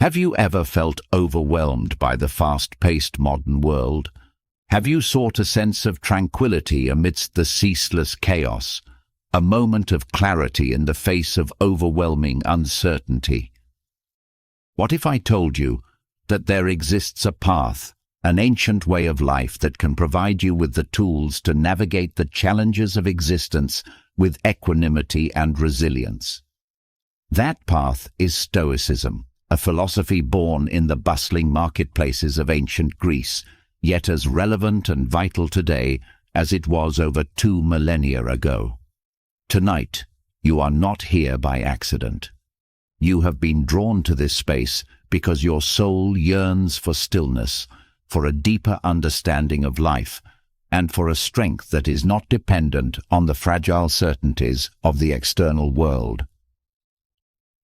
Have you ever felt overwhelmed by the fast-paced modern world? Have you sought a sense of tranquility amidst the ceaseless chaos, a moment of clarity in the face of overwhelming uncertainty? What if I told you that there exists a path, an ancient way of life that can provide you with the tools to navigate the challenges of existence with equanimity and resilience? That path is Stoicism, a philosophy born in the bustling marketplaces of ancient Greece, yet as relevant and vital today as it was over 2 millennia ago. Tonight, you are not here by accident. You have been drawn to this space because your soul yearns for stillness, for a deeper understanding of life, and for a strength that is not dependent on the fragile certainties of the external world.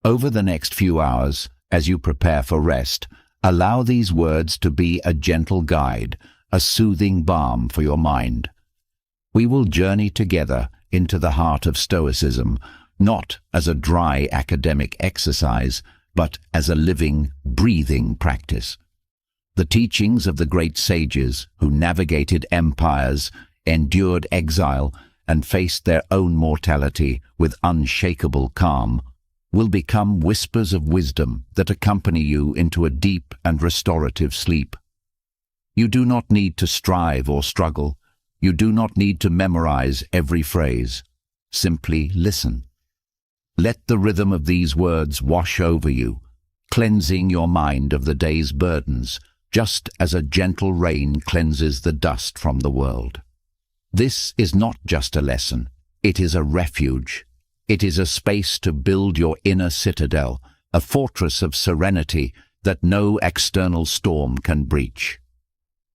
Over the next few hours, as you prepare for rest, allow these words to be a gentle guide, a soothing balm for your mind. We will journey together into the heart of Stoicism, not as a dry academic exercise, but as a living, breathing practice. The teachings of the great sages who navigated empires, endured exile, and faced their own mortality with unshakable calm will become whispers of wisdom that accompany you into a deep and restorative sleep. You do not need to strive or struggle. You do not need to memorize every phrase. Simply listen. Let the rhythm of these words wash over you, cleansing your mind of the day's burdens, just as a gentle rain cleanses the dust from the world. This is not just a lesson. It is a refuge. It is a space to build your inner citadel, a fortress of serenity that no external storm can breach.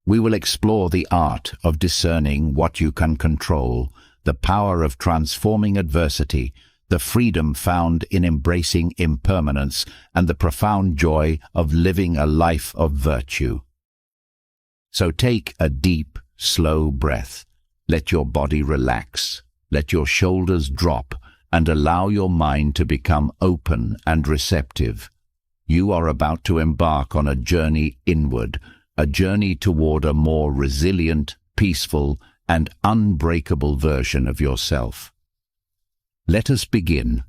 We will explore the art of discerning what you can control, the power of transforming adversity, the freedom found in embracing impermanence, and the profound joy of living a life of virtue. So take a deep, slow breath. Let your body relax. Let your shoulders drop, and allow your mind to become open and receptive. You are about to embark on a journey inward, a journey toward a more resilient, peaceful, and unbreakable version of yourself. Let us begin.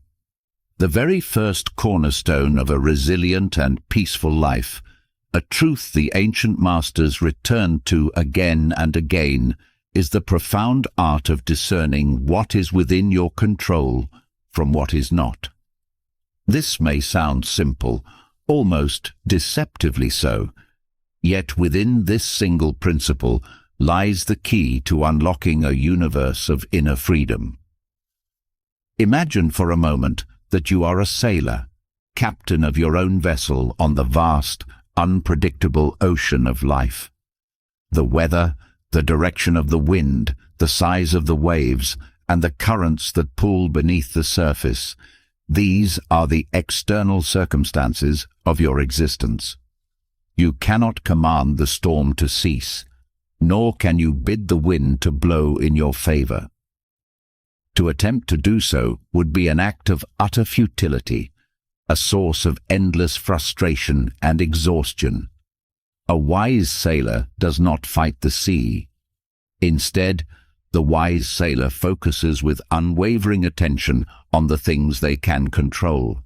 The very first cornerstone of a resilient and peaceful life, a truth the ancient masters returned to again and again, is the profound art of discerning what is within your control from what is not. This may sound simple, almost deceptively so, yet within this single principle lies the key to unlocking a universe of inner freedom. Imagine for a moment that you are a sailor, captain of your own vessel on the vast, unpredictable ocean of life. The weather, the direction of the wind, the size of the waves, and the currents that pull beneath the surface, these are the external circumstances of your existence. You cannot command the storm to cease, nor can you bid the wind to blow in your favor. To attempt to do so would be an act of utter futility, a source of endless frustration and exhaustion. A wise sailor does not fight the sea. Instead, the wise sailor focuses with unwavering attention on the things they can control: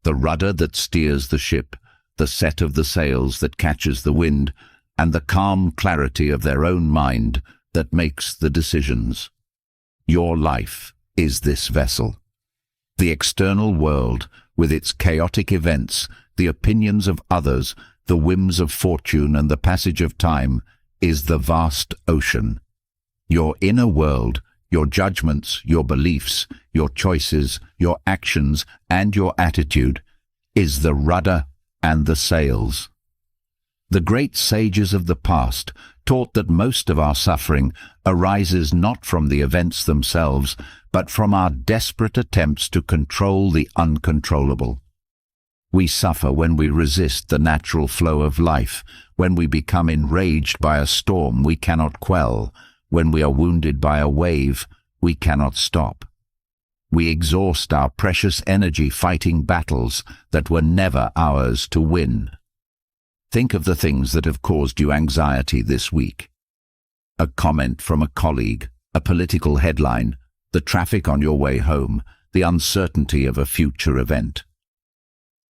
the rudder that steers the ship, the set of the sails that catches the wind, and the calm clarity of their own mind that makes the decisions. Your life is this vessel. The external world, with its chaotic events, the opinions of others, the whims of fortune, and the passage of time, is the vast ocean. Your inner world, your judgments, your beliefs, your choices, your actions, and your attitude, is the rudder and the sails. The great sages of the past taught that most of our suffering arises not from the events themselves, but from our desperate attempts to control the uncontrollable. We suffer when we resist the natural flow of life, when we become enraged by a storm we cannot quell, when we are wounded by a wave we cannot stop. We exhaust our precious energy fighting battles that were never ours to win. Think of the things that have caused you anxiety this week. A comment from a colleague, a political headline, the traffic on your way home, the uncertainty of a future event.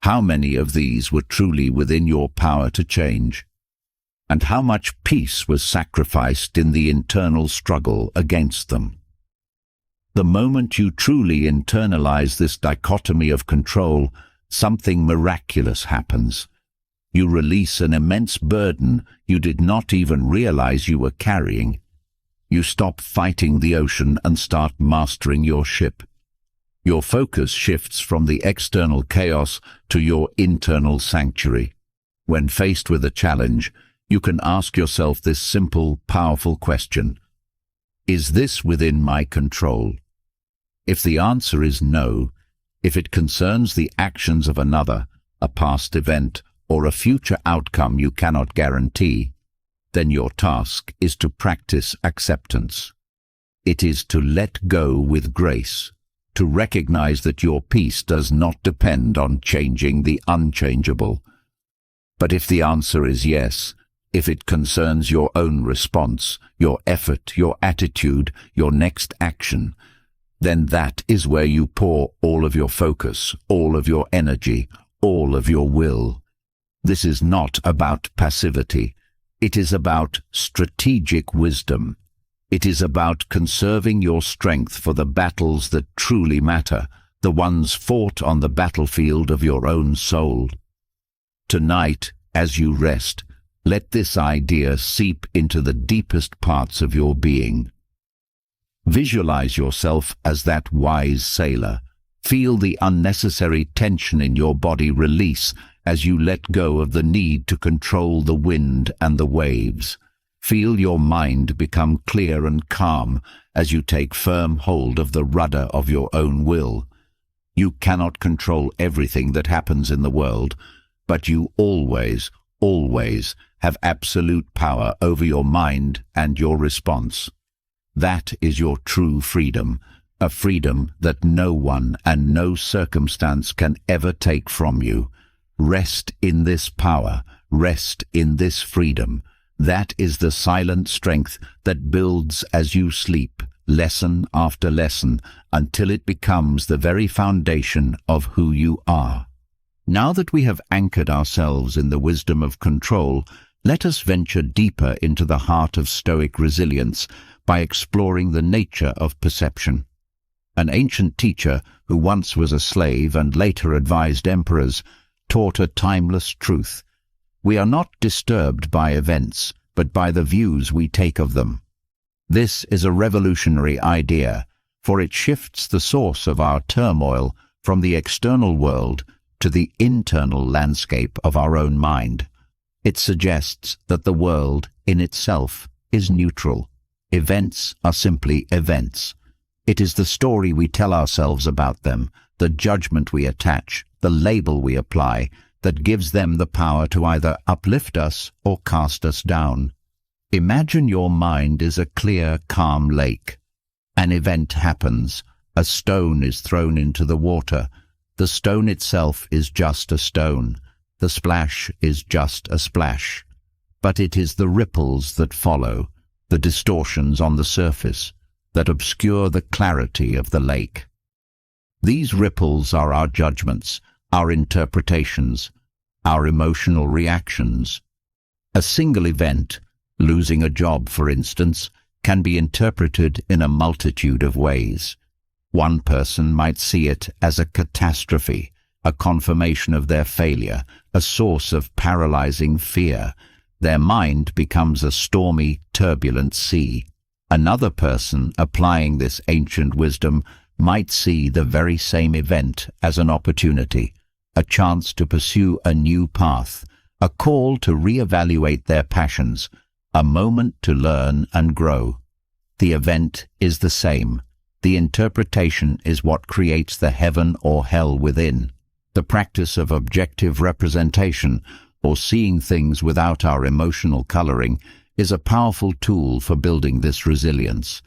How many of these were truly within your power to change? And how much peace was sacrificed in the internal struggle against them? The moment you truly internalize this dichotomy of control, something miraculous happens. You release an immense burden you did not even realize you were carrying. You stop fighting the ocean and start mastering your ship. Your focus shifts from the external chaos to your internal sanctuary. When faced with a challenge, you can ask yourself this simple, powerful question: is this within my control? If the answer is no, if it concerns the actions of another, a past event, or a future outcome you cannot guarantee, then your task is to practice acceptance. It is to let go with grace, to recognize that your peace does not depend on changing the unchangeable. But if the answer is yes, if it concerns your own response, your effort, your attitude, your next action, then that is where you pour all of your focus, all of your energy, all of your will. This is not about passivity. It is about strategic wisdom. It is about conserving your strength for the battles that truly matter, the ones fought on the battlefield of your own soul. Tonight, as you rest, let this idea seep into the deepest parts of your being. Visualize yourself as that wise sailor. Feel the unnecessary tension in your body release as you let go of the need to control the wind and the waves. Feel your mind become clear and calm as you take firm hold of the rudder of your own will. You cannot control everything that happens in the world, but you always, always have absolute power over your mind and your response. That is your true freedom, a freedom that no one and no circumstance can ever take from you. Rest in this power, rest in this freedom. That is the silent strength that builds as you sleep, lesson after lesson, until it becomes the very foundation of who you are. Now that we have anchored ourselves in the wisdom of control, let us venture deeper into the heart of Stoic resilience by exploring the nature of perception. An ancient teacher who once was a slave and later advised emperors taught a timeless truth. We are not disturbed by events, but by the views we take of them. This is a revolutionary idea, for it shifts the source of our turmoil from the external world to the internal landscape of our own mind. It suggests that the world in itself is neutral. Events are simply events. It is the story we tell ourselves about them, the judgment we attach, the label we apply, that gives them the power to either uplift us or cast us down. Imagine your mind is a clear, calm lake. An event happens. A stone is thrown into the water. The stone itself is just a stone. The splash is just a splash. But it is the ripples that follow, the distortions on the surface, that obscure the clarity of the lake. These ripples are our judgments, our interpretations, our emotional reactions. A single event, losing a job for instance, can be interpreted in a multitude of ways. One person might see it as a catastrophe, a confirmation of their failure, a source of paralyzing fear. Their mind becomes a stormy, turbulent sea. Another person applying this ancient wisdom might see the very same event as an opportunity, a chance to pursue a new path, a call to reevaluate their passions, a moment to learn and grow. The event is the same. The interpretation is what creates the heaven or hell within. The practice of objective representation, or seeing things without our emotional coloring, is a powerful tool for building this resilience.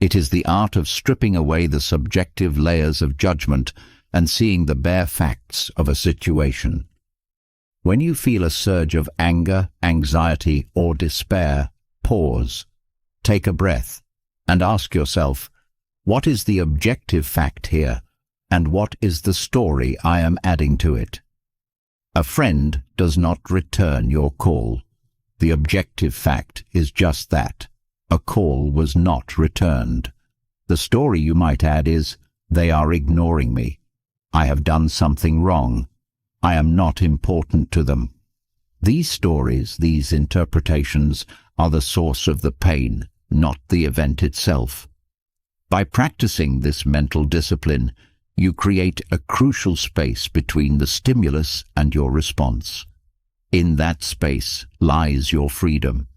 It is the art of stripping away the subjective layers of judgment and seeing the bare facts of a situation. When you feel a surge of anger, anxiety, or despair, pause, take a breath, and ask yourself, what is the objective fact here, and what is the story I am adding to it? A friend does not return your call. The objective fact is just that. A call was not returned. The story you might add is, they are ignoring me. I have done something wrong. I am not important to them. These stories, these interpretations, are the source of the pain, not the event itself. By practicing this mental discipline, you create a crucial space between the stimulus and your response. In that space lies your freedom.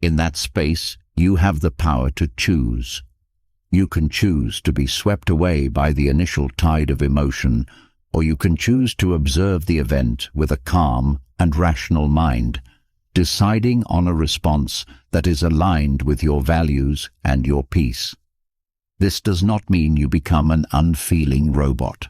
In that space, you have the power to choose. You can choose to be swept away by the initial tide of emotion, or you can choose to observe the event with a calm and rational mind, deciding on a response that is aligned with your values and your peace. This does not mean you become an unfeeling robot.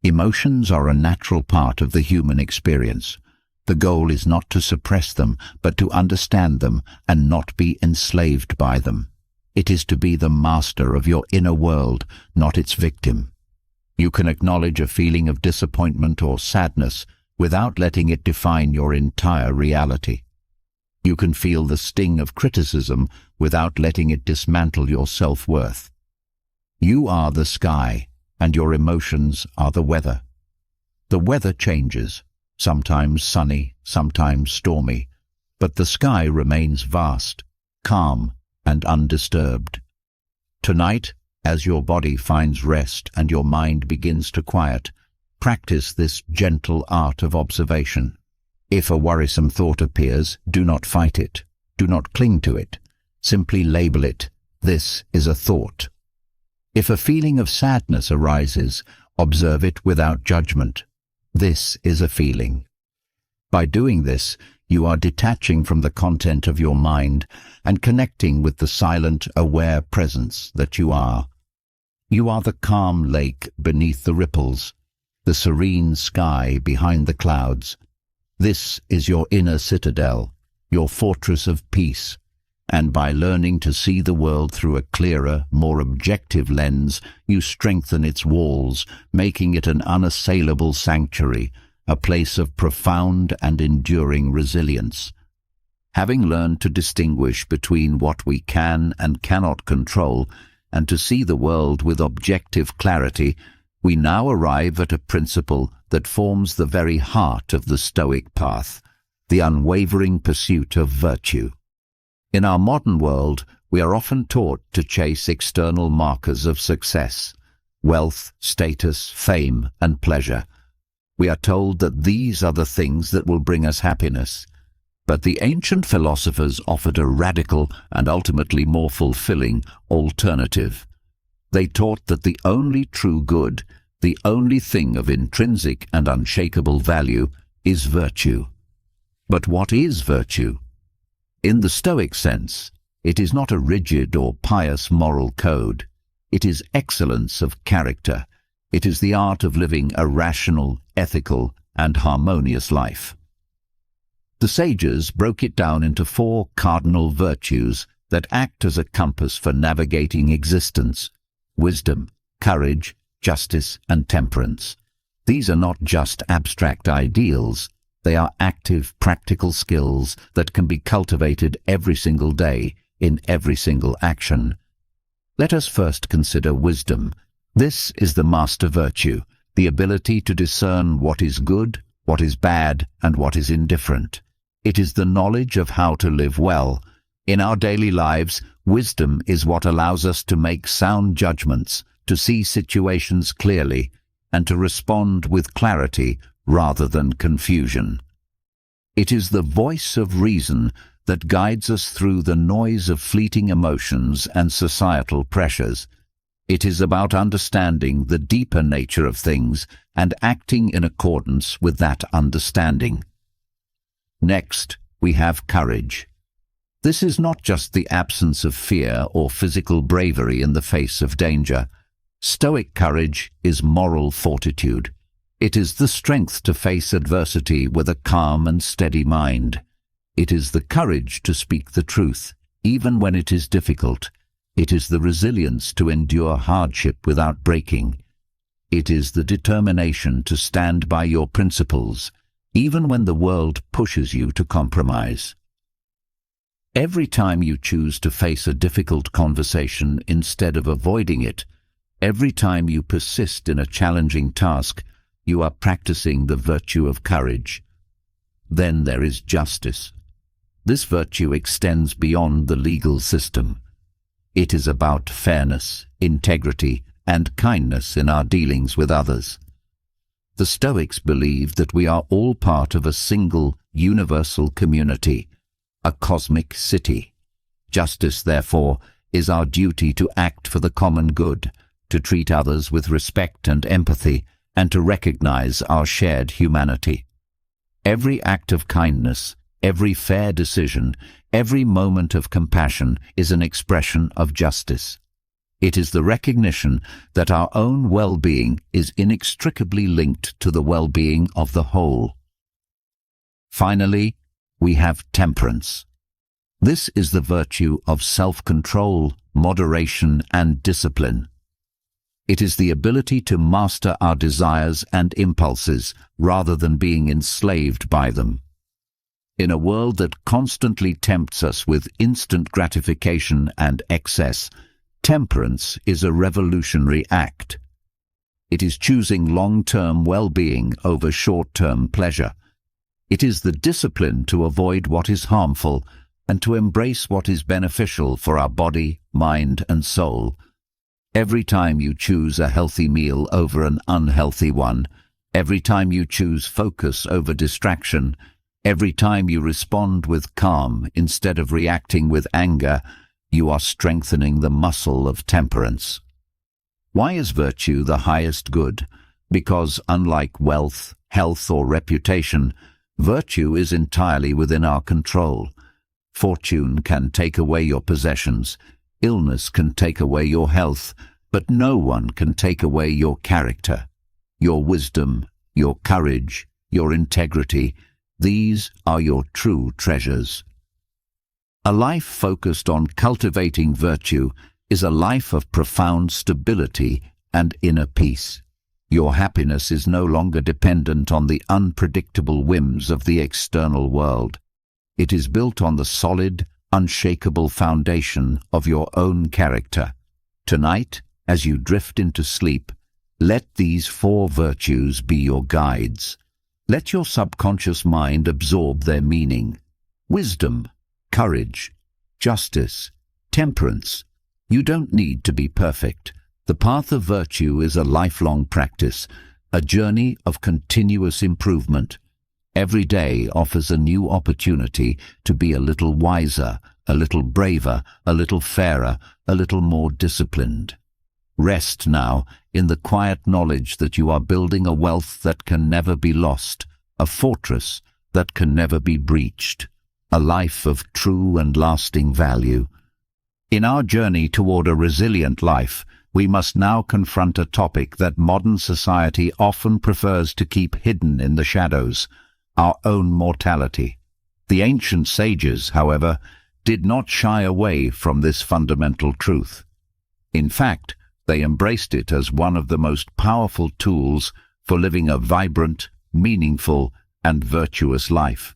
Emotions are a natural part of the human experience. The goal is not to suppress them, but to understand them and not be enslaved by them. It is to be the master of your inner world, not its victim. You can acknowledge a feeling of disappointment or sadness without letting it define your entire reality. You can feel the sting of criticism without letting it dismantle your self-worth. You are the sky, and your emotions are the weather. The weather changes, sometimes sunny, sometimes stormy, but the sky remains vast, calm, and undisturbed. Tonight, as your body finds rest and your mind begins to quiet, practice this gentle art of observation. If a worrisome thought appears, do not fight it. Do not cling to it. Simply label it. This is a thought. If a feeling of sadness arises, observe it without judgment. This is a feeling. By doing this, you are detaching from the content of your mind and connecting with the silent, aware presence that you are. You are the calm lake beneath the ripples, the serene sky behind the clouds. This is your inner citadel, your fortress of peace, and by learning to see the world through a clearer, more objective lens, you strengthen its walls, making it an unassailable sanctuary, a place of profound and enduring resilience. Having learned to distinguish between what we can and cannot control, and to see the world with objective clarity, we now arrive at a principle that forms the very heart of the Stoic path, the unwavering pursuit of virtue. In our modern world, we are often taught to chase external markers of success, wealth, status, fame, and pleasure. We are told that these are the things that will bring us happiness. But the ancient philosophers offered a radical and ultimately more fulfilling alternative. They taught that the only true good, the only thing of intrinsic and unshakable value, is virtue. But what is virtue? In the Stoic sense, it is not a rigid or pious moral code. It is excellence of character. It is the art of living a rational, ethical, and harmonious life. The sages broke it down into 4 cardinal virtues that act as a compass for navigating existence: wisdom, courage, justice, and temperance. These are not just abstract ideals. They are active, practical skills that can be cultivated every single day, in every single action. Let us first consider wisdom. This is the master virtue, the ability to discern what is good, what is bad, and what is indifferent. It is the knowledge of how to live well. In our daily lives, wisdom is what allows us to make sound judgments, to see situations clearly, and to respond with clarity rather than confusion. It is the voice of reason that guides us through the noise of fleeting emotions and societal pressures. It is about understanding the deeper nature of things and acting in accordance with that understanding. Next, we have courage. This is not just the absence of fear or physical bravery in the face of danger. Stoic courage is moral fortitude. It is the strength to face adversity with a calm and steady mind. It is the courage to speak the truth, even when it is difficult. It is the resilience to endure hardship without breaking. It is the determination to stand by your principles, even when the world pushes you to compromise. Every time you choose to face a difficult conversation instead of avoiding it, every time you persist in a challenging task, you are practicing the virtue of courage. Then there is justice. This virtue extends beyond the legal system. It is about fairness, integrity, and kindness in our dealings with others. The Stoics believe that we are all part of a single, universal community, a cosmic city. Justice, therefore, is our duty to act for the common good, to treat others with respect and empathy, and to recognize our shared humanity. Every act of kindness, every fair decision, every moment of compassion is an expression of justice. It is the recognition that our own well-being is inextricably linked to the well-being of the whole. Finally, we have temperance. This is the virtue of self-control, moderation, and discipline. It is the ability to master our desires and impulses rather than being enslaved by them. In a world that constantly tempts us with instant gratification and excess, temperance is a revolutionary act. It is choosing long-term well-being over short-term pleasure. It is the discipline to avoid what is harmful and to embrace what is beneficial for our body, mind, and soul. Every time you choose a healthy meal over an unhealthy one, every time you choose focus over distraction, every time you respond with calm instead of reacting with anger, you are strengthening the muscle of temperance. Why is virtue the highest good? Because unlike wealth, health, or reputation, virtue is entirely within our control. Fortune can take away your possessions, illness can take away your health, but no one can take away your character, your wisdom, your courage, your integrity. These are your true treasures. A life focused on cultivating virtue is a life of profound stability and inner peace. Your happiness is no longer dependent on the unpredictable whims of the external world. It is built on the solid, unshakable foundation of your own character. Tonight, as you drift into sleep, let these 4 virtues be your guides. Let your subconscious mind absorb their meaning. Wisdom, courage, justice, temperance. You don't need to be perfect. The path of virtue is a lifelong practice, a journey of continuous improvement. Every day offers a new opportunity to be a little wiser, a little braver, a little fairer, a little more disciplined. Rest now in the quiet knowledge that you are building a wealth that can never be lost, a fortress that can never be breached, a life of true and lasting value. In our journey toward a resilient life, we must now confront a topic that modern society often prefers to keep hidden in the shadows: our own mortality. The ancient sages, however, did not shy away from this fundamental truth. In fact, they embraced it as one of the most powerful tools for living a vibrant, meaningful, and virtuous life.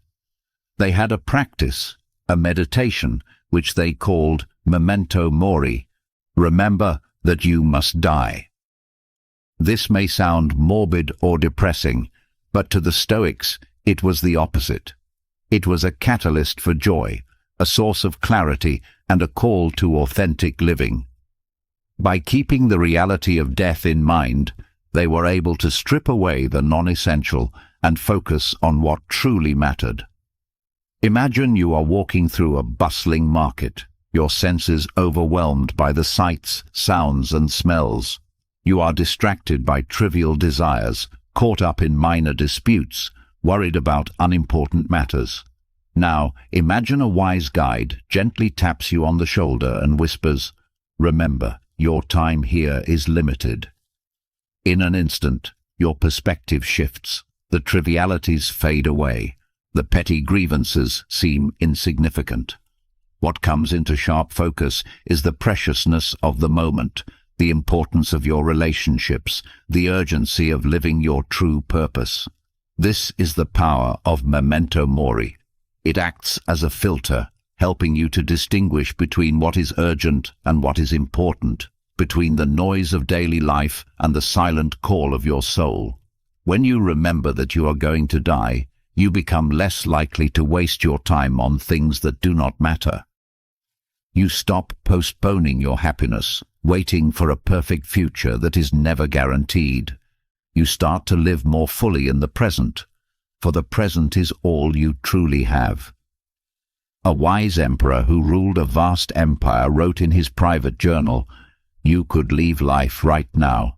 They had a practice, a meditation, which they called memento mori. Remember that you must die. This may sound morbid or depressing, but to the Stoics it was the opposite. It was a catalyst for joy, a source of clarity, and a call to authentic living. By keeping the reality of death in mind, they were able to strip away the non-essential and focus on what truly mattered. Imagine you are walking through a bustling market, your senses overwhelmed by the sights, sounds, and smells. You are distracted by trivial desires, caught up in minor disputes, worried about unimportant matters. Now, imagine a wise guide gently taps you on the shoulder and whispers, "Remember, your time here is limited." In an instant, your perspective shifts. The trivialities fade away. The petty grievances seem insignificant. What comes into sharp focus is the preciousness of the moment, the importance of your relationships, the urgency of living your true purpose. This is the power of memento mori. It acts as a filter, helping you to distinguish between what is urgent and what is important, between the noise of daily life and the silent call of your soul. When you remember that you are going to die, you become less likely to waste your time on things that do not matter. You stop postponing your happiness, waiting for a perfect future that is never guaranteed. You start to live more fully in the present, for the present is all you truly have. A wise emperor who ruled a vast empire wrote in his private journal, "You could leave life right now.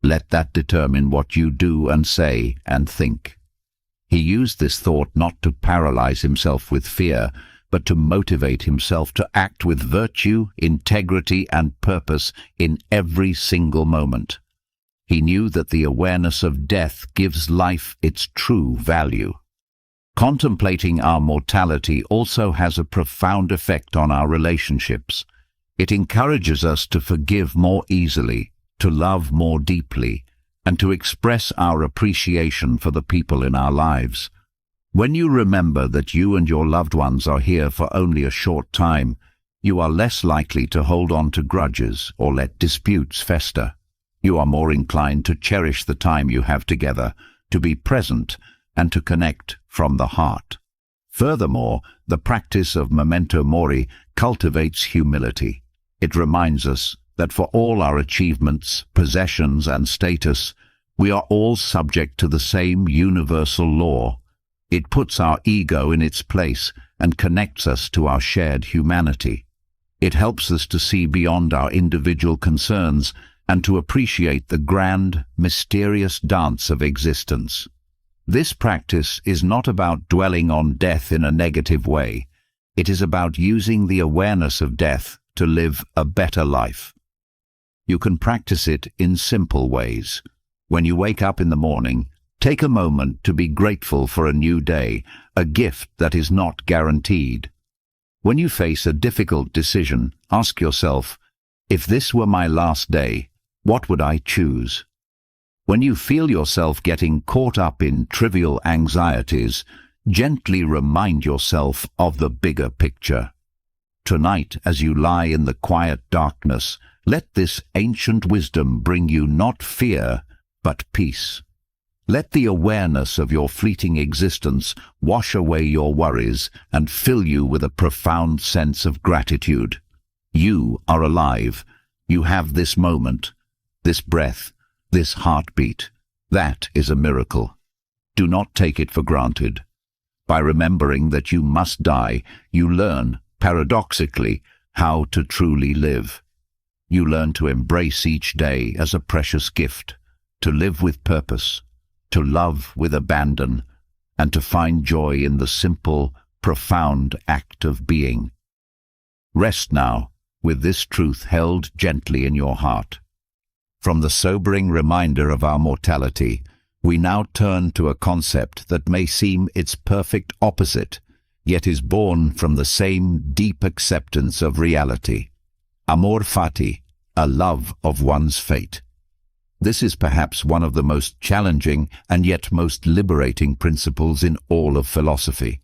Let that determine what you do and say and think." He used this thought not to paralyze himself with fear, but to motivate himself to act with virtue, integrity, and purpose in every single moment. He knew that the awareness of death gives life its true value. Contemplating our mortality also has a profound effect on our relationships. It encourages us to forgive more easily, to love more deeply, and to express our appreciation for the people in our lives. When you remember that you and your loved ones are here for only a short time, you are less likely to hold on to grudges or let disputes fester. You are more inclined to cherish the time you have together, to be present, and to connect from the heart. Furthermore, the practice of memento mori cultivates humility. It reminds us that for all our achievements, possessions, and status, we are all subject to the same universal law. It puts our ego in its place and connects us to our shared humanity. It helps us to see beyond our individual concerns and to appreciate the grand, mysterious dance of existence. This practice is not about dwelling on death in a negative way. It is about using the awareness of death to live a better life. You can practice it in simple ways. When you wake up in the morning, take a moment to be grateful for a new day, a gift that is not guaranteed. When you face a difficult decision, ask yourself, if this were my last day, what would I choose? When you feel yourself getting caught up in trivial anxieties, gently remind yourself of the bigger picture. Tonight, as you lie in the quiet darkness, let this ancient wisdom bring you not fear, but peace. Let the awareness of your fleeting existence wash away your worries and fill you with a profound sense of gratitude. You are alive. You have this moment, this breath, this heartbeat. That is a miracle. Do not take it for granted. By remembering that you must die, you learn, paradoxically, how to truly live. You learn to embrace each day as a precious gift, to live with purpose, to love with abandon, and to find joy in the simple, profound act of being. Rest now, with this truth held gently in your heart. From the sobering reminder of our mortality, we now turn to a concept that may seem its perfect opposite, yet is born from the same deep acceptance of reality. Amor fati, a love of one's fate. This is perhaps one of the most challenging and yet most liberating principles in all of philosophy.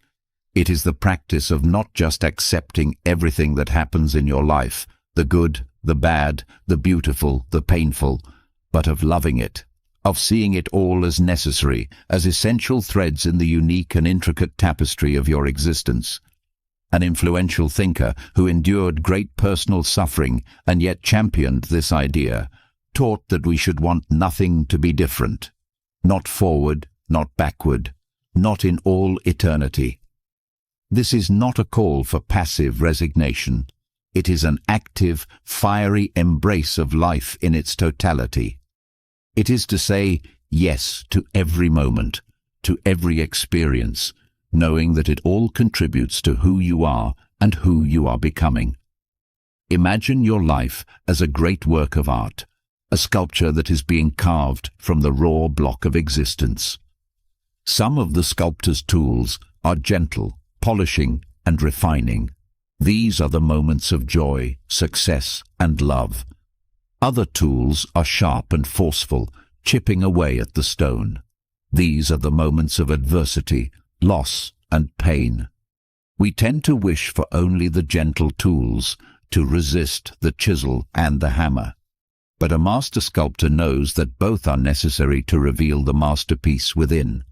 It is the practice of not just accepting everything that happens in your life, the good, the bad, the beautiful, the painful, but of loving it, of seeing it all as necessary, as essential threads in the unique and intricate tapestry of your existence. An influential thinker who endured great personal suffering and yet championed this idea, taught that we should want nothing to be different, not forward, not backward, not in all eternity. This is not a call for passive resignation. It is an active, fiery embrace of life in its totality. It is to say yes to every moment, to every experience, knowing that it all contributes to who you are and who you are becoming. Imagine your life as a great work of art, a sculpture that is being carved from the raw block of existence. Some of the sculptor's tools are gentle, polishing, and refining. These are the moments of joy, success, and love. Other tools are sharp and forceful, chipping away at the stone. These are the moments of adversity, loss, and pain. We tend to wish for only the gentle tools, to resist the chisel and the hammer. But a master sculptor knows that both are necessary to reveal the masterpiece within.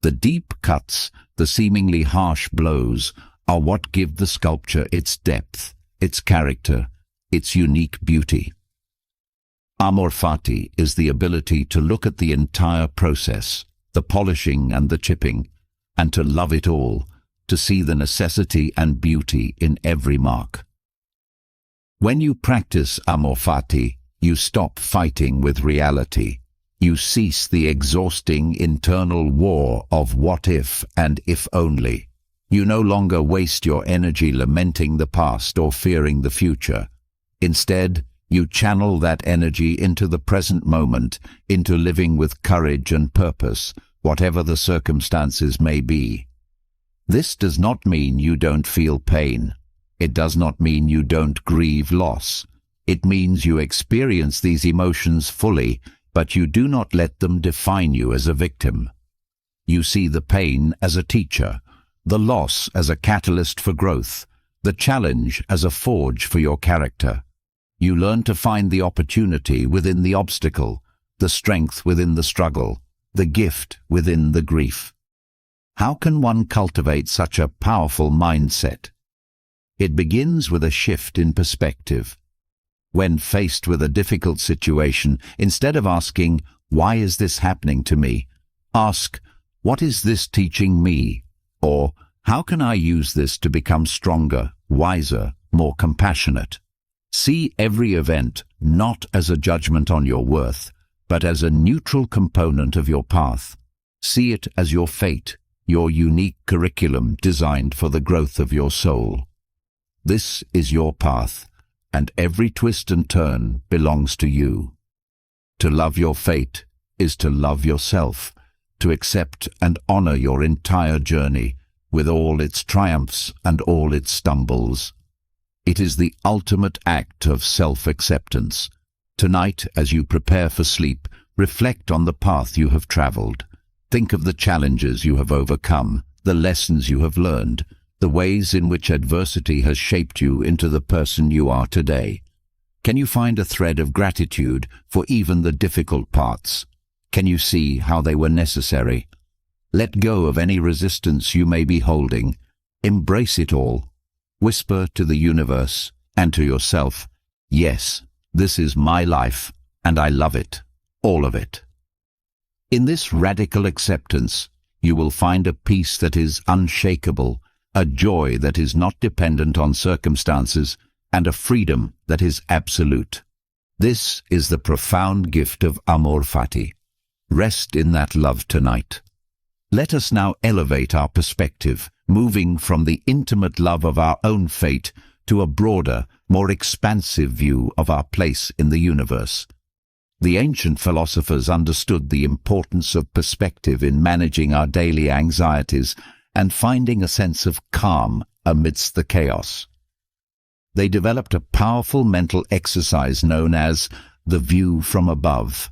The deep cuts, the seemingly harsh blows, are what give the sculpture its depth, its character, its unique beauty. Amor fati is the ability to look at the entire process, the polishing and the chipping, and to love it all, to see the necessity and beauty in every mark. When you practice amor fati, you stop fighting with reality. You cease the exhausting internal war of what if and if only. You no longer waste your energy lamenting the past or fearing the future. Instead, you channel that energy into the present moment, into living with courage and purpose, whatever the circumstances may be. This does not mean you don't feel pain. It does not mean you don't grieve loss. It means you experience these emotions fully, but you do not let them define you as a victim. You see the pain as a teacher, the loss as a catalyst for growth, the challenge as a forge for your character. You learn to find the opportunity within the obstacle, the strength within the struggle, the gift within the grief. How can one cultivate such a powerful mindset? It begins with a shift in perspective. When faced with a difficult situation, instead of asking, "Why is this happening to me?" ask, "What is this teaching me?" Or, "How can I use this to become stronger, wiser, more compassionate?" See every event not as a judgment on your worth, but as a neutral component of your path. See it as your fate, your unique curriculum designed for the growth of your soul. This is your path, and every twist and turn belongs to you. To love your fate is to love yourself, to accept and honor your entire journey, with all its triumphs and all its stumbles. It is the ultimate act of self-acceptance. Tonight, as you prepare for sleep, reflect on the path you have traveled. Think of the challenges you have overcome, the lessons you have learned, the ways in which adversity has shaped you into the person you are today. Can you find a thread of gratitude for even the difficult parts? Can you see how they were necessary? Let go of any resistance you may be holding. Embrace it all. Whisper to the universe and to yourself, "Yes, this is my life, and I love it, all of it." In this radical acceptance, you will find a peace that is unshakable, a joy that is not dependent on circumstances, and a freedom that is absolute. This is the profound gift of amor fati. Rest in that love tonight. Let us now elevate our perspective, moving from the intimate love of our own fate to a broader, more expansive view of our place in the universe. The ancient philosophers understood the importance of perspective in managing our daily anxieties and finding a sense of calm amidst the chaos. They developed a powerful mental exercise known as the view from above,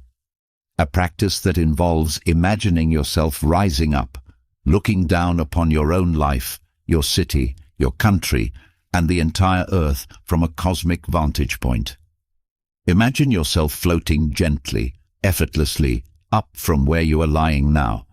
a practice that involves imagining yourself rising up, looking down upon your own life, your city, your country, and the entire earth from a cosmic vantage point. Imagine yourself floating gently, effortlessly, up from where you are lying now.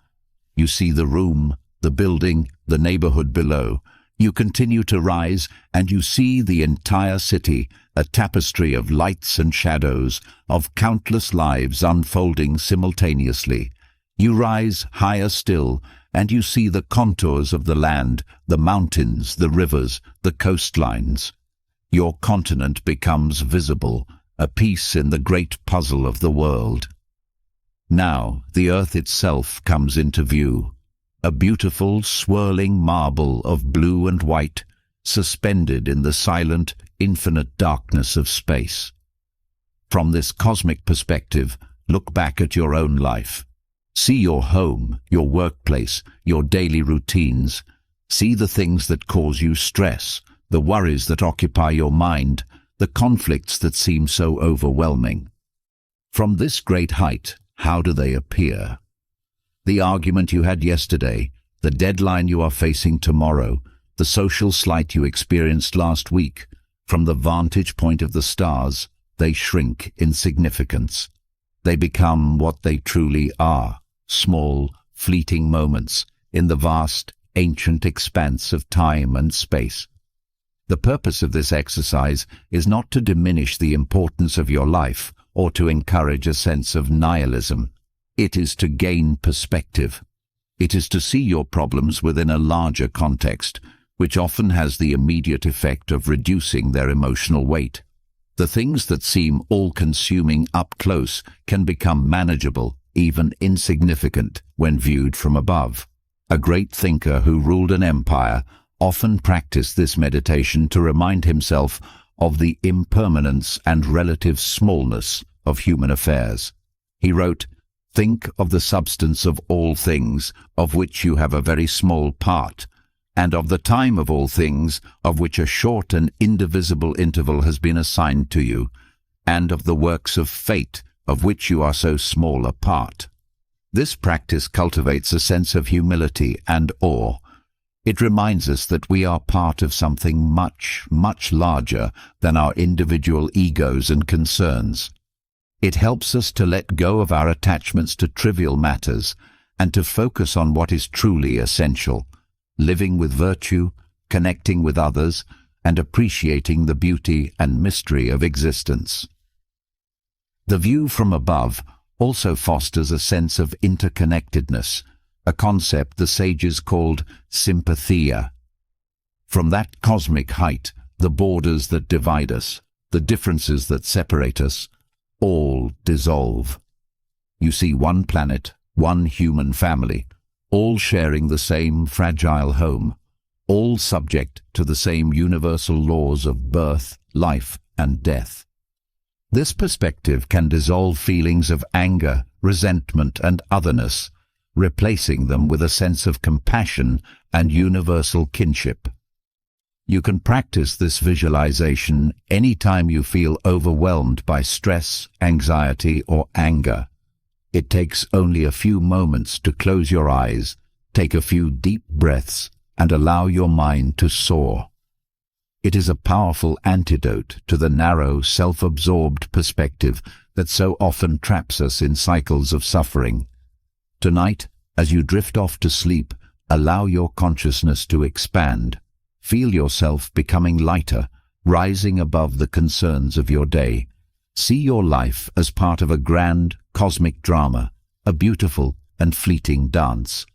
You see the room, the building, the neighborhood below. You continue to rise, and you see the entire city, a tapestry of lights and shadows, of countless lives unfolding simultaneously. You rise higher still, and you see the contours of the land, the mountains, the rivers, the coastlines. Your continent becomes visible, a piece in the great puzzle of the world. Now, the earth itself comes into view. a beautiful, swirling marble of blue and white, suspended in the silent, infinite darkness of space. From this cosmic perspective, look back at your own life. See your home, your workplace, your daily routines. See the things that cause you stress, the worries that occupy your mind, the conflicts that seem so overwhelming. From this great height, how do they appear? The argument you had yesterday, the deadline you are facing tomorrow, the social slight you experienced last week, from the vantage point of the stars, they shrink in significance. They become what they truly are, small, fleeting moments in the vast, ancient expanse of time and space. The purpose of this exercise is not to diminish the importance of your life or to encourage a sense of nihilism. It is to gain perspective. It is to see your problems within a larger context, which often has the immediate effect of reducing their emotional weight. The things that seem all-consuming up close can become manageable, even insignificant, when viewed from above. A great thinker who ruled an empire often practiced this meditation to remind himself of the impermanence and relative smallness of human affairs. He wrote, "Think of the substance of all things, of which you have a very small part, and of the time of all things, of which a short and indivisible interval has been assigned to you, and of the works of fate, of which you are so small a part." This practice cultivates a sense of humility and awe. It reminds us that we are part of something much, much larger than our individual egos and concerns. It helps us to let go of our attachments to trivial matters and to focus on what is truly essential, living with virtue, connecting with others, and appreciating the beauty and mystery of existence. The view from above also fosters a sense of interconnectedness, a concept the sages called sympathia. From that cosmic height, the borders that divide us, the differences that separate us, all dissolve. You see one planet, one human family, all sharing the same fragile home, all subject to the same universal laws of birth, life, and death. This perspective can dissolve feelings of anger, resentment, and otherness, replacing them with a sense of compassion and universal kinship. You can practice this visualization anytime you feel overwhelmed by stress, anxiety, or anger. It takes only a few moments to close your eyes, take a few deep breaths, and allow your mind to soar. It is a powerful antidote to the narrow, self-absorbed perspective that so often traps us in cycles of suffering. Tonight, as you drift off to sleep, allow your consciousness to expand. Feel yourself becoming lighter, rising above the concerns of your day. See your life as part of a grand, cosmic drama, a beautiful and fleeting dance.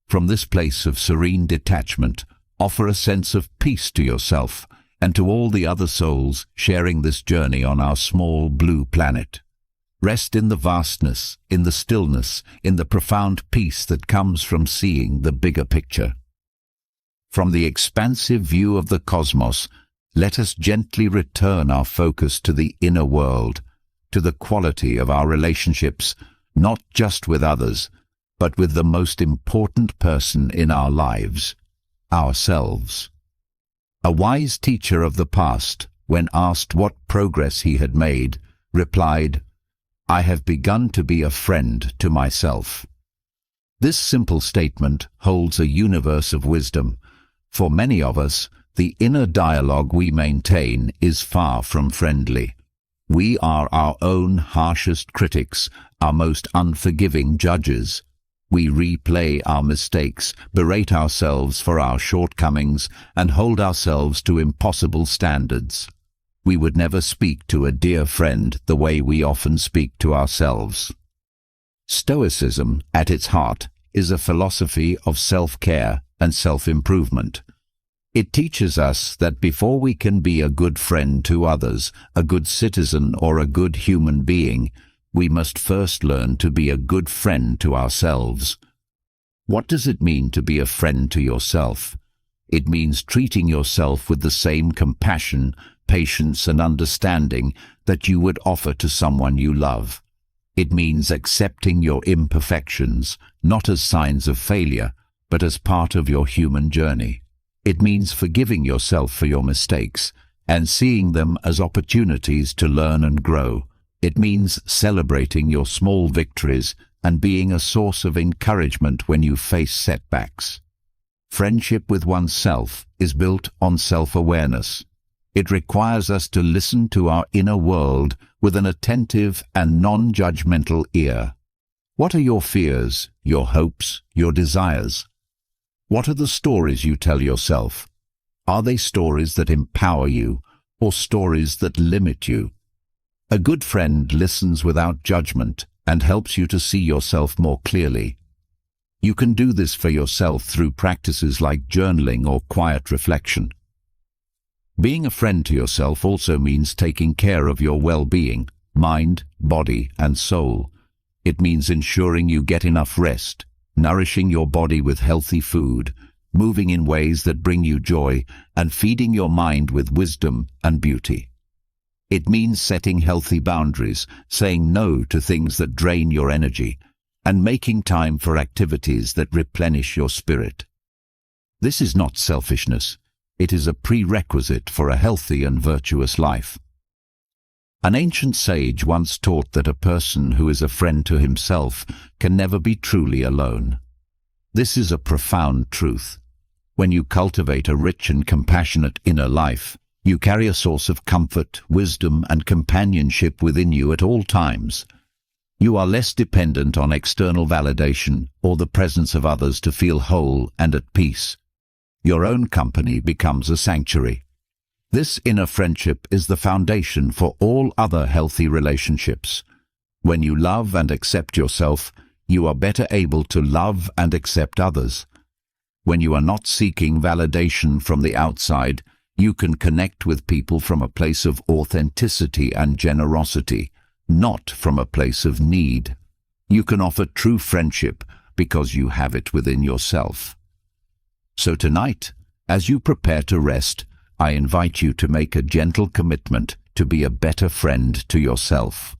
From this place of serene detachment, offer a sense of peace to yourself and to all the other souls sharing this journey on our small blue planet. Rest in the vastness, in the stillness, in the profound peace that comes from seeing the bigger picture. From the expansive view of the cosmos, let us gently return our focus to the inner world, to the quality of our relationships, not just with others, but with the most important person in our lives, ourselves. A wise teacher of the past, when asked what progress he had made, replied, "I have begun to be a friend to myself." This simple statement holds a universe of wisdom. For many of us, the inner dialogue we maintain is far from friendly. We are our own harshest critics, our most unforgiving judges. We replay our mistakes, berate ourselves for our shortcomings, and hold ourselves to impossible standards. We would never speak to a dear friend the way we often speak to ourselves. Stoicism, at its heart, is a philosophy of self-care and self-improvement. It teaches us that before we can be a good friend to others, a good citizen, or a good human being, we must first learn to be a good friend to ourselves. What does it mean to be a friend to yourself? It means treating yourself with the same compassion, patience, and understanding that you would offer to someone you love. It means accepting your imperfections, not as signs of failure, but as part of your human journey. It means forgiving yourself for your mistakes and seeing them as opportunities to learn and grow. It means celebrating your small victories and being a source of encouragement when you face setbacks. Friendship with oneself is built on self-awareness. It requires us to listen to our inner world with an attentive and non-judgmental ear. What are your fears, your hopes, your desires? What are the stories you tell yourself? Are they stories that empower you or stories that limit you? A good friend listens without judgment and helps you to see yourself more clearly. You can do this for yourself through practices like journaling or quiet reflection. Being a friend to yourself also means taking care of your well-being, mind, body, and soul. It means ensuring you get enough rest, nourishing your body with healthy food, moving in ways that bring you joy, and feeding your mind with wisdom and beauty. It means setting healthy boundaries, saying no to things that drain your energy, and making time for activities that replenish your spirit. This is not selfishness. It is a prerequisite for a healthy and virtuous life. An ancient sage once taught that a person who is a friend to himself can never be truly alone. This is a profound truth. When you cultivate a rich and compassionate inner life, you carry a source of comfort, wisdom, and companionship within you at all times. You are less dependent on external validation or the presence of others to feel whole and at peace. Your own company becomes a sanctuary. This inner friendship is the foundation for all other healthy relationships. When you love and accept yourself, you are better able to love and accept others. When you are not seeking validation from the outside, you can connect with people from a place of authenticity and generosity, not from a place of need. You can offer true friendship because you have it within yourself. So tonight, as you prepare to rest, I invite you to make a gentle commitment to be a better friend to yourself.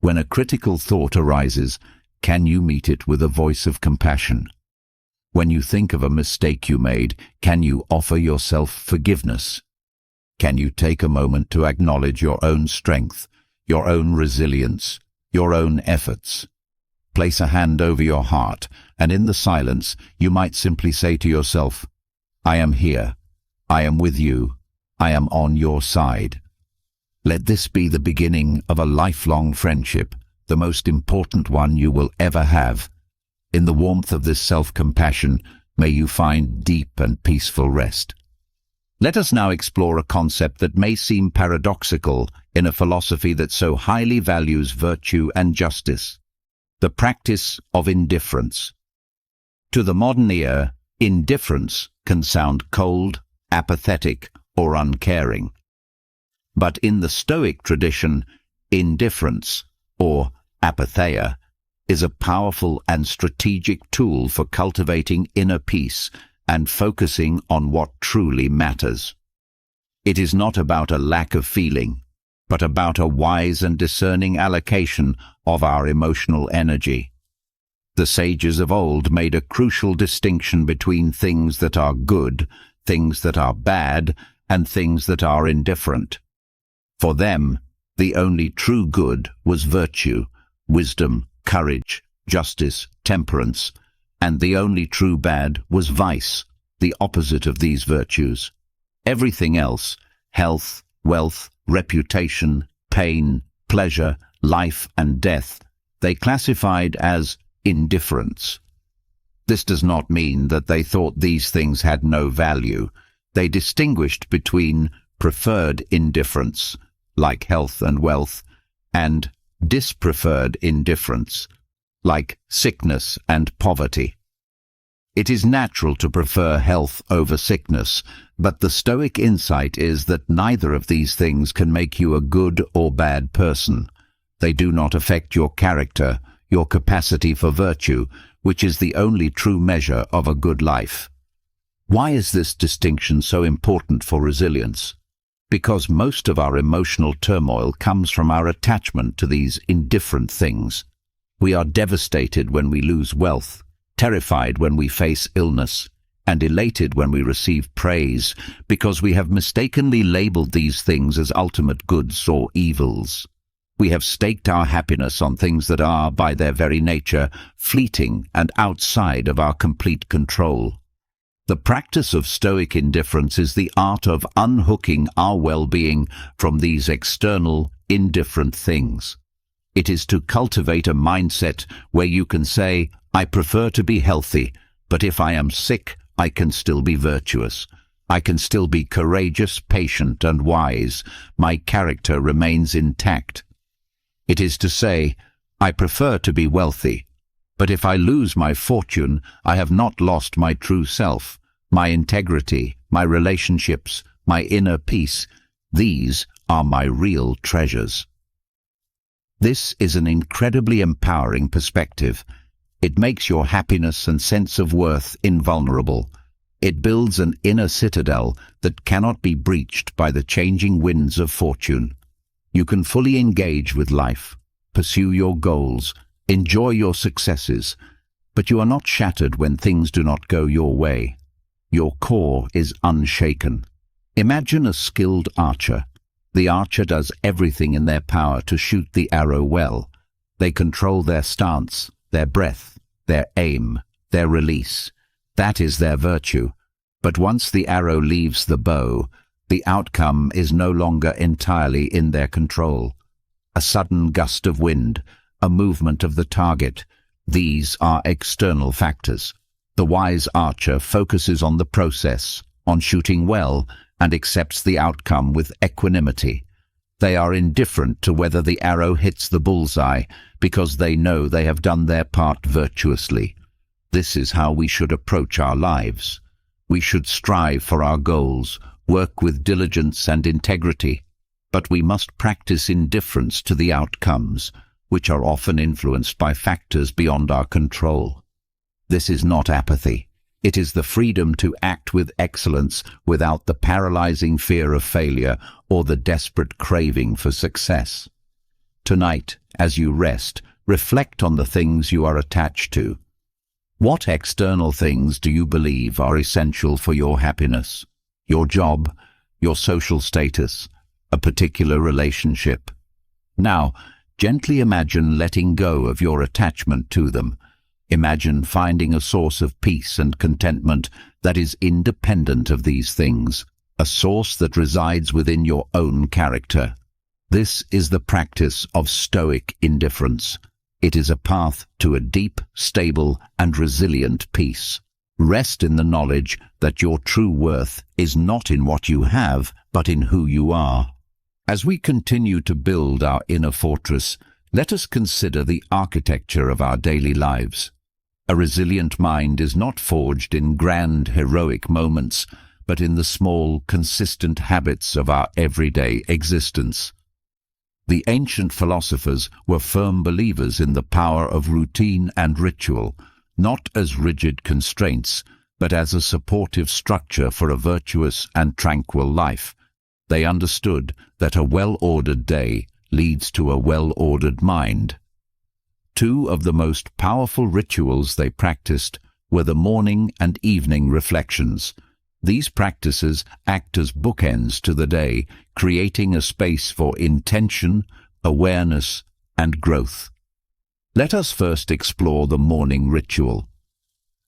When a critical thought arises, can you meet it with a voice of compassion? When you think of a mistake you made, can you offer yourself forgiveness? Can you take a moment to acknowledge your own strength, your own resilience, your own efforts? Place a hand over your heart, and in the silence, you might simply say to yourself, I am here. I am with you. I am on your side. Let this be the beginning of a lifelong friendship, the most important one you will ever have. In the warmth of this self-compassion, may you find deep and peaceful rest. Let us now explore a concept that may seem paradoxical in a philosophy that so highly values virtue and justice: the practice of indifference. To the modern ear, indifference can sound cold, apathetic, or uncaring. But in the Stoic tradition, indifference, or apatheia, is a powerful and strategic tool for cultivating inner peace and focusing on what truly matters. It is not about a lack of feeling, but about a wise and discerning allocation of our emotional energy. The sages of old made a crucial distinction between things that are good, things that are bad, and things that are indifferent. For them, the only true good was virtue, wisdom, courage, justice, temperance, and the only true bad was vice, the opposite of these virtues. Everything else, health, wealth, reputation, pain, pleasure, life, and death, they classified as indifference. This does not mean that they thought these things had no value. They distinguished between preferred indifference, like health and wealth, and dispreferred indifference, like sickness and poverty. It is natural to prefer health over sickness, but the Stoic insight is that neither of these things can make you a good or bad person. They do not affect your character, your capacity for virtue, which is the only true measure of a good life. Why is this distinction so important for resilience? Because most of our emotional turmoil comes from our attachment to these indifferent things. We are devastated when we lose wealth, terrified when we face illness, and elated when we receive praise, because we have mistakenly labeled these things as ultimate goods or evils. We have staked our happiness on things that are, by their very nature, fleeting and outside of our complete control. The practice of Stoic indifference is the art of unhooking our well-being from these external, indifferent things. It is to cultivate a mindset where you can say, I prefer to be healthy, but if I am sick, I can still be virtuous. I can still be courageous, patient, and wise. My character remains intact. It is to say, I prefer to be wealthy, but if I lose my fortune, I have not lost my true self, my integrity, my relationships, my inner peace. These are my real treasures. This is an incredibly empowering perspective. It makes your happiness and sense of worth invulnerable. It builds an inner citadel that cannot be breached by the changing winds of fortune. You can fully engage with life, pursue your goals, enjoy your successes, but you are not shattered when things do not go your way. Your core is unshaken. Imagine a skilled archer. The archer does everything in their power to shoot the arrow well. They control their stance, their breath, their aim, their release. That is their virtue. But once the arrow leaves the bow, the outcome is no longer entirely in their control. A sudden gust of wind, a movement of the target, these are external factors. The wise archer focuses on the process, on shooting well, and accepts the outcome with equanimity. They are indifferent to whether the arrow hits the bullseye because they know they have done their part virtuously. This is how we should approach our lives. We should strive for our goals, work with diligence and integrity, but we must practice indifference to the outcomes, which are often influenced by factors beyond our control. This is not apathy. It is the freedom to act with excellence without the paralyzing fear of failure or the desperate craving for success. Tonight, as you rest, reflect on the things you are attached to. What external things do you believe are essential for your happiness? Your job, your social status, a particular relationship. Now, gently imagine letting go of your attachment to them. Imagine finding a source of peace and contentment that is independent of these things, a source that resides within your own character. This is the practice of Stoic indifference. It is a path to a deep, stable, and resilient peace. Rest in the knowledge that your true worth is not in what you have, but in who you are. As we continue to build our inner fortress, let us consider the architecture of our daily lives. A resilient mind is not forged in grand, heroic moments, but in the small, consistent habits of our everyday existence. The ancient philosophers were firm believers in the power of routine and ritual, not as rigid constraints, but as a supportive structure for a virtuous and tranquil life. They understood that a well-ordered day leads to a well-ordered mind. Two of the most powerful rituals they practiced were the morning and evening reflections. These practices act as bookends to the day, creating a space for intention, awareness, and growth. Let us first explore the morning ritual.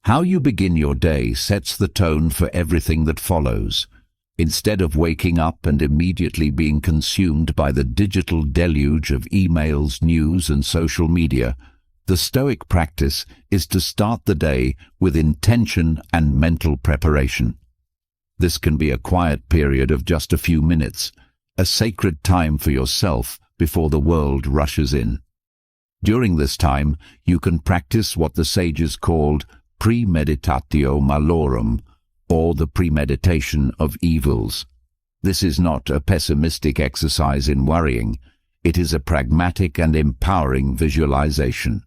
How you begin your day sets the tone for everything that follows. Instead of waking up and immediately being consumed by the digital deluge of emails, news, and social media, the Stoic practice is to start the day with intention and mental preparation. This can be a quiet period of just a few minutes, a sacred time for yourself before the world rushes in. During this time, you can practice what the sages called premeditatio malorum, or the premeditation of evils. This is not a pessimistic exercise in worrying. It is a pragmatic and empowering visualization.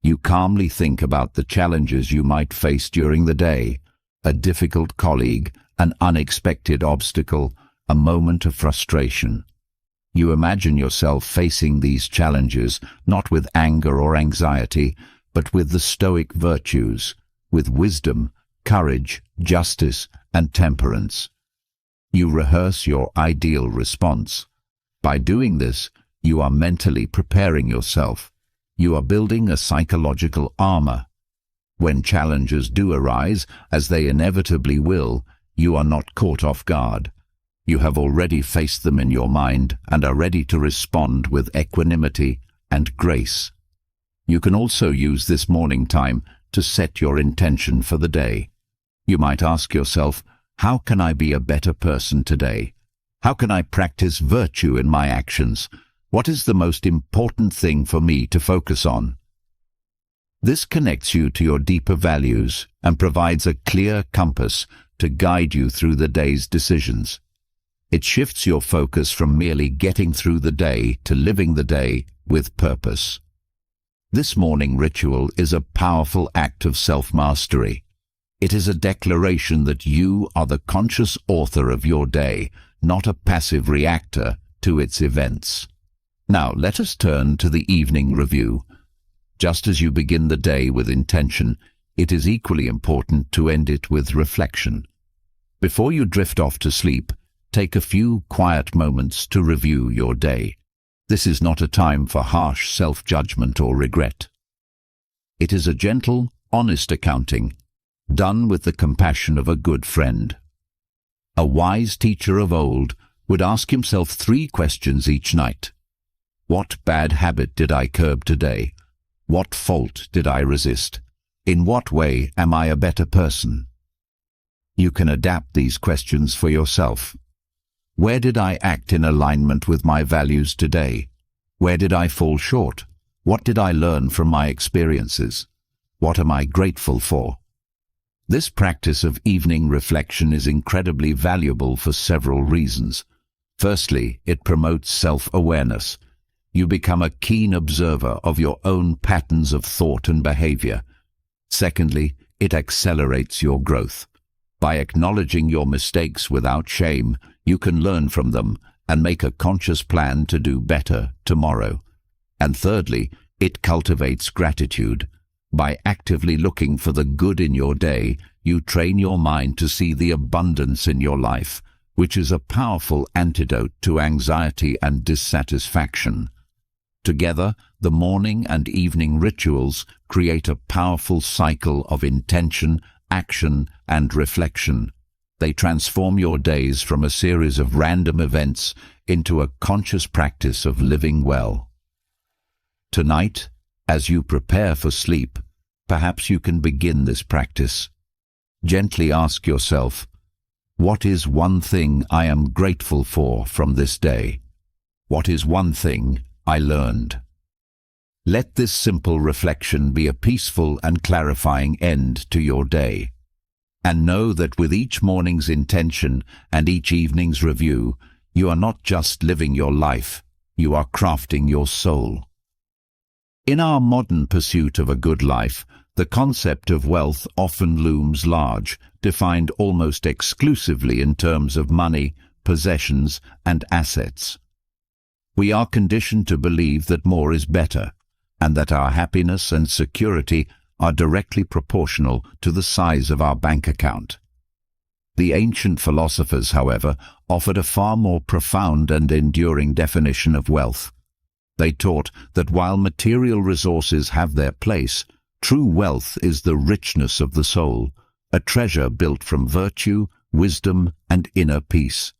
You calmly think about the challenges you might face during the day, a difficult colleague, an unexpected obstacle, a moment of frustration. You imagine yourself facing these challenges not with anger or anxiety, but with the Stoic virtues, with wisdom, courage, justice, and temperance. You rehearse your ideal response. By doing this, you are mentally preparing yourself. You are building a psychological armor. When challenges do arise, as they inevitably will, you are not caught off guard. You have already faced them in your mind and are ready to respond with equanimity and grace. You can also use this morning time to set your intention for the day. You might ask yourself, how can I be a better person today? How can I practice virtue in my actions? What is the most important thing for me to focus on? This connects you to your deeper values and provides a clear compass to guide you through the day's decisions. It shifts your focus from merely getting through the day to living the day with purpose. This morning ritual is a powerful act of self-mastery. It is a declaration that you are the conscious author of your day, not a passive reactor to its events. Now let us turn to the evening review. Just as you begin the day with intention, it is equally important to end it with reflection. Before you drift off to sleep, take a few quiet moments to review your day. This is not a time for harsh self-judgment or regret. It is a gentle, honest accounting, done with the compassion of a good friend. A wise teacher of old would ask himself 3 questions each night. What bad habit did I curb today? What fault did I resist? In what way am I a better person? You can adapt these questions for yourself. Where did I act in alignment with my values today? Where did I fall short? What did I learn from my experiences? What am I grateful for? This practice of evening reflection is incredibly valuable for several reasons. Firstly, it promotes self-awareness. You become a keen observer of your own patterns of thought and behavior. Secondly, it accelerates your growth. By acknowledging your mistakes without shame, you can learn from them and make a conscious plan to do better tomorrow. And thirdly, it cultivates gratitude. By actively looking for the good in your day, you train your mind to see the abundance in your life, which is a powerful antidote to anxiety and dissatisfaction. Together, the morning and evening rituals create a powerful cycle of intention, action, and reflection. They transform your days from a series of random events into a conscious practice of living well. Tonight, as you prepare for sleep, perhaps you can begin this practice. Gently ask yourself, what is one thing I am grateful for from this day? What is one thing I learned? Let this simple reflection be a peaceful and clarifying end to your day. And know that with each morning's intention and each evening's review, you are not just living your life, you are crafting your soul. In our modern pursuit of a good life, the concept of wealth often looms large, defined almost exclusively in terms of money, possessions, and assets. We are conditioned to believe that more is better, and that our happiness and security are directly proportional to the size of our bank account. The ancient philosophers, however, offered a far more profound and enduring definition of wealth. They taught that while material resources have their place, true wealth is the richness of the soul, a treasure built from virtue, wisdom, and inner peace.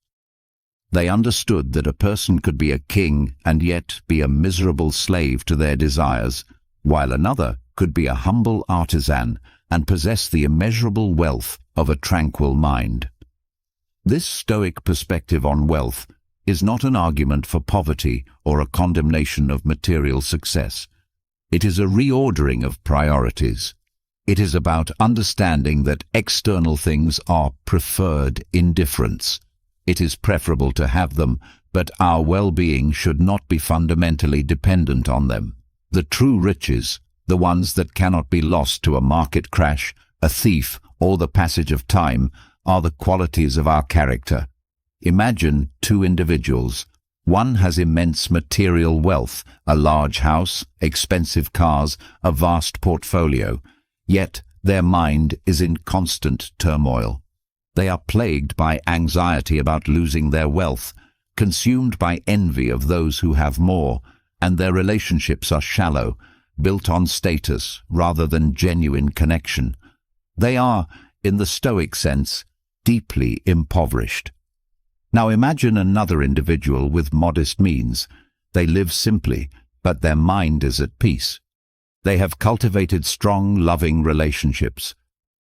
They understood that a person could be a king and yet be a miserable slave to their desires, while another could be a humble artisan and possess the immeasurable wealth of a tranquil mind. This Stoic perspective on wealth is not an argument for poverty or a condemnation of material success. It is a reordering of priorities. It is about understanding that external things are preferred indifference. It is preferable to have them, but our well-being should not be fundamentally dependent on them. The true riches, The ones that cannot be lost to a market crash, a thief, or the passage of time are the qualities of our character. Imagine two individuals. One has immense material wealth, a large house, expensive cars, a vast portfolio, yet their mind is in constant turmoil. They are plagued by anxiety about losing their wealth, consumed by envy of those who have more, and their relationships are shallow, built on status rather than genuine connection. They are, in the Stoic sense, deeply impoverished. Now imagine another individual with modest means. They live simply, but their mind is at peace. They have cultivated strong, loving relationships.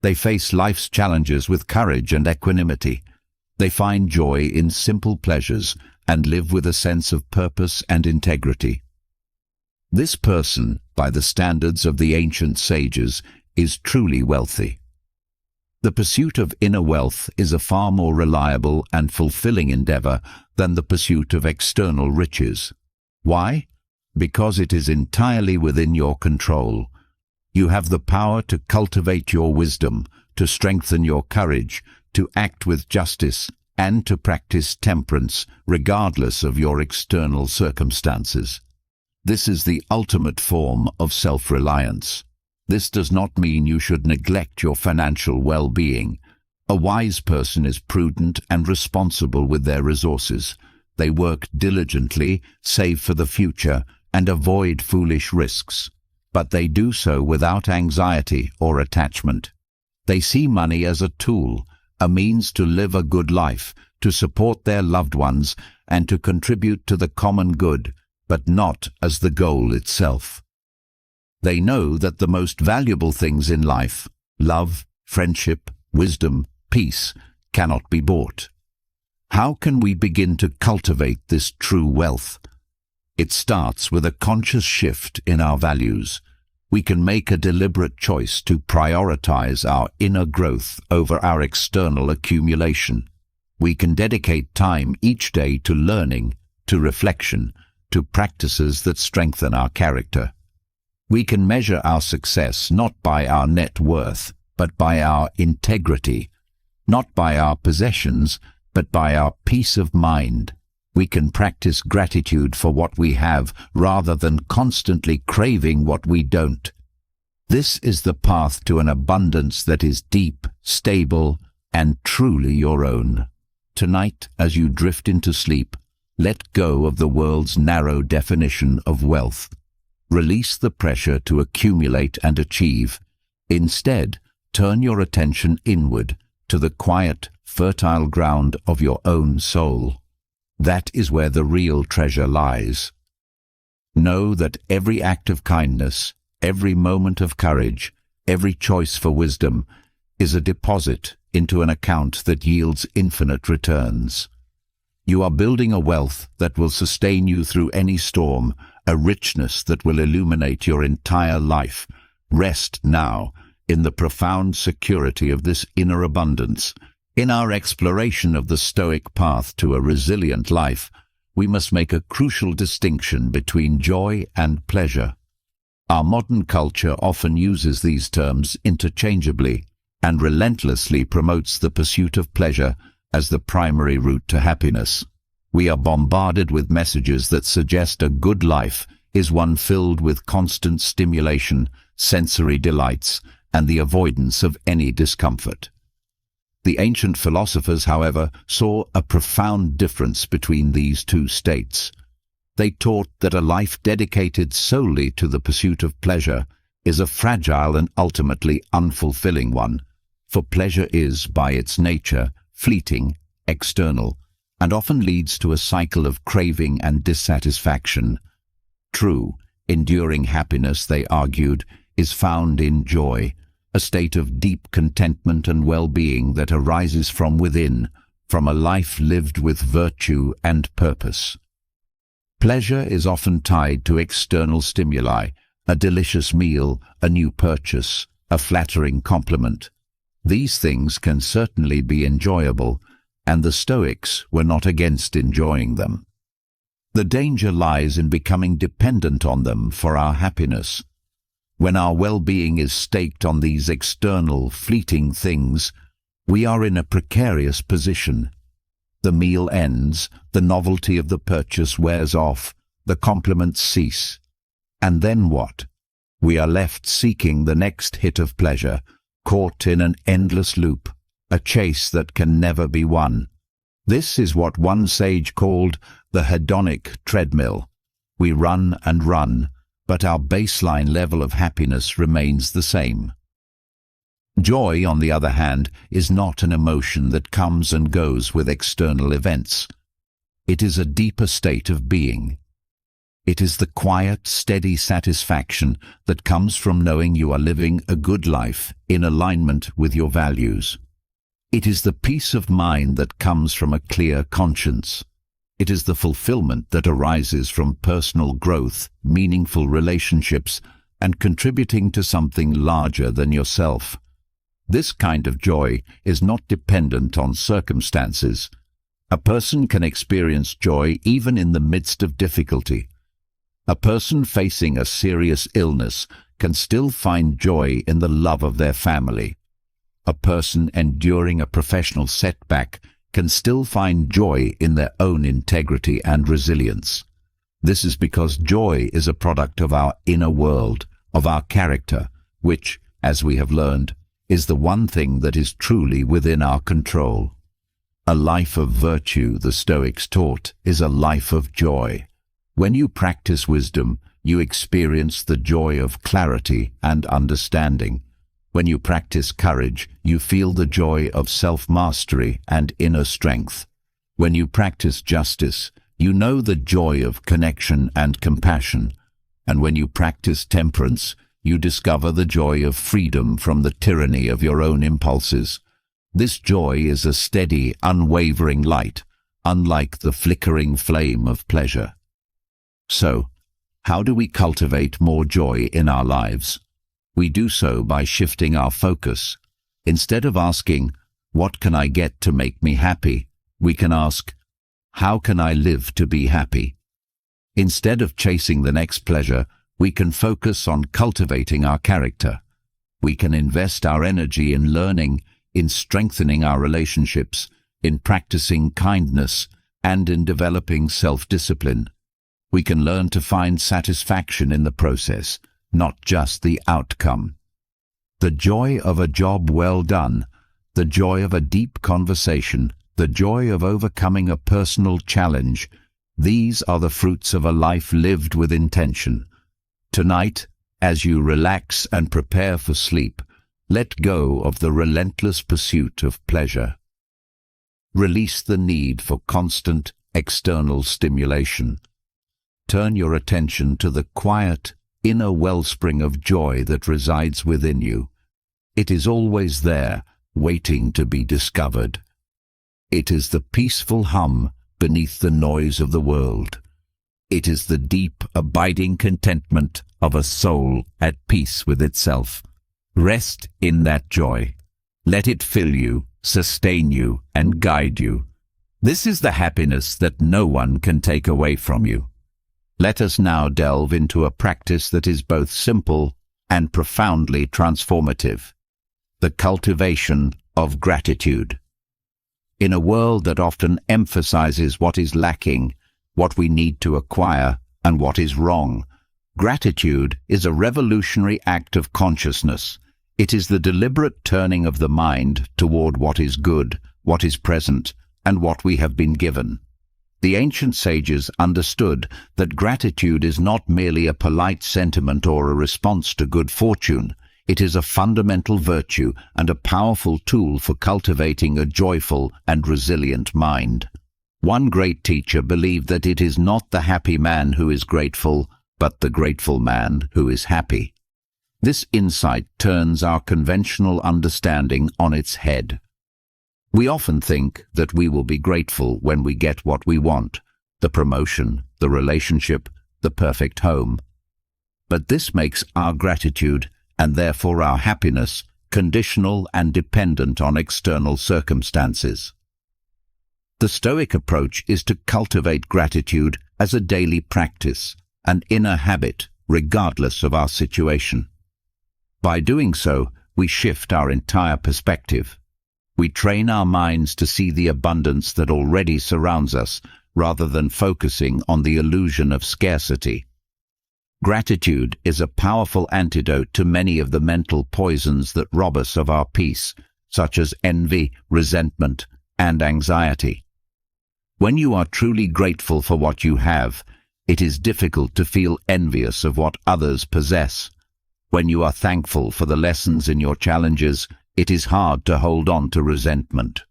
They face life's challenges with courage and equanimity. They find joy in simple pleasures and live with a sense of purpose and integrity. This person, by the standards of the ancient sages, is truly wealthy. The pursuit of inner wealth is a far more reliable and fulfilling endeavor than the pursuit of external riches. Why? Because it is entirely within your control. You have the power to cultivate your wisdom, to strengthen your courage, to act with justice, and to practice temperance, regardless of your external circumstances. This is the ultimate form of self-reliance. This does not mean you should neglect your financial well-being. A wise person is prudent and responsible with their resources. They work diligently, save for the future, and avoid foolish risks. But they do so without anxiety or attachment. They see money as a tool, a means to live a good life, to support their loved ones, and to contribute to the common good, but not as the goal itself. They know that the most valuable things in life, love, friendship, wisdom, peace, cannot be bought. How can we begin to cultivate this true wealth? It starts with a conscious shift in our values. We can make a deliberate choice to prioritize our inner growth over our external accumulation. We can dedicate time each day to learning, to reflection, to practices that strengthen our character. We can measure our success not by our net worth, but by our integrity, not by our possessions, but by our peace of mind. We can practice gratitude for what we have rather than constantly craving what we don't. This is the path to an abundance that is deep, stable, and truly your own. Tonight, as you drift into sleep, let go of the world's narrow definition of wealth. Release the pressure to accumulate and achieve. Instead, turn your attention inward to the quiet, fertile ground of your own soul. That is where the real treasure lies. Know that every act of kindness, every moment of courage, every choice for wisdom is a deposit into an account that yields infinite returns. You are building a wealth that will sustain you through any storm, a richness that will illuminate your entire life. Rest now in the profound security of this inner abundance. In our exploration of the Stoic path to a resilient life, we must make a crucial distinction between joy and pleasure. Our modern culture often uses these terms interchangeably and relentlessly promotes the pursuit of pleasure as the primary route to happiness. We are bombarded with messages that suggest a good life is one filled with constant stimulation, sensory delights, and the avoidance of any discomfort. The ancient philosophers, however, saw a profound difference between these two states. They taught that a life dedicated solely to the pursuit of pleasure is a fragile and ultimately unfulfilling one, for pleasure is, by its nature, fleeting, external, and often leads to a cycle of craving and dissatisfaction. True, enduring happiness, they argued, is found in joy, a state of deep contentment and well-being that arises from within, from a life lived with virtue and purpose. Pleasure is often tied to external stimuli, a delicious meal, a new purchase, a flattering compliment. These things can certainly be enjoyable, and the Stoics were not against enjoying them. The danger lies in becoming dependent on them for our happiness. When our well-being is staked on these external, fleeting things, we are in a precarious position. The meal ends, the novelty of the purchase wears off, the compliments cease. And then what? We are left seeking the next hit of pleasure, caught in an endless loop, a chase that can never be won. This is what one sage called the hedonic treadmill. We run and run, but our baseline level of happiness remains the same. Joy, on the other hand, is not an emotion that comes and goes with external events. It is a deeper state of being. It is the quiet, steady satisfaction that comes from knowing you are living a good life in alignment with your values. It is the peace of mind that comes from a clear conscience. It is the fulfillment that arises from personal growth, meaningful relationships, and contributing to something larger than yourself. This kind of joy is not dependent on circumstances. A person can experience joy even in the midst of difficulty. A person facing a serious illness can still find joy in the love of their family. A person enduring a professional setback can still find joy in their own integrity and resilience. This is because joy is a product of our inner world, of our character, which, as we have learned, is the one thing that is truly within our control. A life of virtue, the Stoics taught, is a life of joy. When you practice wisdom, you experience the joy of clarity and understanding. When you practice courage, you feel the joy of self-mastery and inner strength. When you practice justice, you know the joy of connection and compassion. And when you practice temperance, you discover the joy of freedom from the tyranny of your own impulses. This joy is a steady, unwavering light, unlike the flickering flame of pleasure. So, how do we cultivate more joy in our lives? We do so by shifting our focus. Instead of asking, "What can I get to make me happy?" we can ask, "How can I live to be happy?" Instead of chasing the next pleasure, we can focus on cultivating our character. We can invest our energy in learning, in strengthening our relationships, in practicing kindness, and in developing self-discipline. We can learn to find satisfaction in the process, not just the outcome. The joy of a job well done, the joy of a deep conversation, the joy of overcoming a personal challenge, these are the fruits of a life lived with intention. Tonight, as you relax and prepare for sleep, let go of the relentless pursuit of pleasure. Release the need for constant external stimulation. Turn your attention to the quiet, inner wellspring of joy that resides within you. It is always there, waiting to be discovered. It is the peaceful hum beneath the noise of the world. It is the deep, abiding contentment of a soul at peace with itself. Rest in that joy. Let it fill you, sustain you, and guide you. This is the happiness that no one can take away from you. Let us now delve into a practice that is both simple and profoundly transformative: the cultivation of gratitude. In a world that often emphasizes what is lacking, what we need to acquire, and what is wrong, gratitude is a revolutionary act of consciousness. It is the deliberate turning of the mind toward what is good, what is present, and what we have been given. The ancient sages understood that gratitude is not merely a polite sentiment or a response to good fortune. It is a fundamental virtue and a powerful tool for cultivating a joyful and resilient mind. One great teacher believed that it is not the happy man who is grateful, but the grateful man who is happy. This insight turns our conventional understanding on its head. We often think that we will be grateful when we get what we want, the promotion, the relationship, the perfect home. But this makes our gratitude, and therefore our happiness, conditional and dependent on external circumstances. The Stoic approach is to cultivate gratitude as a daily practice, an inner habit, regardless of our situation. By doing so, we shift our entire perspective. We train our minds to see the abundance that already surrounds us, rather than focusing on the illusion of scarcity. Gratitude is a powerful antidote to many of the mental poisons that rob us of our peace, such as envy, resentment, and anxiety. When you are truly grateful for what you have, it is difficult to feel envious of what others possess. When you are thankful for the lessons in your challenges, it is hard to hold on to resentment.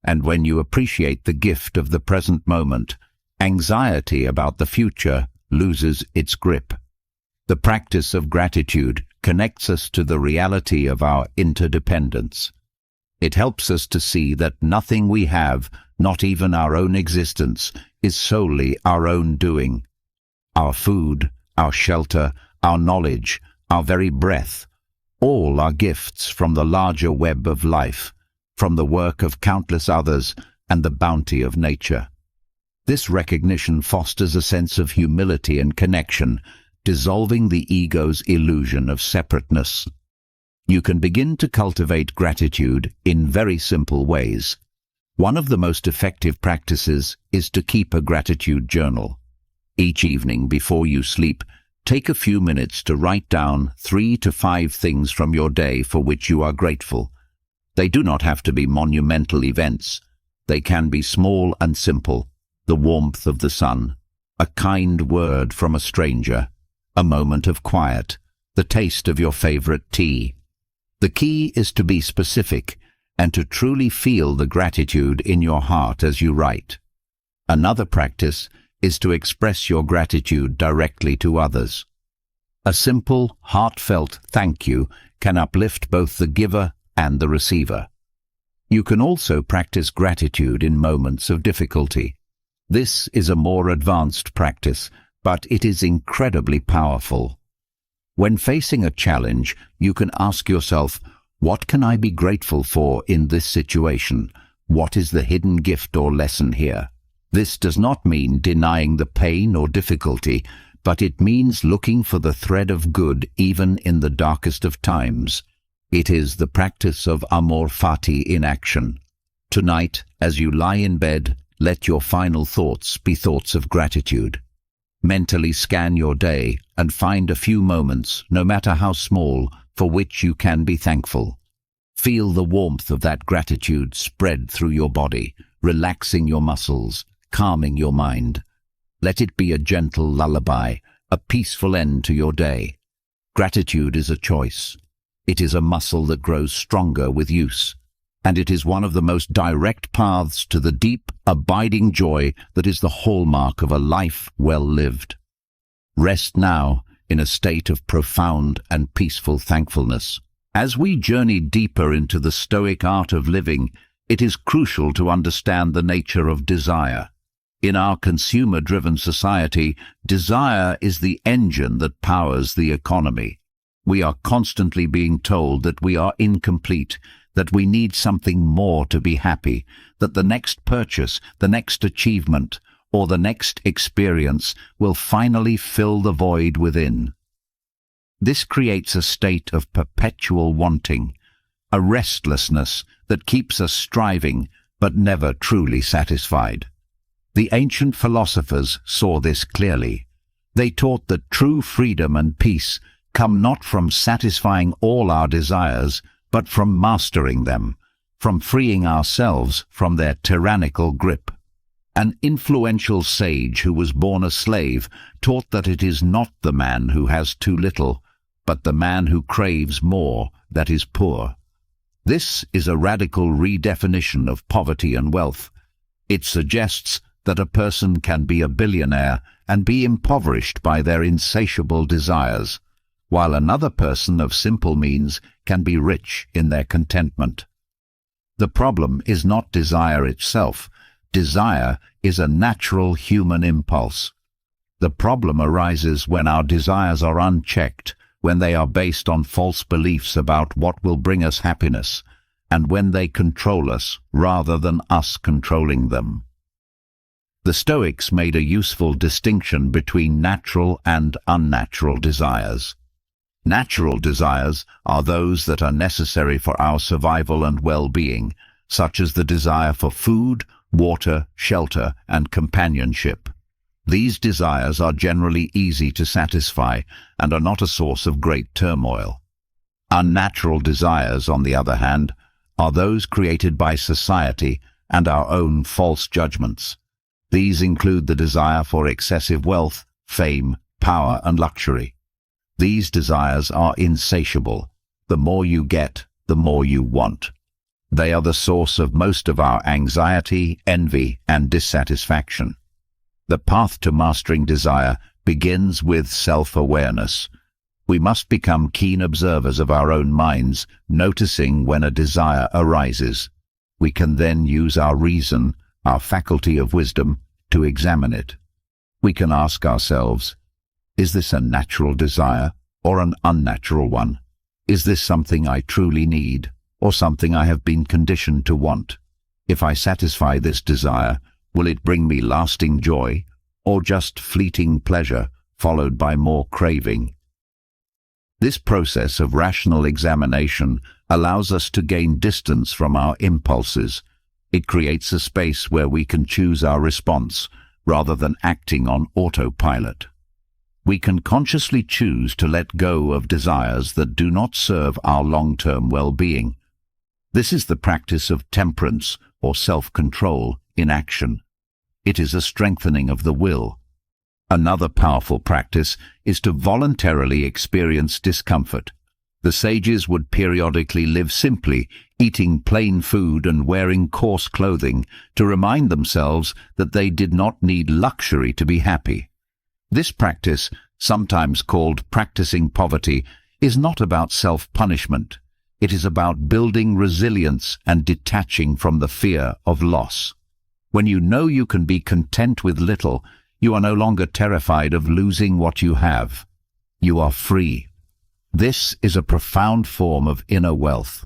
And when you appreciate the gift of the present moment, anxiety about the future loses its grip. The practice of gratitude connects us to the reality of our interdependence. It helps us to see that nothing we have, not even our own existence, is solely our own doing. Our food, our shelter, our knowledge, our very breath, all are gifts from the larger web of life, from the work of countless others and the bounty of nature. This recognition fosters a sense of humility and connection, dissolving the ego's illusion of separateness. You can begin to cultivate gratitude in very simple ways. One of the most effective practices is to keep a gratitude journal. Each evening before you sleep, take a few minutes to write down 3 to 5 things from your day for which you are grateful. They do not have to be monumental events. They can be small and simple: the warmth of the sun, a kind word from a stranger, a moment of quiet, the taste of your favorite tea. The key is to be specific and to truly feel the gratitude in your heart as you write. Another practice is to express your gratitude directly to others. A simple, heartfelt thank you can uplift both the giver and the receiver. You can also practice gratitude in moments of difficulty. This is a more advanced practice, but it is incredibly powerful. When facing a challenge, you can ask yourself, what can I be grateful for in this situation? What is the hidden gift or lesson here? This does not mean denying the pain or difficulty, but it means looking for the thread of good even in the darkest of times. It is the practice of amor fati in action. Tonight, as you lie in bed, let your final thoughts be thoughts of gratitude. Mentally scan your day and find a few moments, no matter how small, for which you can be thankful. Feel the warmth of that gratitude spread through your body, relaxing your muscles, calming your mind. Let it be a gentle lullaby, a peaceful end to your day. Gratitude is a choice. It is a muscle that grows stronger with use, and it is one of the most direct paths to the deep, abiding joy that is the hallmark of a life well lived. Rest now in a state of profound and peaceful thankfulness. As we journey deeper into the Stoic art of living, it is crucial to understand the nature of desire. In our consumer-driven society, desire is the engine that powers the economy. We are constantly being told that we are incomplete, that we need something more to be happy, that the next purchase, the next achievement, or the next experience will finally fill the void within. This creates a state of perpetual wanting, a restlessness that keeps us striving but never truly satisfied. The ancient philosophers saw this clearly. They taught that true freedom and peace come not from satisfying all our desires, but from mastering them, from freeing ourselves from their tyrannical grip. An influential sage who was born a slave taught that it is not the man who has too little, but the man who craves more that is poor. This is a radical redefinition of poverty and wealth. It suggests that a person can be a billionaire and be impoverished by their insatiable desires, while another person of simple means can be rich in their contentment. The problem is not desire itself. Desire is a natural human impulse. The problem arises when our desires are unchecked, when they are based on false beliefs about what will bring us happiness, and when they control us rather than us controlling them. The Stoics made a useful distinction between natural and unnatural desires. Natural desires are those that are necessary for our survival and well-being, such as the desire for food, water, shelter, and companionship. These desires are generally easy to satisfy and are not a source of great turmoil. Unnatural desires, on the other hand, are those created by society and our own false judgments. These include the desire for excessive wealth, fame, power, and luxury. These desires are insatiable. The more you get, the more you want. They are the source of most of our anxiety, envy, and dissatisfaction. The path to mastering desire begins with self-awareness. We must become keen observers of our own minds, noticing when a desire arises. We can then use our reason, our faculty of wisdom, to examine it. We can ask ourselves, is this a natural desire or an unnatural one? Is this something I truly need or something I have been conditioned to want? If I satisfy this desire, will it bring me lasting joy or just fleeting pleasure followed by more craving? This process of rational examination allows us to gain distance from our impulses. It creates a space where we can choose our response rather than acting on autopilot. We can consciously choose to let go of desires that do not serve our long-term well-being. This is the practice of temperance or self-control in action. It is a strengthening of the will. Another powerful practice is to voluntarily experience discomfort. The sages would periodically live simply, eating plain food and wearing coarse clothing, to remind themselves that they did not need luxury to be happy. This practice, sometimes called practicing poverty, is not about self-punishment. It is about building resilience and detaching from the fear of loss. When you know you can be content with little, you are no longer terrified of losing what you have. You are free. This is a profound form of inner wealth.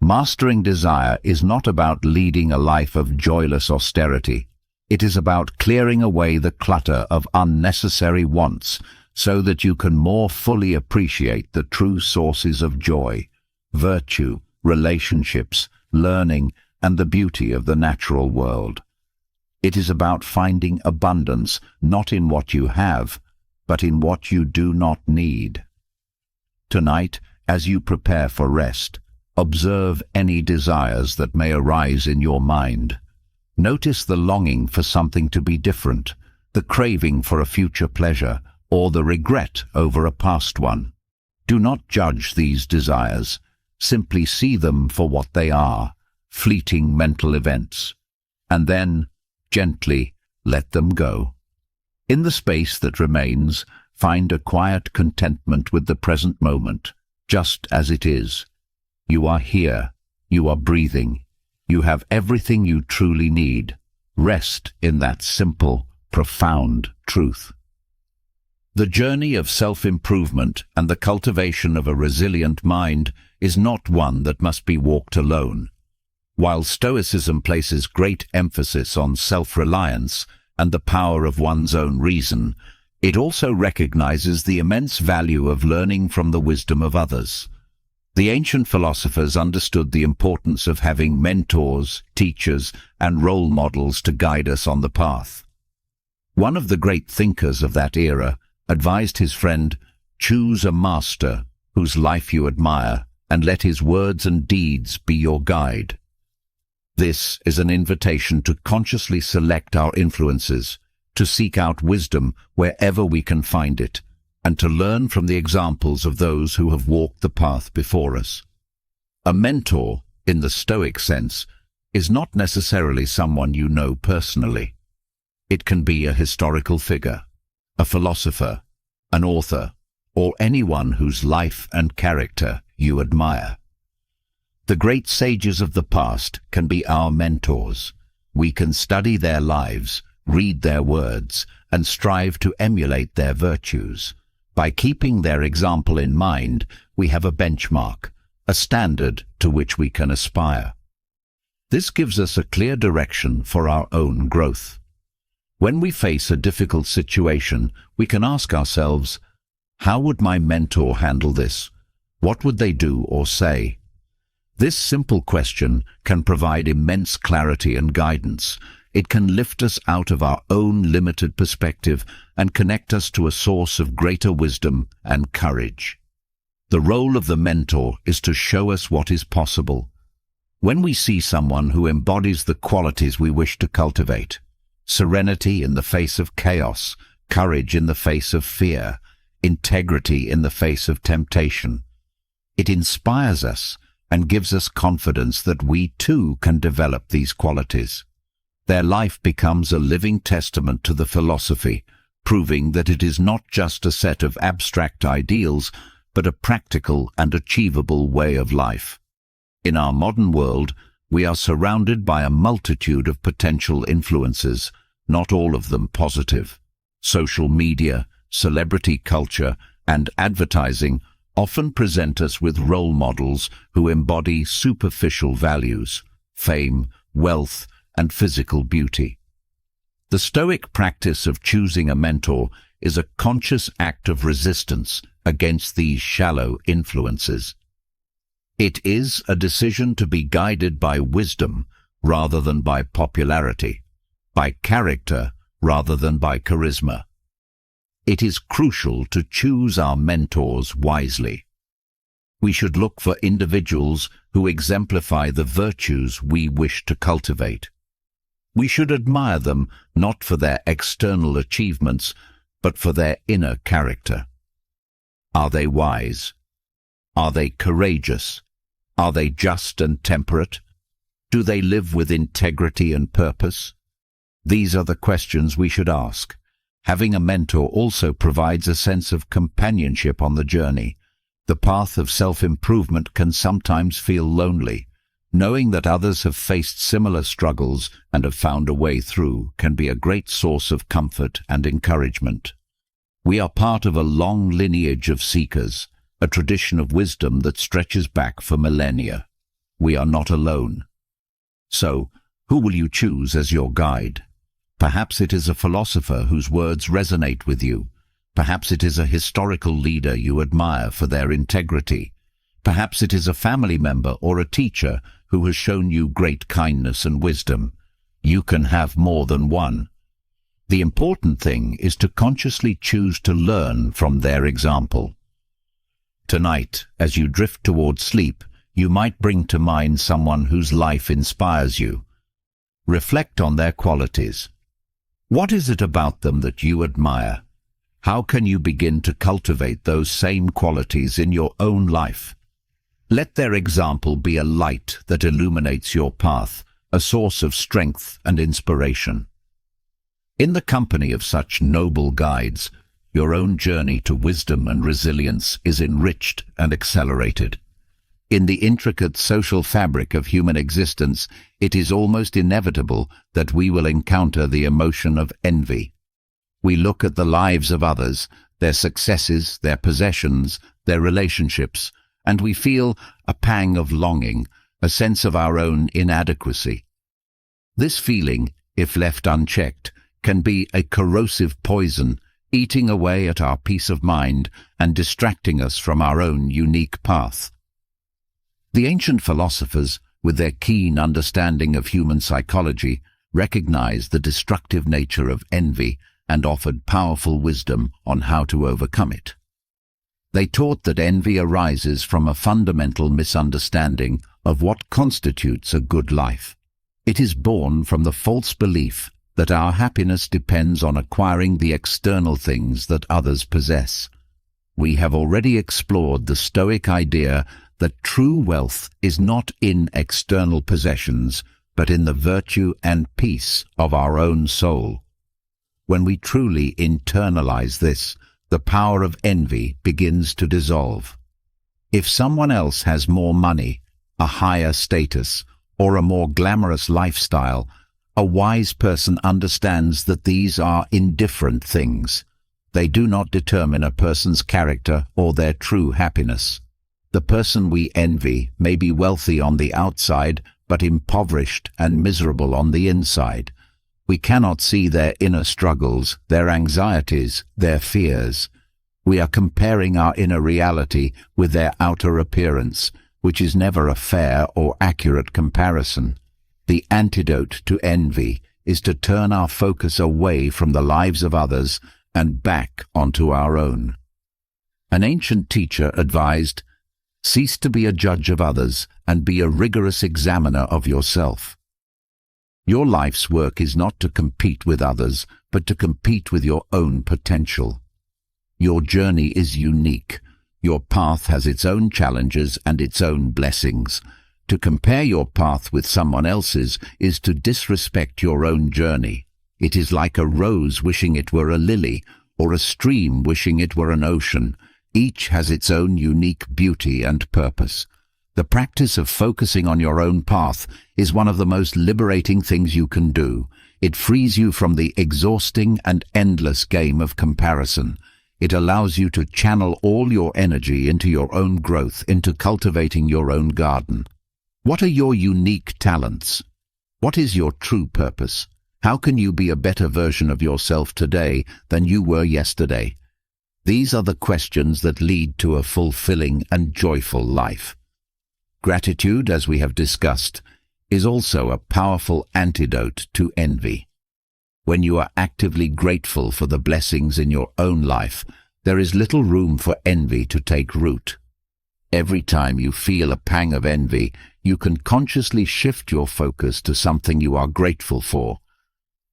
Mastering desire is not about leading a life of joyless austerity. It is about clearing away the clutter of unnecessary wants so that you can more fully appreciate the true sources of joy, virtue, relationships, learning, and the beauty of the natural world. It is about finding abundance not in what you have, but in what you do not need. Tonight, as you prepare for rest, observe any desires that may arise in your mind. Notice the longing for something to be different, the craving for a future pleasure, or the regret over a past one. Do not judge these desires. Simply see them for what they are, fleeting mental events, and then gently let them go. In the space that remains, find a quiet contentment with the present moment, just as it is. You are here. You are breathing. You have everything you truly need. Rest in that simple, profound truth. The journey of self-improvement and the cultivation of a resilient mind is not one that must be walked alone. While Stoicism places great emphasis on self-reliance and the power of one's own reason, it also recognizes the immense value of learning from the wisdom of others. The ancient philosophers understood the importance of having mentors, teachers, and role models to guide us on the path. One of the great thinkers of that era advised his friend, "Choose a master whose life you admire, and let his words and deeds be your guide." This is an invitation to consciously select our influences, to seek out wisdom wherever we can find it, and to learn from the examples of those who have walked the path before us. A mentor, in the Stoic sense, is not necessarily someone you know personally. It can be a historical figure, a philosopher, an author, or anyone whose life and character you admire. The great sages of the past can be our mentors. We can study their lives, read their words, and strive to emulate their virtues. By keeping their example in mind, we have a benchmark, a standard to which we can aspire. This gives us a clear direction for our own growth. When we face a difficult situation, we can ask ourselves, How would my mentor handle this? What would they do or say? This simple question can provide immense clarity and guidance. It can lift us out of our own limited perspective and connect us to a source of greater wisdom and courage. The role of the mentor is to show us what is possible. When we see someone who embodies the qualities we wish to cultivate, serenity in the face of chaos, courage in the face of fear, integrity in the face of temptation, it inspires us and gives us confidence that we too can develop these qualities. Their life becomes a living testament to the philosophy, proving that it is not just a set of abstract ideals, but a practical and achievable way of life. In our modern world, we are surrounded by a multitude of potential influences, not all of them positive. Social media, celebrity culture, and advertising often present us with role models who embody superficial values, fame, wealth, and physical beauty. The Stoic practice of choosing a mentor is a conscious act of resistance against these shallow influences. It is a decision to be guided by wisdom rather than by popularity, by character rather than by charisma. It is crucial to choose our mentors wisely. We should look for individuals who exemplify the virtues we wish to cultivate. We should admire them not for their external achievements, but for their inner character. Are they wise? Are they courageous? Are they just and temperate? Do they live with integrity and purpose? These are the questions we should ask. Having a mentor also provides a sense of companionship on the journey. The path of self-improvement can sometimes feel lonely. Knowing that others have faced similar struggles and have found a way through can be a great source of comfort and encouragement. We are part of a long lineage of seekers, a tradition of wisdom that stretches back for millennia. We are not alone. So, who will you choose as your guide? Perhaps it is a philosopher whose words resonate with you. Perhaps it is a historical leader you admire for their integrity. Perhaps it is a family member or a teacher who has shown you great kindness and wisdom. You can have more than one. The important thing is to consciously choose to learn from their example. Tonight, as you drift toward sleep, you might bring to mind someone whose life inspires you. Reflect on their qualities. What is it about them that you admire? How can you begin to cultivate those same qualities in your own life? Let their example be a light that illuminates your path, a source of strength and inspiration. In the company of such noble guides, your own journey to wisdom and resilience is enriched and accelerated. In the intricate social fabric of human existence, it is almost inevitable that we will encounter the emotion of envy. We look at the lives of others, their successes, their possessions, their relationships, and we feel a pang of longing, a sense of our own inadequacy. This feeling, if left unchecked, can be a corrosive poison, eating away at our peace of mind and distracting us from our own unique path. The ancient philosophers, with their keen understanding of human psychology, recognized the destructive nature of envy and offered powerful wisdom on how to overcome it. They taught that envy arises from a fundamental misunderstanding of what constitutes a good life. It is born from the false belief that our happiness depends on acquiring the external things that others possess. We have already explored the Stoic idea that true wealth is not in external possessions, but in the virtue and peace of our own soul. When we truly internalize this, the power of envy begins to dissolve. If someone else has more money, a higher status, or a more glamorous lifestyle, a wise person understands that these are indifferent things. They do not determine a person's character or their true happiness. The person we envy may be wealthy on the outside, but impoverished and miserable on the inside. We cannot see their inner struggles, their anxieties, their fears. We are comparing our inner reality with their outer appearance, which is never a fair or accurate comparison. The antidote to envy is to turn our focus away from the lives of others and back onto our own. An ancient teacher advised, "Cease to be a judge of others and be a rigorous examiner of yourself." Your life's work is not to compete with others, but to compete with your own potential. Your journey is unique. Your path has its own challenges and its own blessings. To compare your path with someone else's is to disrespect your own journey. It is like a rose wishing it were a lily, or a stream wishing it were an ocean. Each has its own unique beauty and purpose. The practice of focusing on your own path is one of the most liberating things you can do. It frees you from the exhausting and endless game of comparison. It allows you to channel all your energy into your own growth, into cultivating your own garden. What are your unique talents? What is your true purpose? How can you be a better version of yourself today than you were yesterday? These are the questions that lead to a fulfilling and joyful life. Gratitude, as we have discussed, is also a powerful antidote to envy. When you are actively grateful for the blessings in your own life, there is little room for envy to take root. Every time you feel a pang of envy, you can consciously shift your focus to something you are grateful for.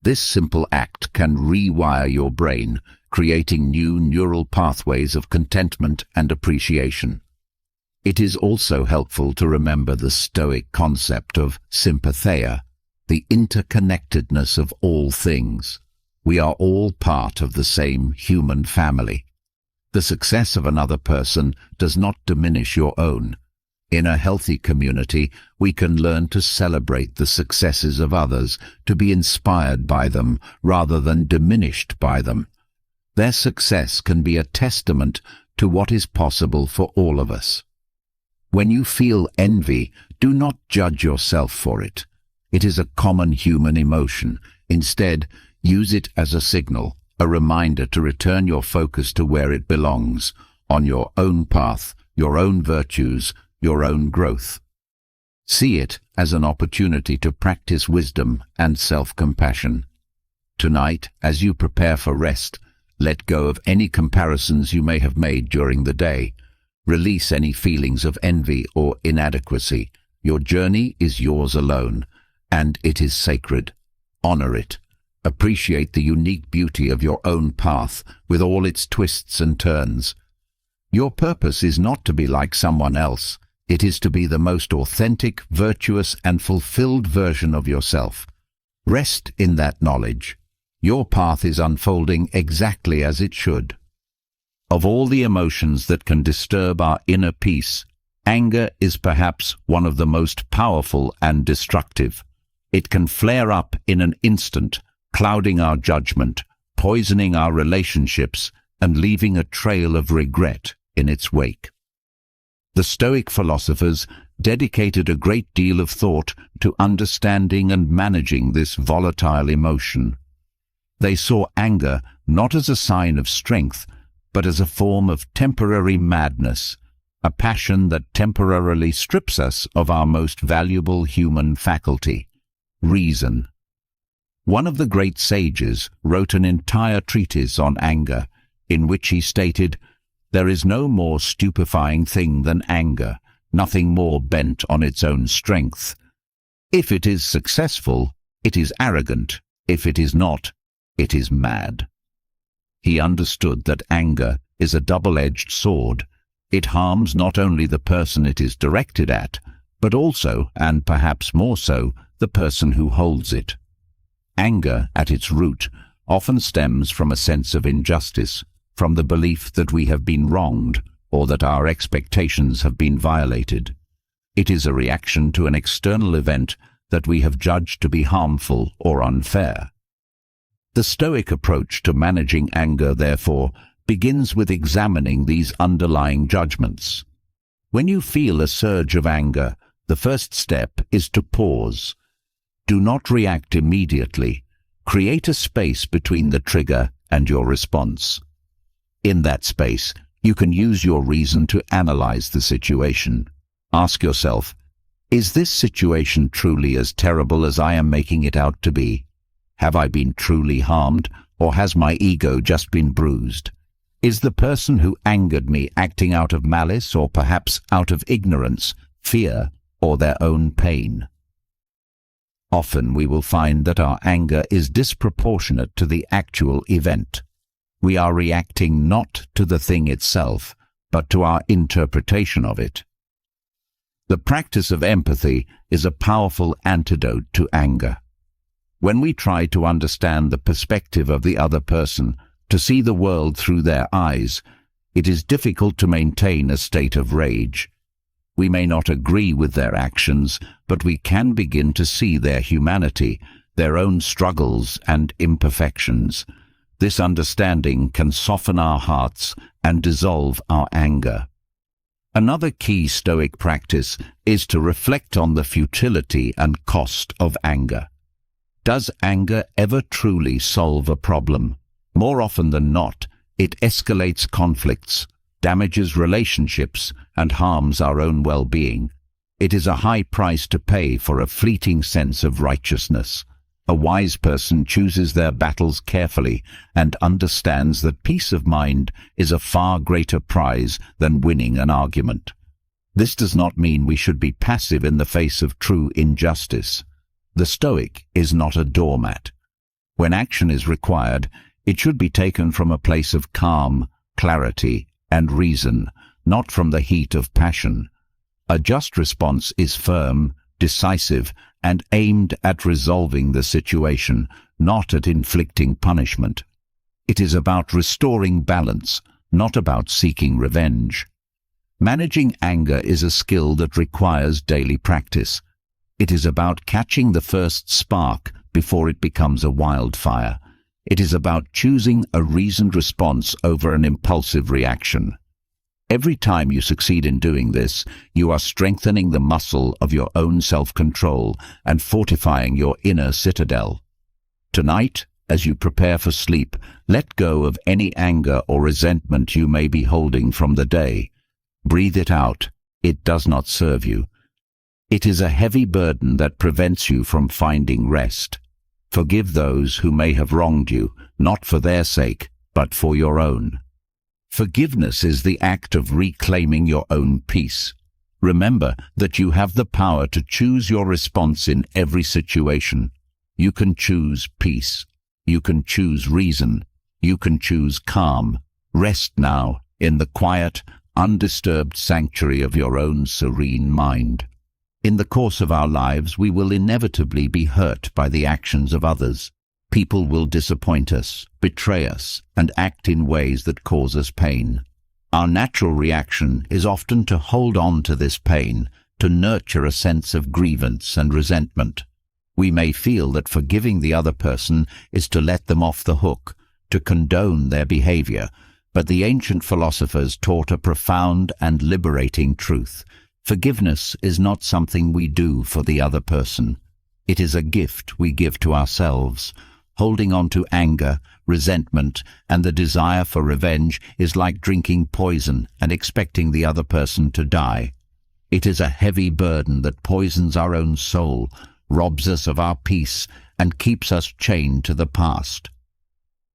This simple act can rewire your brain, creating new neural pathways of contentment and appreciation. It is also helpful to remember the Stoic concept of sympatheia, the interconnectedness of all things. We are all part of the same human family. The success of another person does not diminish your own. In a healthy community, we can learn to celebrate the successes of others, to be inspired by them rather than diminished by them. Their success can be a testament to what is possible for all of us. When you feel envy, do not judge yourself for it. It is a common human emotion. Instead, use it as a signal, a reminder to return your focus to where it belongs, on your own path, your own virtues, your own growth. See it as an opportunity to practice wisdom and self-compassion. Tonight, as you prepare for rest, let go of any comparisons you may have made during the day. Release any feelings of envy or inadequacy. Your journey is yours alone, and it is sacred. Honor it. Appreciate the unique beauty of your own path with all its twists and turns. Your purpose is not to be like someone else. It is to be the most authentic, virtuous, and fulfilled version of yourself. Rest in that knowledge. Your path is unfolding exactly as it should. Of all the emotions that can disturb our inner peace, anger is perhaps one of the most powerful and destructive. It can flare up in an instant, clouding our judgment, poisoning our relationships, and leaving a trail of regret in its wake. The Stoic philosophers dedicated a great deal of thought to understanding and managing this volatile emotion. They saw anger not as a sign of strength, but as a form of temporary madness, a passion that temporarily strips us of our most valuable human faculty, reason. One of the great sages wrote an entire treatise on anger, in which he stated, "There is no more stupefying thing than anger, nothing more bent on its own strength. If it is successful, it is arrogant. If it is not, it is mad." He understood that anger is a double-edged sword. It harms not only the person it is directed at, but also, and perhaps more so, the person who holds it. Anger, at its root, often stems from a sense of injustice, from the belief that we have been wronged or that our expectations have been violated. It is a reaction to an external event that we have judged to be harmful or unfair. The Stoic approach to managing anger, therefore, begins with examining these underlying judgments. When you feel a surge of anger, the first step is to pause. Do not react immediately. Create a space between the trigger and your response. In that space, you can use your reason to analyze the situation. Ask yourself, is this situation truly as terrible as I am making it out to be? Have I been truly harmed, or has my ego just been bruised? Is the person who angered me acting out of malice, or perhaps out of ignorance, fear, or their own pain? Often we will find that our anger is disproportionate to the actual event. We are reacting not to the thing itself, but to our interpretation of it. The practice of empathy is a powerful antidote to anger. When we try to understand the perspective of the other person, to see the world through their eyes, it is difficult to maintain a state of rage. We may not agree with their actions, but we can begin to see their humanity, their own struggles and imperfections. This understanding can soften our hearts and dissolve our anger. Another key Stoic practice is to reflect on the futility and cost of anger. Does anger ever truly solve a problem? More often than not, it escalates conflicts, damages relationships, and harms our own well-being. It is a high price to pay for a fleeting sense of righteousness. A wise person chooses their battles carefully and understands that peace of mind is a far greater prize than winning an argument. This does not mean we should be passive in the face of true injustice. The Stoic is not a doormat. When action is required, it should be taken from a place of calm, clarity, and reason, not from the heat of passion. A just response is firm, decisive, and aimed at resolving the situation, not at inflicting punishment. It is about restoring balance, not about seeking revenge. Managing anger is a skill that requires daily practice. It is about catching the first spark before it becomes a wildfire. It is about choosing a reasoned response over an impulsive reaction. Every time you succeed in doing this, you are strengthening the muscle of your own self-control and fortifying your inner citadel. Tonight, as you prepare for sleep, let go of any anger or resentment you may be holding from the day. Breathe it out. It does not serve you. It is a heavy burden that prevents you from finding rest. Forgive those who may have wronged you, not for their sake, but for your own. Forgiveness is the act of reclaiming your own peace. Remember that you have the power to choose your response in every situation. You can choose peace. You can choose reason. You can choose calm. Rest now in the quiet, undisturbed sanctuary of your own serene mind. In the course of our lives, we will inevitably be hurt by the actions of others. People will disappoint us, betray us, and act in ways that cause us pain. Our natural reaction is often to hold on to this pain, to nurture a sense of grievance and resentment. We may feel that forgiving the other person is to let them off the hook, to condone their behavior, but the ancient philosophers taught a profound and liberating truth. Forgiveness is not something we do for the other person. It is a gift we give to ourselves. Holding on to anger, resentment, and the desire for revenge is like drinking poison and expecting the other person to die. It is a heavy burden that poisons our own soul, robs us of our peace, and keeps us chained to the past.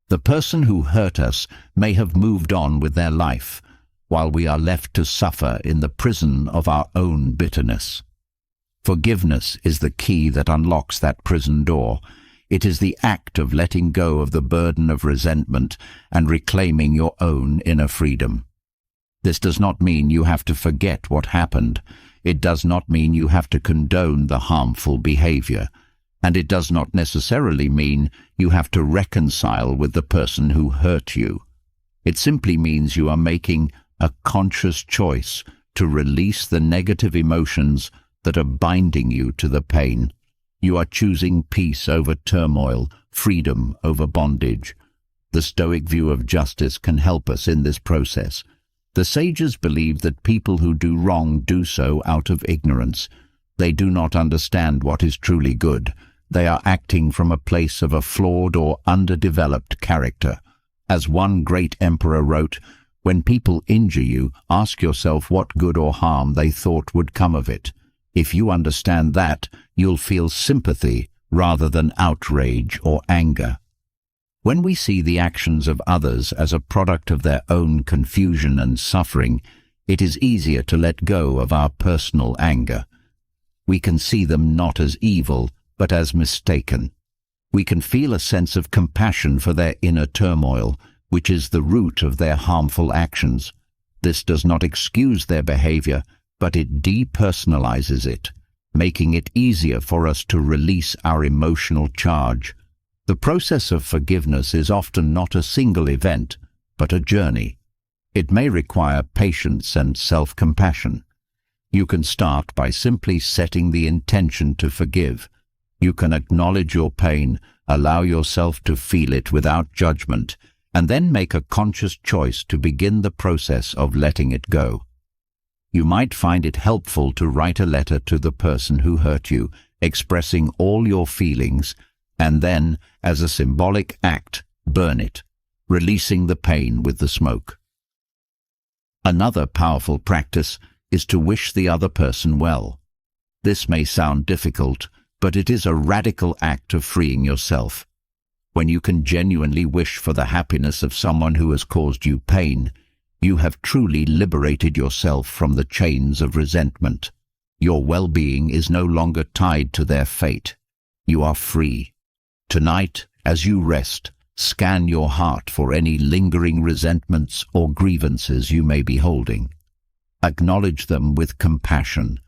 The person who hurt us may have moved on with their life, while we are left to suffer in the prison of our own bitterness. Forgiveness is the key that unlocks that prison door. It is the act of letting go of the burden of resentment and reclaiming your own inner freedom. This does not mean you have to forget what happened. It does not mean you have to condone the harmful behavior. And it does not necessarily mean you have to reconcile with the person who hurt you. It simply means you are making a conscious choice to release the negative emotions that are binding you to the pain. You are choosing peace over turmoil, freedom over bondage. The Stoic view of justice can help us in this process. The sages believe that people who do wrong do so out of ignorance. They do not understand what is truly good. They are acting from a place of a flawed or underdeveloped character. As one great emperor wrote, "When people injure you, ask yourself what good or harm they thought would come of it. If you understand that, you'll feel sympathy rather than outrage or anger." When we see the actions of others as a product of their own confusion and suffering, it is easier to let go of our personal anger. We can see them not as evil, but as mistaken. We can feel a sense of compassion for their inner turmoil, which is the root of their harmful actions. This does not excuse their behavior, but it depersonalizes it, making it easier for us to release our emotional charge. The process of forgiveness is often not a single event, but a journey. It may require patience and self-compassion. You can start by simply setting the intention to forgive. You can acknowledge your pain, allow yourself to feel it without judgment, and then make a conscious choice to begin the process of letting it go. You might find it helpful to write a letter to the person who hurt you, expressing all your feelings, and then, as a symbolic act, burn it, releasing the pain with the smoke. Another powerful practice is to wish the other person well. This may sound difficult, but it is a radical act of freeing yourself. When you can genuinely wish for the happiness of someone who has caused you pain, you have truly liberated yourself from the chains of resentment. Your well-being is no longer tied to their fate. You are free. Tonight, as you rest, scan your heart for any lingering resentments or grievances you may be holding. Acknowledge them with compassion,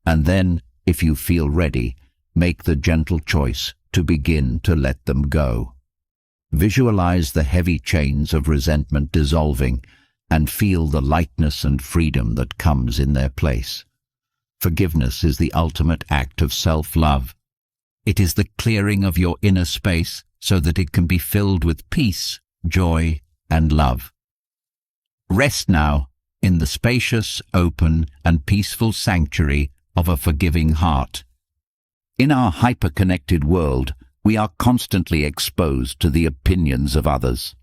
and then, if you feel ready, make the gentle choice to begin to let them go. Visualize the heavy chains of resentment dissolving and feel the lightness and freedom that comes in their place. Forgiveness is the ultimate act of self-love. It is the clearing of your inner space so that it can be filled with peace, joy, and love. Rest now in the spacious, open, and peaceful sanctuary of a forgiving heart. In our hyper-connected world, we are constantly exposed to the opinions of others.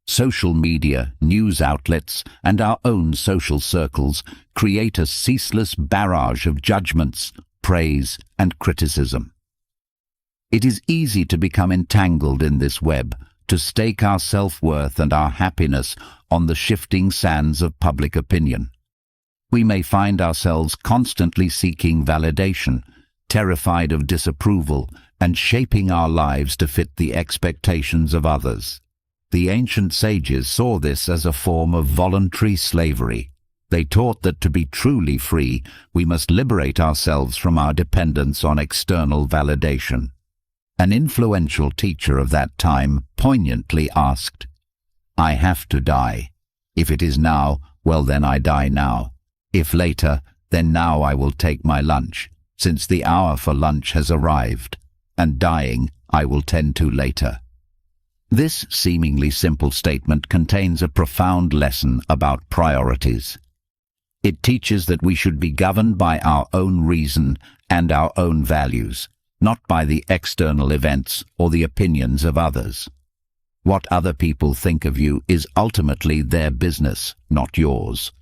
Social media, news outlets, and our own social circles create a ceaseless barrage of judgments, praise, and criticism. It is easy to become entangled in this web, to stake our self-worth and our happiness on the shifting sands of public opinion. We may find ourselves constantly seeking validation, terrified of disapproval, and shaping our lives to fit the expectations of others. The ancient sages saw this as a form of voluntary slavery. They taught that to be truly free, we must liberate ourselves from our dependence on external validation. An influential teacher of that time poignantly asked, "I have to die. If it is now, well then I die now. If later, then now I will take my lunch, since the hour for lunch has arrived, and dying I will tend to later." This seemingly simple statement contains a profound lesson about priorities. It teaches that we should be governed by our own reason and our own values, not by the external events or the opinions of others. What other people think of you is ultimately their business, not yours.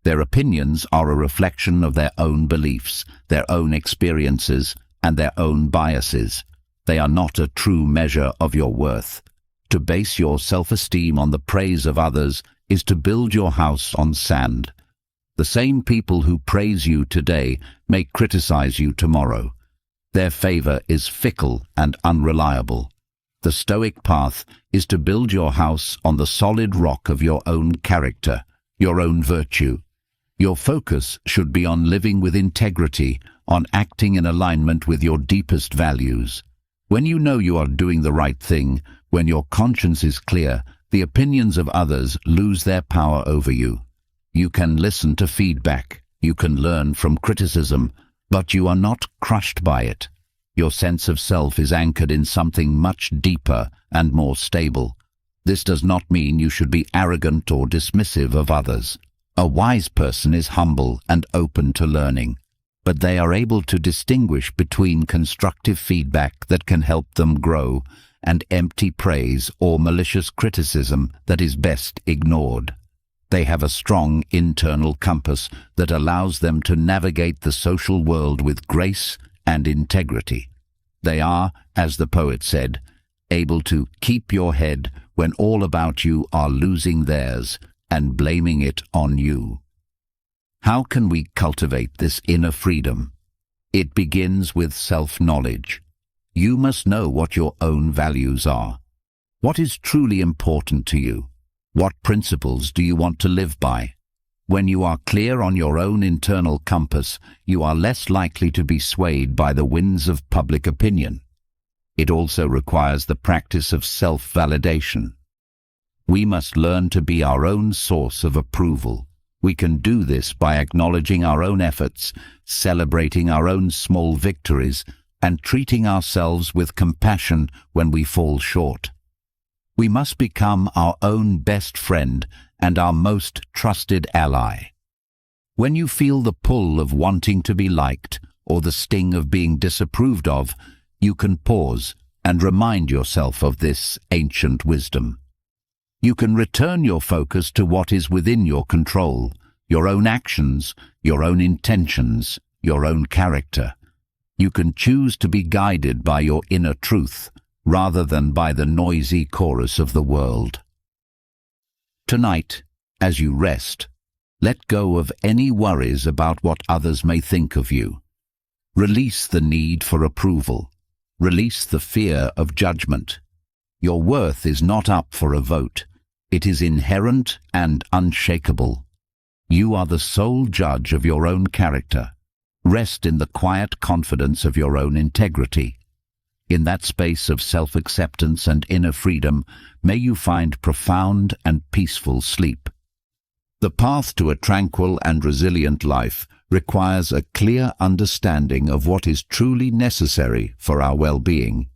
Their opinions are a reflection of their own beliefs, their own experiences, and their own biases. They are not a true measure of your worth. To base your self-esteem on the praise of others is to build your house on sand. The same people who praise you today may criticize you tomorrow. Their favor is fickle and unreliable. The Stoic path is to build your house on the solid rock of your own character, your own virtue. Your focus should be on living with integrity, on acting in alignment with your deepest values. When you know you are doing the right thing, when your conscience is clear, the opinions of others lose their power over you. You can listen to feedback, you can learn from criticism, but you are not crushed by it. Your sense of self is anchored in something much deeper and more stable. This does not mean you should be arrogant or dismissive of others. A wise person is humble and open to learning, but they are able to distinguish between constructive feedback that can help them grow and empty praise or malicious criticism that is best ignored. They have a strong internal compass that allows them to navigate the social world with grace and integrity. They are, as the poet said, able to keep your head when all about you are losing theirs and blaming it on you. How can we cultivate this inner freedom? It begins with self-knowledge. You must know what your own values are. What is truly important to you? What principles do you want to live by? When you are clear on your own internal compass, you are less likely to be swayed by the winds of public opinion. It also requires the practice of self-validation. We must learn to be our own source of approval. We can do this by acknowledging our own efforts, celebrating our own small victories, and treating ourselves with compassion when we fall short. We must become our own best friend and our most trusted ally. When you feel the pull of wanting to be liked or the sting of being disapproved of, you can pause and remind yourself of this ancient wisdom. You can return your focus to what is within your control, your own actions, your own intentions, your own character. You can choose to be guided by your inner truth, rather than by the noisy chorus of the world. Tonight, as you rest, let go of any worries about what others may think of you. Release the need for approval. Release the fear of judgment. Your worth is not up for a vote. It is inherent and unshakable. You are the sole judge of your own character. Rest in the quiet confidence of your own integrity. In that space of self-acceptance and inner freedom, may you find profound and peaceful sleep. The path to a tranquil and resilient life requires a clear understanding of what is truly necessary for our well-being.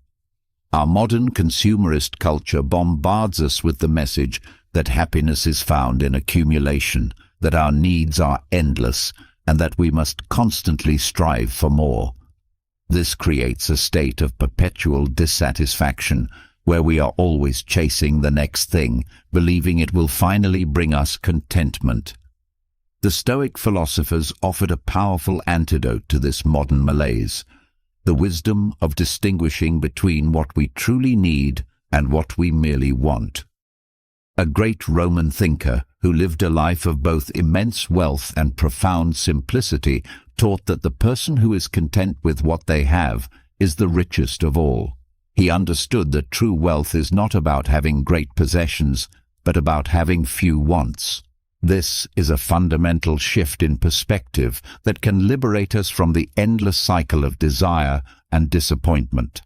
Our modern consumerist culture bombards us with the message that happiness is found in accumulation, that our needs are endless, and that we must constantly strive for more. This creates a state of perpetual dissatisfaction, where we are always chasing the next thing, believing it will finally bring us contentment. The Stoic philosophers offered a powerful antidote to this modern malaise, the wisdom of distinguishing between what we truly need and what we merely want. A great Roman thinker who lived a life of both immense wealth and profound simplicity taught that the person who is content with what they have is the richest of all. He understood that true wealth is not about having great possessions, but about having few wants. This is a fundamental shift in perspective that can liberate us from the endless cycle of desire and disappointment.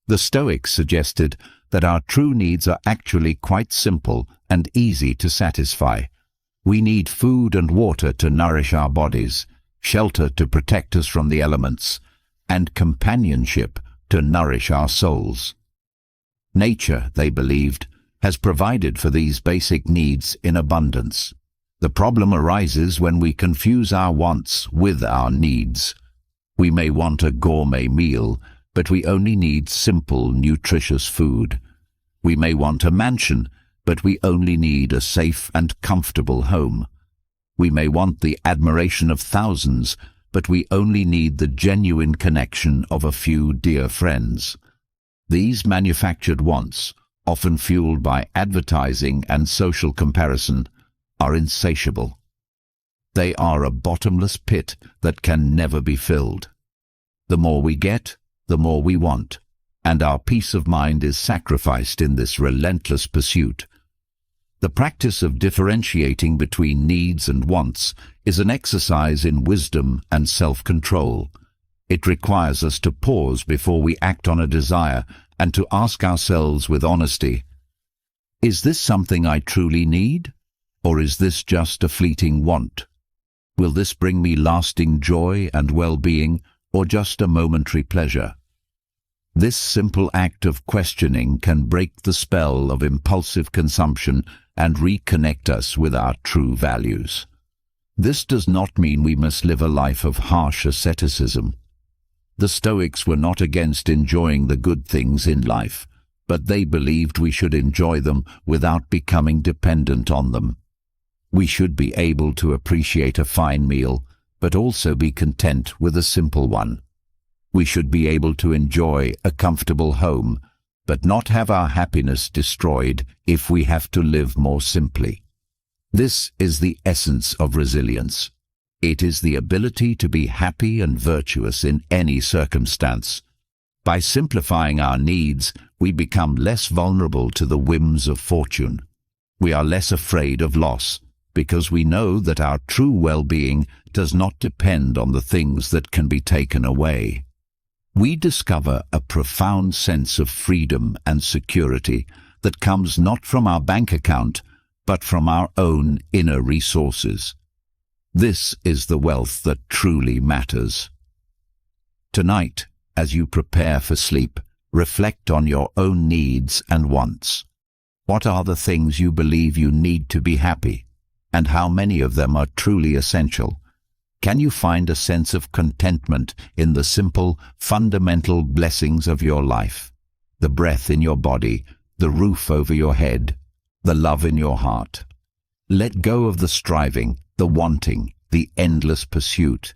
The Stoics suggested that our true needs are actually quite simple and easy to satisfy. We need food and water to nourish our bodies, shelter to protect us from the elements, and companionship to nourish our souls. Nature, they believed, has provided for these basic needs in abundance. The problem arises when we confuse our wants with our needs. We may want a gourmet meal, but we only need simple, nutritious food. We may want a mansion, but we only need a safe and comfortable home. We may want the admiration of thousands, but we only need the genuine connection of a few dear friends. These manufactured wants, often fueled by advertising and social comparison, are insatiable. They are a bottomless pit that can never be filled. The more we get, the more we want, and our peace of mind is sacrificed in this relentless pursuit. The practice of differentiating between needs and wants is an exercise in wisdom and self-control. It requires us to pause before we act on a desire and to ask ourselves with honesty, is this something I truly need, or is this just a fleeting want? Will this bring me lasting joy and well-being, or just a momentary pleasure? This simple act of questioning can break the spell of impulsive consumption and reconnect us with our true values. This does not mean we must live a life of harsh asceticism. The Stoics were not against enjoying the good things in life. but they believed we should enjoy them without becoming dependent on them. We should be able to appreciate a fine meal, but also be content with a simple one. We should be able to enjoy a comfortable home, but not have our happiness destroyed if we have to live more simply. This is the essence of resilience. It is the ability to be happy and virtuous in any circumstance. By simplifying our needs, we become less vulnerable to the whims of fortune. We are less afraid of loss, because we know that our true well-being does not depend on the things that can be taken away. We discover a profound sense of freedom and security that comes not from our bank account, but from our own inner resources. This is the wealth that truly matters. Tonight, as you prepare for sleep, reflect on your own needs and wants. What are the things you believe you need to be happy, and how many of them are truly essential? Can you find a sense of contentment in the simple, fundamental blessings of your life? The breath in your body, the roof over your head, the love in your heart. Let go of the striving, the wanting, the endless pursuit.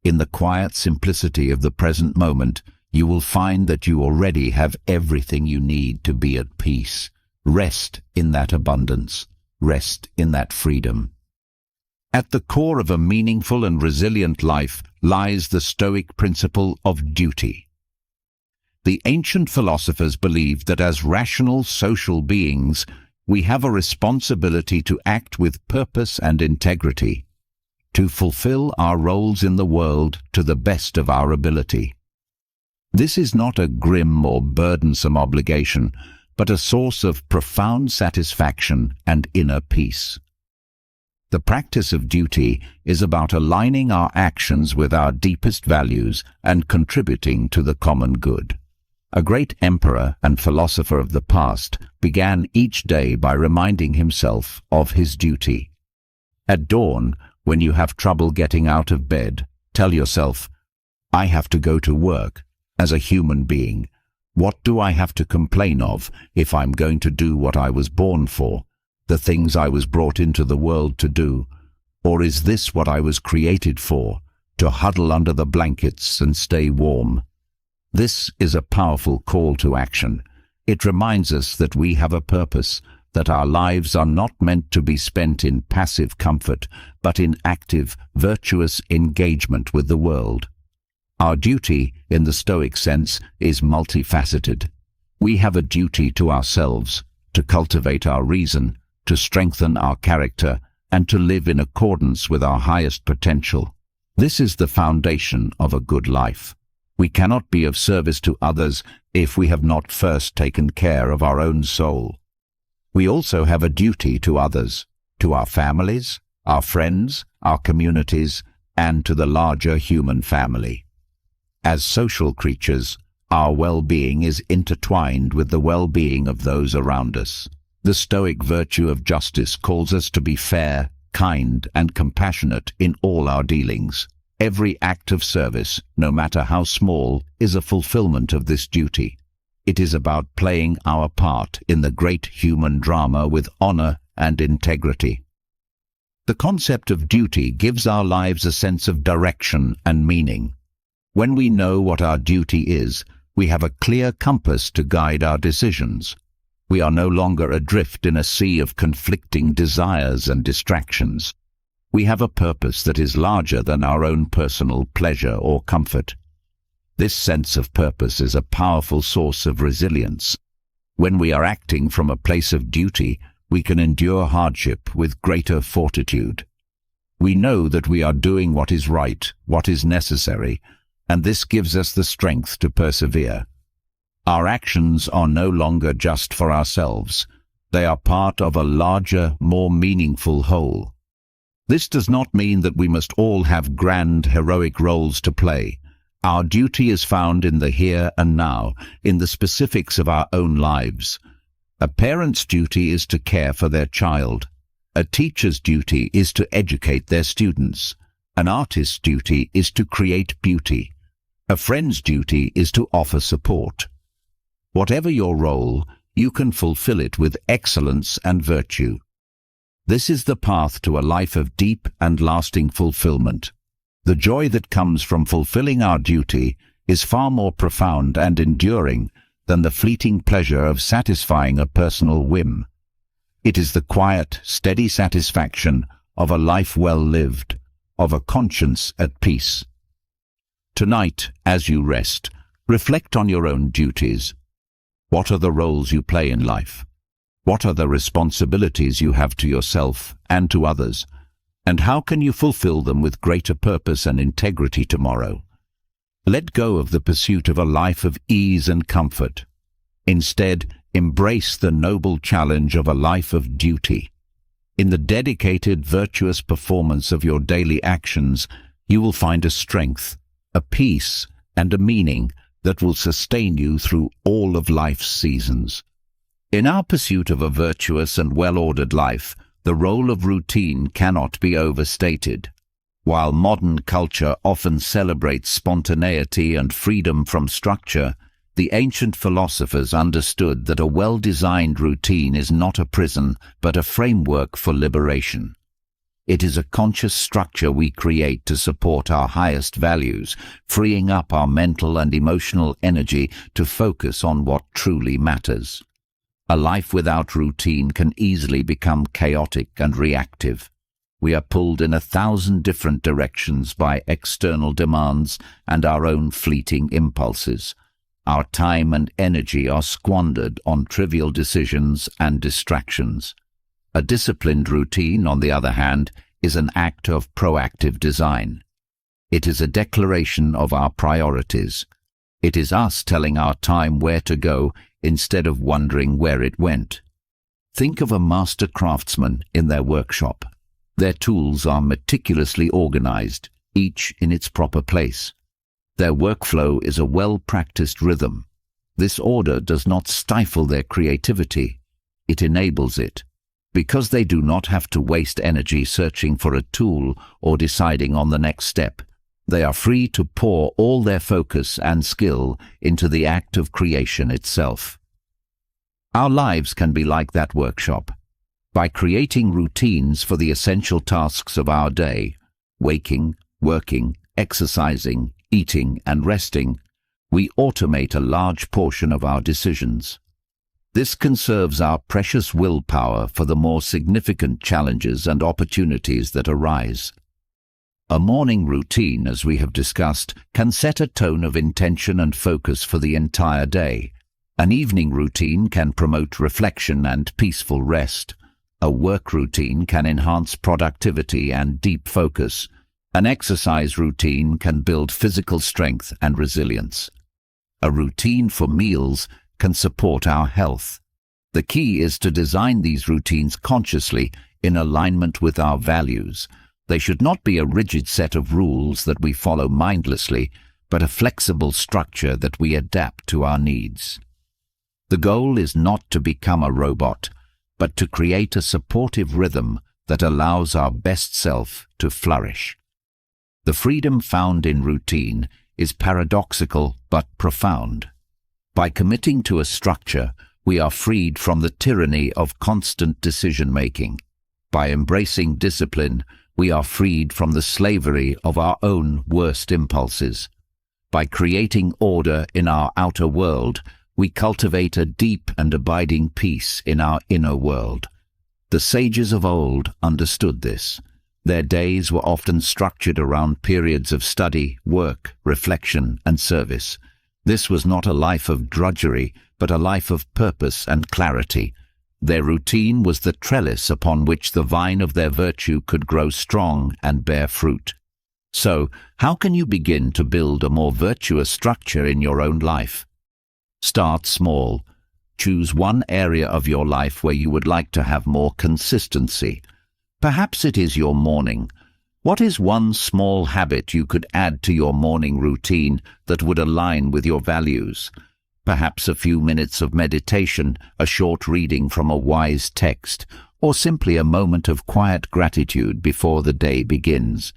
In the quiet simplicity of the present moment, you will find that you already have everything you need to be at peace. Rest in that abundance. Rest in that freedom. At the core of a meaningful and resilient life lies the Stoic principle of duty. The ancient philosophers believed that as rational social beings, we have a responsibility to act with purpose and integrity, to fulfill our roles in the world to the best of our ability. This is not a grim or burdensome obligation, but a source of profound satisfaction and inner peace. The practice of duty is about aligning our actions with our deepest values and contributing to the common good. A great emperor and philosopher of the past began each day by reminding himself of his duty. At dawn, when you have trouble getting out of bed, tell yourself, "I have to go to work. As a human being, what do I have to complain of if I'm going to do what I was born for? The things I was brought into the world to do? Or is this what I was created for, to huddle under the blankets and stay warm?" This is a powerful call to action. It reminds us that we have a purpose, that our lives are not meant to be spent in passive comfort, but in active, virtuous engagement with the world. Our duty, in the Stoic sense, is multifaceted. We have a duty to ourselves, to cultivate our reason, to strengthen our character, and to live in accordance with our highest potential. This is the foundation of a good life. We cannot be of service to others if we have not first taken care of our own soul. We also have a duty to others, to our families, our friends, our communities, and to the larger human family. As social creatures, our well-being is intertwined with the well-being of those around us. The Stoic virtue of justice calls us to be fair, kind, and compassionate in all our dealings. Every act of service, no matter how small, is a fulfillment of this duty. It is about playing our part in the great human drama with honor and integrity. The concept of duty gives our lives a sense of direction and meaning. When we know what our duty is, we have a clear compass to guide our decisions. We are no longer adrift in a sea of conflicting desires and distractions. We have a purpose that is larger than our own personal pleasure or comfort. This sense of purpose is a powerful source of resilience. When we are acting from a place of duty, we can endure hardship with greater fortitude. We know that we are doing what is right, what is necessary, and this gives us the strength to persevere. Our actions are no longer just for ourselves. They are part of a larger, more meaningful whole. This does not mean that we must all have grand, heroic roles to play. Our duty is found in the here and now, in the specifics of our own lives. A parent's duty is to care for their child. A teacher's duty is to educate their students. An artist's duty is to create beauty. A friend's duty is to offer support. Whatever your role, you can fulfill it with excellence and virtue. This is the path to a life of deep and lasting fulfillment. The joy that comes from fulfilling our duty is far more profound and enduring than the fleeting pleasure of satisfying a personal whim. It is the quiet, steady satisfaction of a life well lived, of a conscience at peace. Tonight, as you rest, reflect on your own duties. What are the roles you play in life? What are the responsibilities you have to yourself and to others? And how can you fulfill them with greater purpose and integrity tomorrow? Let go of the pursuit of a life of ease and comfort. Instead, embrace the noble challenge of a life of duty. In the dedicated, virtuous performance of your daily actions, you will find a strength, a peace, and a meaning that will sustain you through all of life's seasons. In our pursuit of a virtuous and well-ordered life, the role of routine cannot be overstated. While modern culture often celebrates spontaneity and freedom from structure, the ancient philosophers understood that a well-designed routine is not a prison, but a framework for liberation. It is a conscious structure we create to support our highest values, freeing up our mental and emotional energy to focus on what truly matters. A life without routine can easily become chaotic and reactive. We are pulled in 1,000 different directions by external demands and our own fleeting impulses. Our time and energy are squandered on trivial decisions and distractions. A disciplined routine, on the other hand, is an act of proactive design. It is a declaration of our priorities. It is us telling our time where to go instead of wondering where it went. Think of a master craftsman in their workshop. Their tools are meticulously organized, each in its proper place. Their workflow is a well-practiced rhythm. This order does not stifle their creativity. It enables it. Because they do not have to waste energy searching for a tool or deciding on the next step, they are free to pour all their focus and skill into the act of creation itself. Our lives can be like that workshop. By creating routines for the essential tasks of our day, waking, working, exercising, eating, and resting, we automate a large portion of our decisions. This conserves our precious willpower for the more significant challenges and opportunities that arise. A morning routine, as we have discussed, can set a tone of intention and focus for the entire day. An evening routine can promote reflection and peaceful rest. A work routine can enhance productivity and deep focus. An exercise routine can build physical strength and resilience. A routine for meals can support our health. The key is to design these routines consciously in alignment with our values. They should not be a rigid set of rules that we follow mindlessly, but a flexible structure that we adapt to our needs. The goal is not to become a robot, but to create a supportive rhythm that allows our best self to flourish. The freedom found in routine is paradoxical but profound. By committing to a structure, we are freed from the tyranny of constant decision-making. By embracing discipline, we are freed from the slavery of our own worst impulses. By creating order in our outer world, we cultivate a deep and abiding peace in our inner world. The sages of old understood this. Their days were often structured around periods of study, work, reflection, and service. This was not a life of drudgery, but a life of purpose and clarity. Their routine was the trellis upon which the vine of their virtue could grow strong and bear fruit. So, how can you begin to build a more virtuous structure in your own life? Start small. Choose one area of your life where you would like to have more consistency. Perhaps it is your morning. What is one small habit you could add to your morning routine that would align with your values? Perhaps a few minutes of meditation, a short reading from a wise text, or simply a moment of quiet gratitude before the day begins.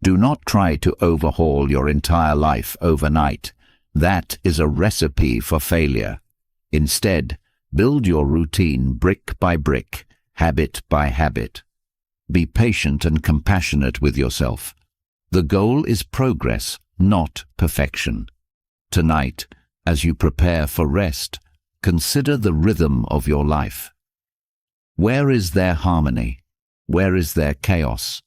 Do not try to overhaul your entire life overnight. That is a recipe for failure. Instead, build your routine brick by brick, habit by habit. Be patient and compassionate with yourself. The goal is progress, not perfection. Tonight, as you prepare for rest, consider the rhythm of your life. Where is there harmony? Where is there chaos?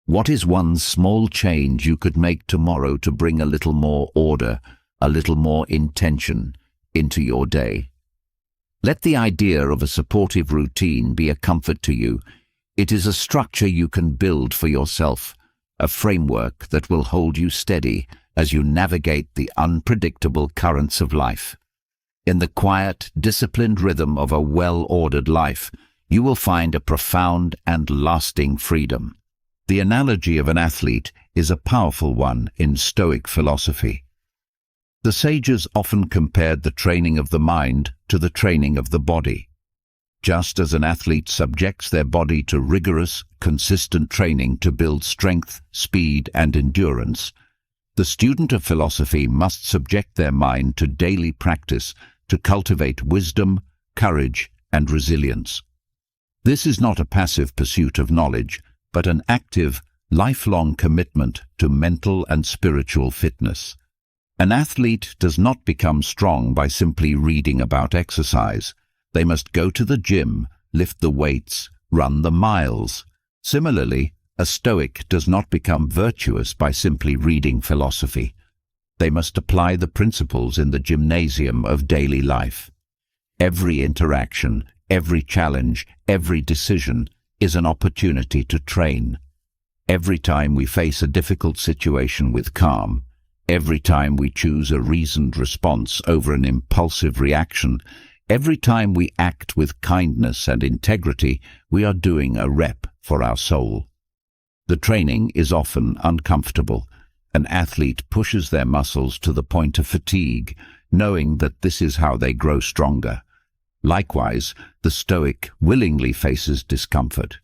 What is one small change you could make tomorrow to bring a little more order, a little more intention into your day? Let the idea of a supportive routine be a comfort to you. It is a structure you can build for yourself, a framework that will hold you steady as you navigate the unpredictable currents of life. In the quiet, disciplined rhythm of a well-ordered life, you will find a profound and lasting freedom. The analogy of an athlete is a powerful one in Stoic philosophy. The sages often compared the training of the mind to the training of the body. Just as an athlete subjects their body to rigorous, consistent training to build strength, speed, and endurance, the student of philosophy must subject their mind to daily practice to cultivate wisdom, courage, and resilience. This is not a passive pursuit of knowledge, but an active, lifelong commitment to mental and spiritual fitness. An athlete does not become strong by simply reading about exercise. They must go to the gym, lift the weights, run the miles. Similarly, a Stoic does not become virtuous by simply reading philosophy. They must apply the principles in the gymnasium of daily life. Every interaction, every challenge, every decision is an opportunity to train. Every time we face a difficult situation with calm, every time we choose a reasoned response over an impulsive reaction, every time we act with kindness and integrity, we are doing a rep for our soul. The training is often uncomfortable. An athlete pushes their muscles to the point of fatigue, knowing that this is how they grow stronger. Likewise, the Stoic willingly faces discomfort.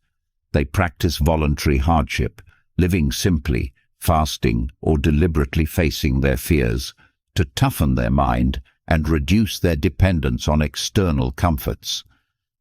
They practice voluntary hardship, living simply, fasting, or deliberately facing their fears, to toughen their mind and reduce their dependence on external comforts.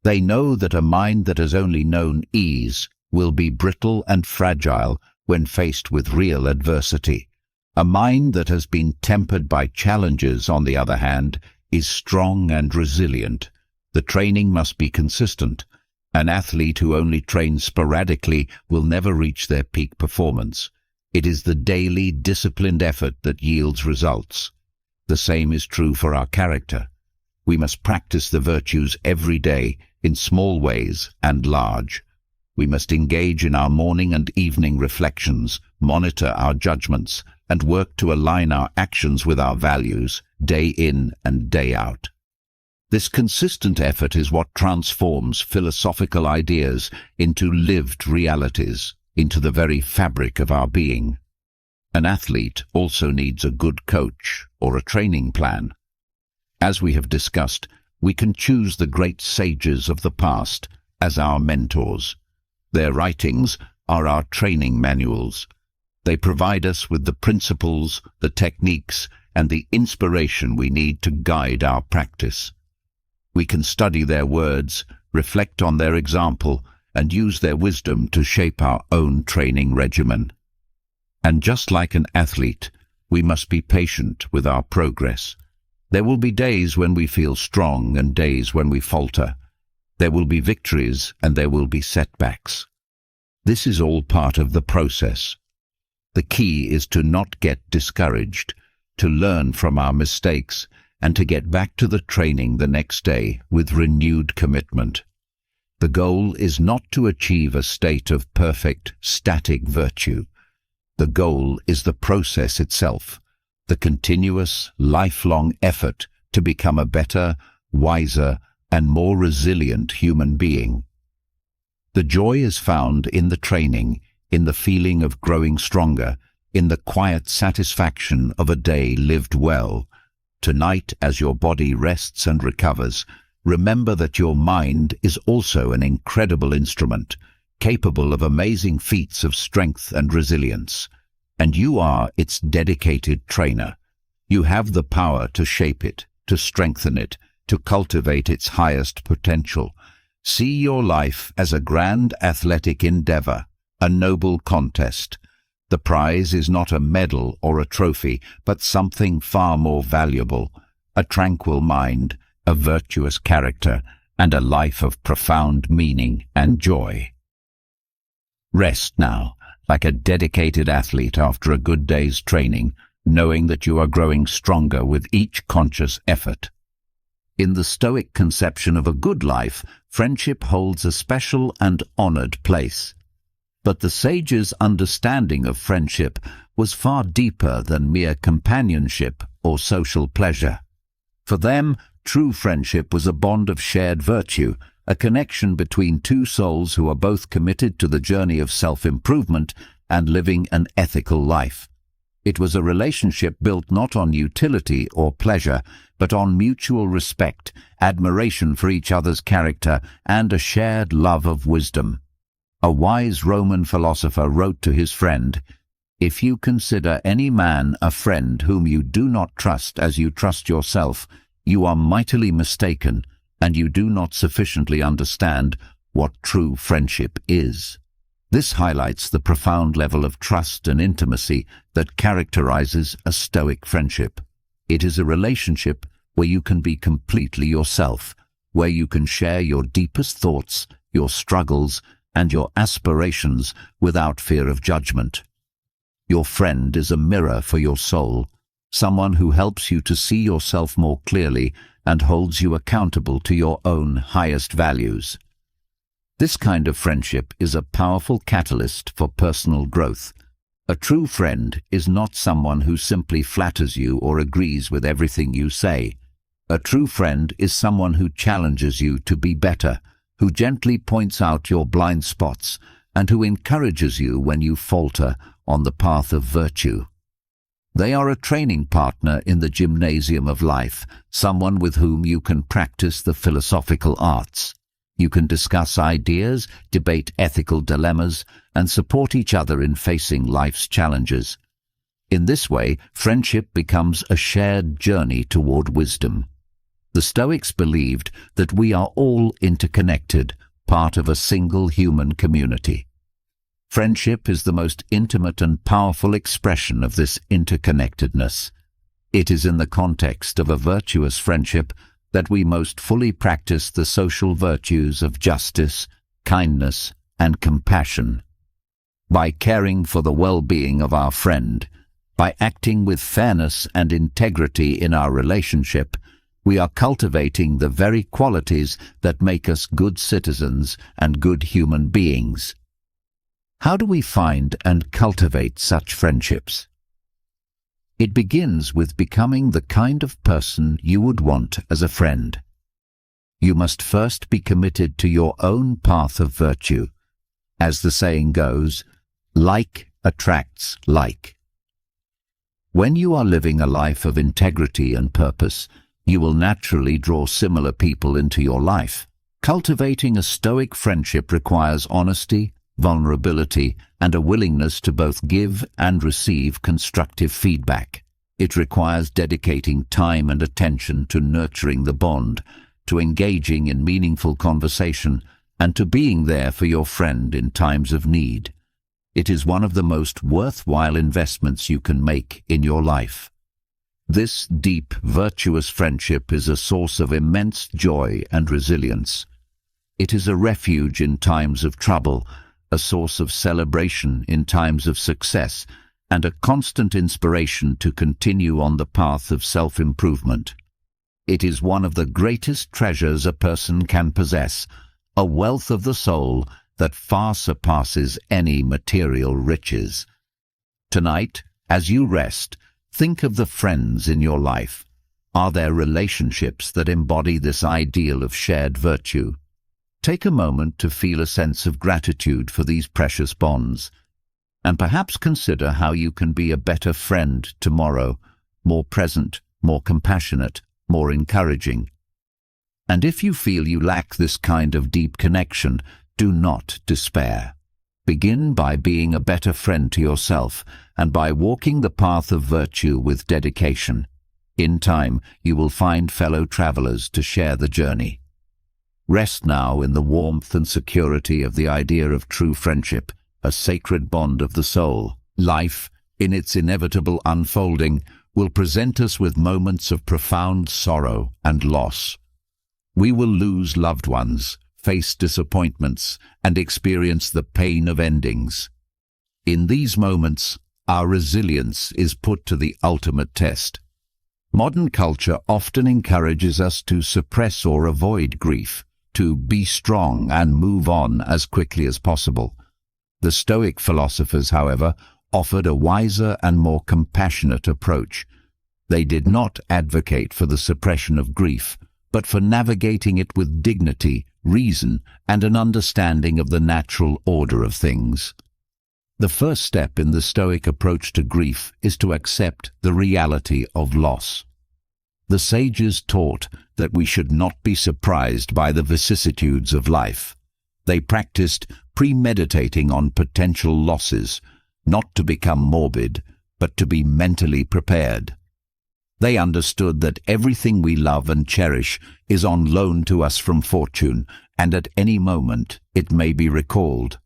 They know that a mind that has only known ease will be brittle and fragile when faced with real adversity. A mind that has been tempered by challenges, on the other hand, is strong and resilient. The training must be consistent. An athlete who only trains sporadically will never reach their peak performance. It is the daily, disciplined effort that yields results. The same is true for our character. We must practice the virtues every day, in small ways and large. We must engage in our morning and evening reflections, monitor our judgments, and work to align our actions with our values, day in and day out. This consistent effort is what transforms philosophical ideas into lived realities, into the very fabric of our being. An athlete also needs a good coach or a training plan. As we have discussed, we can choose the great sages of the past as our mentors. Their writings are our training manuals. They provide us with the principles, the techniques, and the inspiration we need to guide our practice. We can study their words, reflect on their example, and use their wisdom to shape our own training regimen. And just like an athlete, we must be patient with our progress. There will be days when we feel strong and days when we falter. There will be victories and there will be setbacks. This is all part of the process. The key is to not get discouraged, to learn from our mistakes, and to get back to the training the next day with renewed commitment. The goal is not to achieve a state of perfect, static virtue. The goal is the process itself, the continuous, lifelong effort to become a better, wiser, and more resilient human being. The joy is found in the training, in the feeling of growing stronger, in the quiet satisfaction of a day lived well. Tonight, as your body rests and recovers, remember that your mind is also an incredible instrument, capable of amazing feats of strength and resilience, and you are its dedicated trainer. You have the power to shape it, to strengthen it, to cultivate its highest potential. See your life as a grand athletic endeavor, a noble contest. The prize is not a medal or a trophy, but something far more valuable: a tranquil mind, a virtuous character, and a life of profound meaning and joy. Rest now, like a dedicated athlete after a good day's training, knowing that you are growing stronger with each conscious effort. In the Stoic conception of a good life, friendship holds a special and honored place. But the sages' understanding of friendship was far deeper than mere companionship or social pleasure. For them, true friendship was a bond of shared virtue, a connection between two souls who are both committed to the journey of self-improvement and living an ethical life. It was a relationship built not on utility or pleasure, but on mutual respect, admiration for each other's character, and a shared love of wisdom. A wise Roman philosopher wrote to his friend, "If you consider any man a friend whom you do not trust as you trust yourself, you are mightily mistaken, and you do not sufficiently understand what true friendship is." This highlights the profound level of trust and intimacy that characterizes a Stoic friendship. It is a relationship where you can be completely yourself, where you can share your deepest thoughts, your struggles, and your aspirations without fear of judgment. Your friend is a mirror for your soul, someone who helps you to see yourself more clearly and holds you accountable to your own highest values. This kind of friendship is a powerful catalyst for personal growth. A true friend is not someone who simply flatters you or agrees with everything you say. A true friend is someone who challenges you to be better, who gently points out your blind spots, and who encourages you when you falter on the path of virtue. They are a training partner in the gymnasium of life, someone with whom you can practice the philosophical arts. You can discuss ideas, debate ethical dilemmas, and support each other in facing life's challenges. In this way, friendship becomes a shared journey toward wisdom. The Stoics believed that we are all interconnected, part of a single human community. Friendship is the most intimate and powerful expression of this interconnectedness. It is in the context of a virtuous friendship that we most fully practice the social virtues of justice, kindness, and compassion. By caring for the well-being of our friend, by acting with fairness and integrity in our relationship, we are cultivating the very qualities that make us good citizens and good human beings. How do we find and cultivate such friendships? It begins with becoming the kind of person you would want as a friend. You must first be committed to your own path of virtue. As the saying goes, like attracts like. When you are living a life of integrity and purpose, you will naturally draw similar people into your life. Cultivating a Stoic friendship requires honesty, vulnerability, and a willingness to both give and receive constructive feedback. It requires dedicating time and attention to nurturing the bond, to engaging in meaningful conversation, and to being there for your friend in times of need. It is one of the most worthwhile investments you can make in your life. This deep, virtuous friendship is a source of immense joy and resilience. It is a refuge in times of trouble, a source of celebration in times of success, and a constant inspiration to continue on the path of self-improvement. It is one of the greatest treasures a person can possess, a wealth of the soul that far surpasses any material riches. Tonight, as you rest, think of the friends in your life. Are there relationships that embody this ideal of shared virtue? Take a moment to feel a sense of gratitude for these precious bonds, and perhaps consider how you can be a better friend tomorrow, more present, more compassionate, more encouraging. And if you feel you lack this kind of deep connection, do not despair. Begin by being a better friend to yourself and by walking the path of virtue with dedication. In time, you will find fellow travelers to share the journey. Rest now in the warmth and security of the idea of true friendship, a sacred bond of the soul. Life, in its inevitable unfolding, will present us with moments of profound sorrow and loss. We will lose loved ones, face disappointments, and experience the pain of endings. In these moments, our resilience is put to the ultimate test. Modern culture often encourages us to suppress or avoid grief, to be strong and move on as quickly as possible. The Stoic philosophers, however, offered a wiser and more compassionate approach. They did not advocate for the suppression of grief, but for navigating it with dignity, reason, and an understanding of the natural order of things. The first step in the Stoic approach to grief is to accept the reality of loss. The sages taught that we should not be surprised by the vicissitudes of life. They practiced premeditating on potential losses, not to become morbid, but to be mentally prepared. They understood that everything we love and cherish is on loan to us from fortune, and at any moment it may be recalled.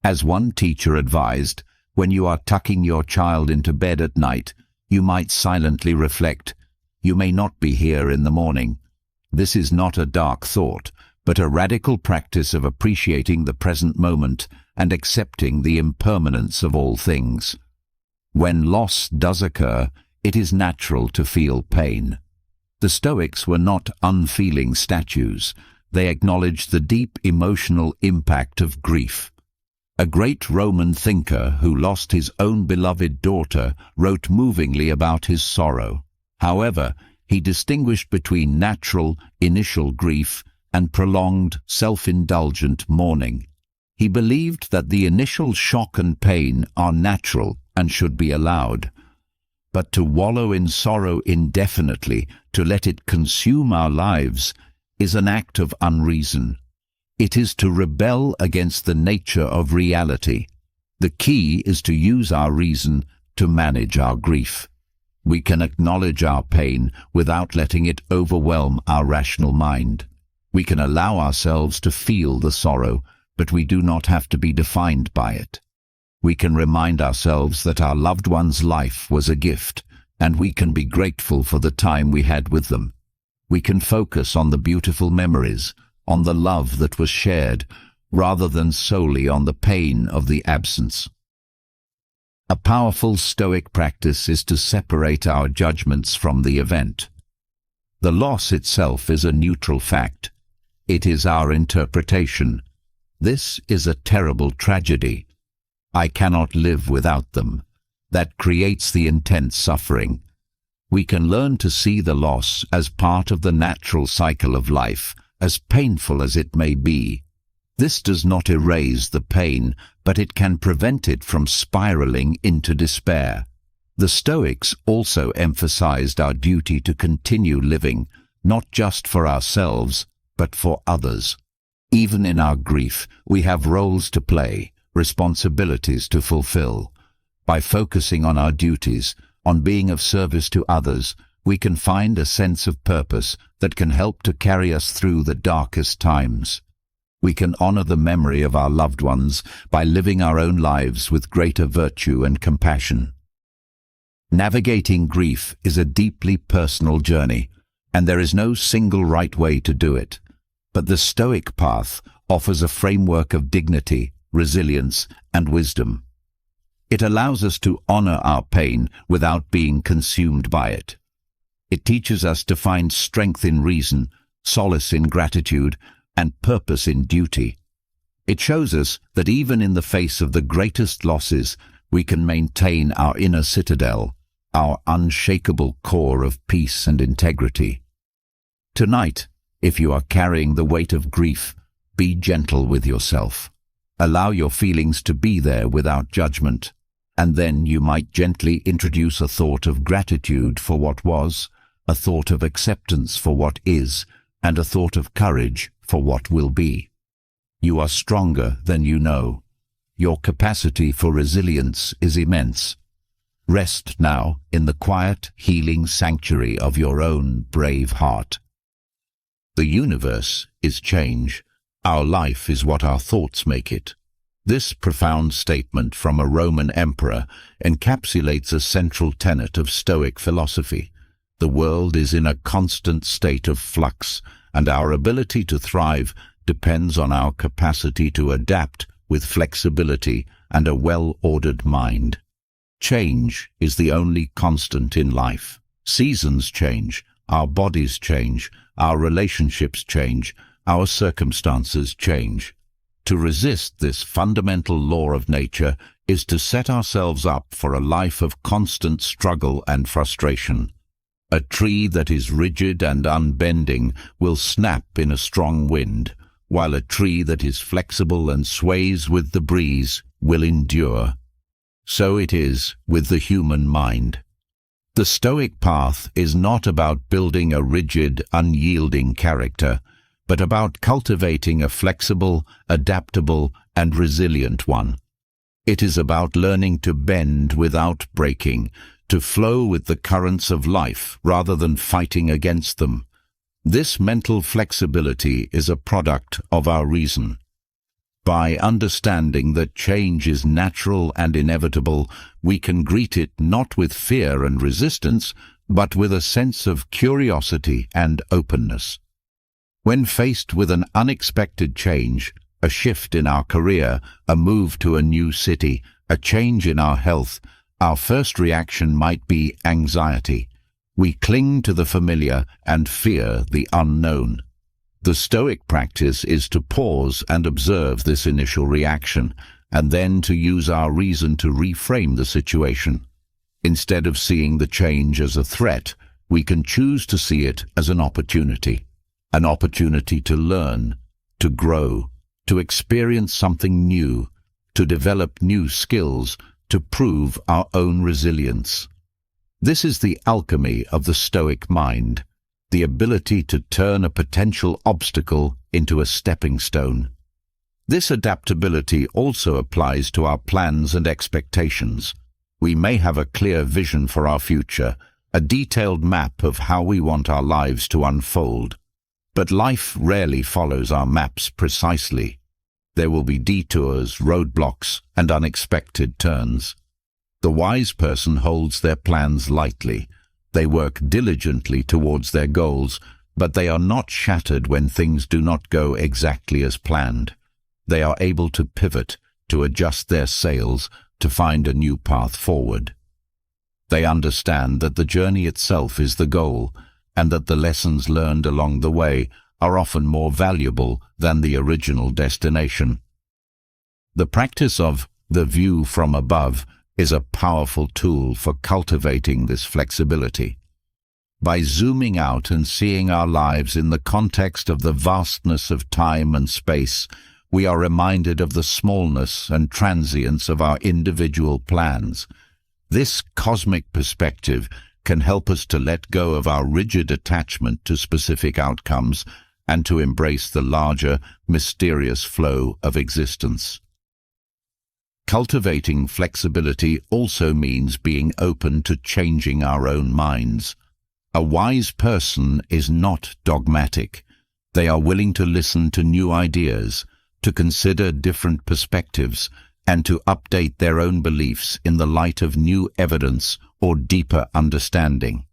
As one teacher advised, when you are tucking your child into bed at night, you might silently reflect, "You may not be here in the morning." This is not a dark thought, but a radical practice of appreciating the present moment and accepting the impermanence of all things. When loss does occur, it is natural to feel pain. The Stoics were not unfeeling statues. They acknowledged the deep emotional impact of grief. A great Roman thinker who lost his own beloved daughter wrote movingly about his sorrow. However, he distinguished between natural, initial grief and prolonged, self-indulgent mourning. He believed that the initial shock and pain are natural and should be allowed. But to wallow in sorrow indefinitely, to let it consume our lives, is an act of unreason. It is to rebel against the nature of reality. The key is to use our reason to manage our grief. We can acknowledge our pain without letting it overwhelm our rational mind. We can allow ourselves to feel the sorrow, but we do not have to be defined by it. We can remind ourselves that our loved one's life was a gift, and we can be grateful for the time we had with them. We can focus on the beautiful memories, on the love that was shared, rather than solely on the pain of the absence. A powerful Stoic practice is to separate our judgments from the event. The loss itself is a neutral fact. It is our interpretation. This is a terrible tragedy. I cannot live without them. That creates the intense suffering. We can learn to see the loss as part of the natural cycle of life, as painful as it may be. This does not erase the pain, but it can prevent it from spiraling into despair. The Stoics also emphasized our duty to continue living, not just for ourselves, but for others. Even in our grief, we have roles to play, responsibilities to fulfill. By focusing on our duties, on being of service to others, we can find a sense of purpose that can help to carry us through the darkest times. We can honor the memory of our loved ones by living our own lives with greater virtue and compassion. Navigating grief is a deeply personal journey, and there is no single right way to do it. But the Stoic path offers a framework of dignity, resilience, and wisdom. It allows us to honor our pain without being consumed by it. It teaches us to find strength in reason, solace in gratitude, and purpose in duty. It shows us that even in the face of the greatest losses, we can maintain our inner citadel, our unshakable core of peace and integrity. Tonight, if you are carrying the weight of grief, be gentle with yourself. Allow your feelings to be there without judgment, and then you might gently introduce a thought of gratitude for what was, a thought of acceptance for what is, and a thought of courage for what will be. You are stronger than you know. Your capacity for resilience is immense. Rest now in the quiet, healing sanctuary of your own brave heart. The universe is change. Our life is what our thoughts make it. This profound statement from a Roman emperor encapsulates a central tenet of Stoic philosophy. The world is in a constant state of flux, and our ability to thrive depends on our capacity to adapt with flexibility and a well-ordered mind. Change is the only constant in life. Seasons change, our bodies change, our relationships change, our circumstances change. To resist this fundamental law of nature is to set ourselves up for a life of constant struggle and frustration. A tree that is rigid and unbending will snap in a strong wind, while a tree that is flexible and sways with the breeze will endure. So it is with the human mind. The Stoic path is not about building a rigid, unyielding character, but about cultivating a flexible, adaptable, and resilient one. It is about learning to bend without breaking, to flow with the currents of life rather than fighting against them. This mental flexibility is a product of our reason. By understanding that change is natural and inevitable, we can greet it not with fear and resistance, but with a sense of curiosity and openness. When faced with an unexpected change, a shift in our career, a move to a new city, a change in our health, our first reaction might be anxiety. We cling to the familiar and fear the unknown. The Stoic practice is to pause and observe this initial reaction, and then to use our reason to reframe the situation. Instead of seeing the change as a threat, we can choose to see it as an opportunity to learn, to grow, to experience something new, to develop new skills, to prove our own resilience. This is the alchemy of the Stoic mind, the ability to turn a potential obstacle into a stepping stone. This adaptability also applies to our plans and expectations. We may have a clear vision for our future, a detailed map of how we want our lives to unfold. But life rarely follows our maps precisely. There will be detours, roadblocks, and unexpected turns. The wise person holds their plans lightly. They work diligently towards their goals, but they are not shattered when things do not go exactly as planned. They are able to pivot, to adjust their sails, to find a new path forward. They understand that the journey itself is the goal, and that the lessons learned along the way are often more valuable than the original destination. The practice of the view from above is a powerful tool for cultivating this flexibility. By zooming out and seeing our lives in the context of the vastness of time and space, we are reminded of the smallness and transience of our individual plans. This cosmic perspective can help us to let go of our rigid attachment to specific outcomes and to embrace the larger, mysterious flow of existence. Cultivating flexibility also means being open to changing our own minds. A wise person is not dogmatic. They are willing to listen to new ideas, to consider different perspectives, and to update their own beliefs in the light of new evidence or deeper understanding.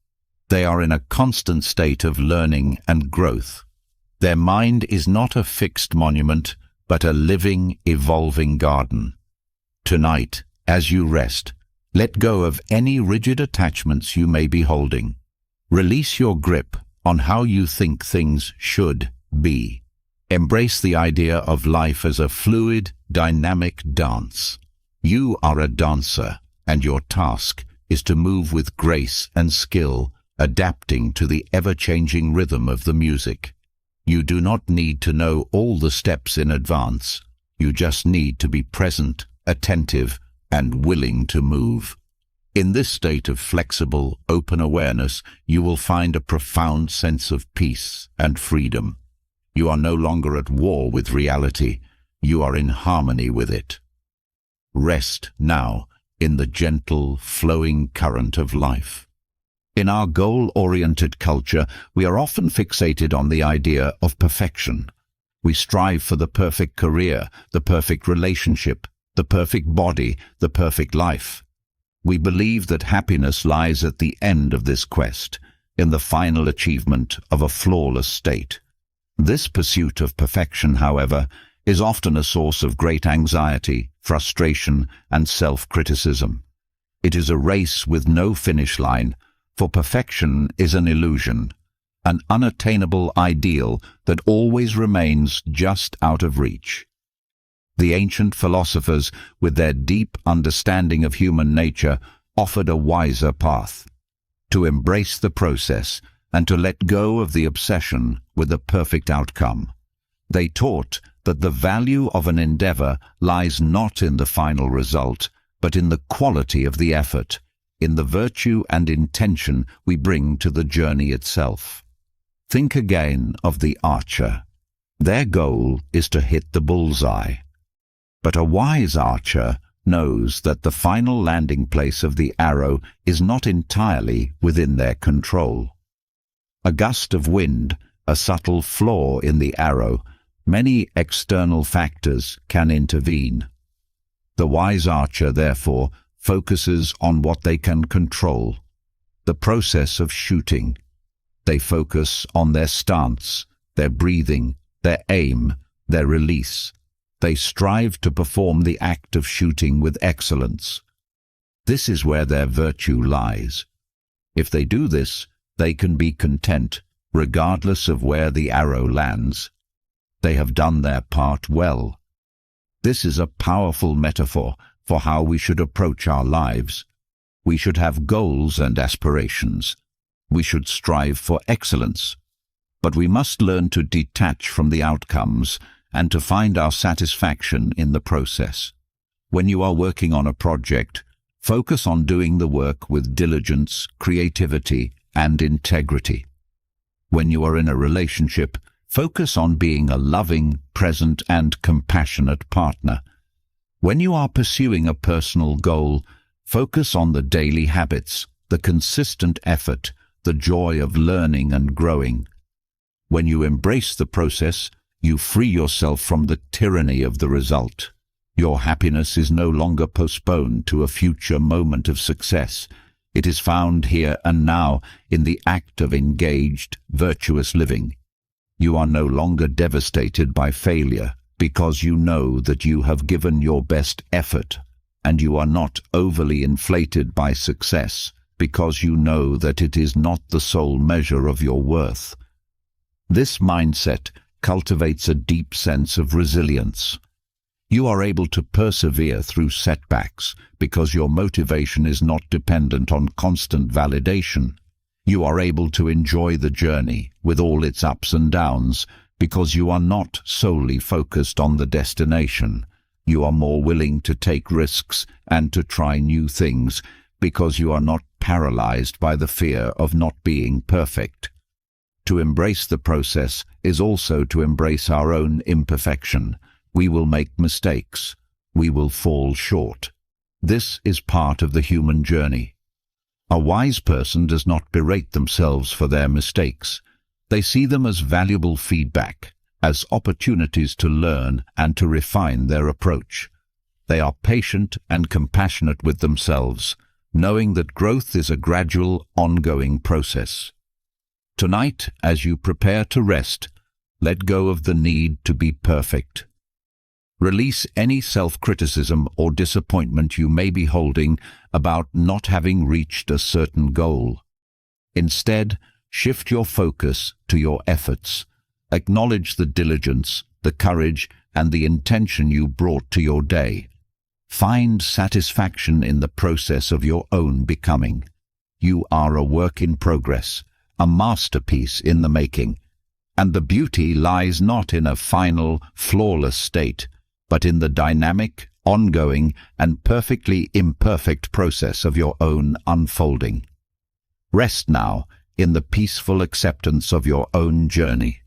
They are in a constant state of learning and growth. Their mind is not a fixed monument, but a living, evolving garden. Tonight, as you rest, let go of any rigid attachments you may be holding. Release your grip on how you think things should be. Embrace the idea of life as a fluid, dynamic dance. You are a dancer, and your task is to move with grace and skill, adapting to the ever-changing rhythm of the music. You do not need to know all the steps in advance. You just need to be present, attentive, and willing to move. In this state of flexible, open awareness, you will find a profound sense of peace and freedom. You are no longer at war with reality. You are in harmony with it. Rest now in the gentle, flowing current of life. In our goal-oriented culture, we are often fixated on the idea of perfection. We strive for the perfect career, the perfect relationship, the perfect body, the perfect life. We believe that happiness lies at the end of this quest, in the final achievement of a flawless state. This pursuit of perfection, however, is often a source of great anxiety, frustration, and self-criticism. It is a race with no finish line, for perfection is an illusion, an unattainable ideal that always remains just out of reach. The ancient philosophers, with their deep understanding of human nature, offered a wiser path: to embrace the process and to let go of the obsession with a perfect outcome. They taught that the value of an endeavor lies not in the final result, but in the quality of the effort, in the virtue and intention we bring to the journey itself. Think again of the archer. Their goal is to hit the bullseye. But a wise archer knows that the final landing place of the arrow is not entirely within their control. A gust of wind, a subtle flaw in the arrow, many external factors can intervene. The wise archer, therefore, focuses on what they can control, the process of shooting. They focus on their stance, their breathing, their aim, their release. They strive to perform the act of shooting with excellence. This is where their virtue lies. If they do this, they can be content, regardless of where the arrow lands. They have done their part well. This is a powerful metaphor for how we should approach our lives. We should have goals and aspirations. We should strive for excellence. But we must learn to detach from the outcomes and to find our satisfaction in the process. When you are working on a project, focus on doing the work with diligence, creativity, and integrity. When you are in a relationship, focus on being a loving, present, and compassionate partner. When you are pursuing a personal goal, focus on the daily habits, the consistent effort, the joy of learning and growing. When you embrace the process, you free yourself from the tyranny of the result. Your happiness is no longer postponed to a future moment of success. It is found here and now in the act of engaged, virtuous living. You are no longer devastated by failure because you know that you have given your best effort, and you are not overly inflated by success because you know that it is not the sole measure of your worth. This mindset cultivates a deep sense of resilience. You are able to persevere through setbacks because your motivation is not dependent on constant validation. You are able to enjoy the journey with all its ups and downs because you are not solely focused on the destination. You are more willing to take risks and to try new things because you are not paralyzed by the fear of not being perfect. To embrace the process is also to embrace our own imperfection. We will make mistakes. We will fall short. This is part of the human journey. A wise person does not berate themselves for their mistakes. They see them as valuable feedback, as opportunities to learn and to refine their approach. They are patient and compassionate with themselves, knowing that growth is a gradual, ongoing process. Tonight, as you prepare to rest, let go of the need to be perfect. Release any self-criticism or disappointment you may be holding about not having reached a certain goal. Instead, shift your focus to your efforts. Acknowledge the diligence, the courage, and the intention you brought to your day. Find satisfaction in the process of your own becoming. You are a work in progress, a masterpiece in the making, and the beauty lies not in a final, flawless state, but in the dynamic, ongoing, and perfectly imperfect process of your own unfolding. Rest now in the peaceful acceptance of your own journey.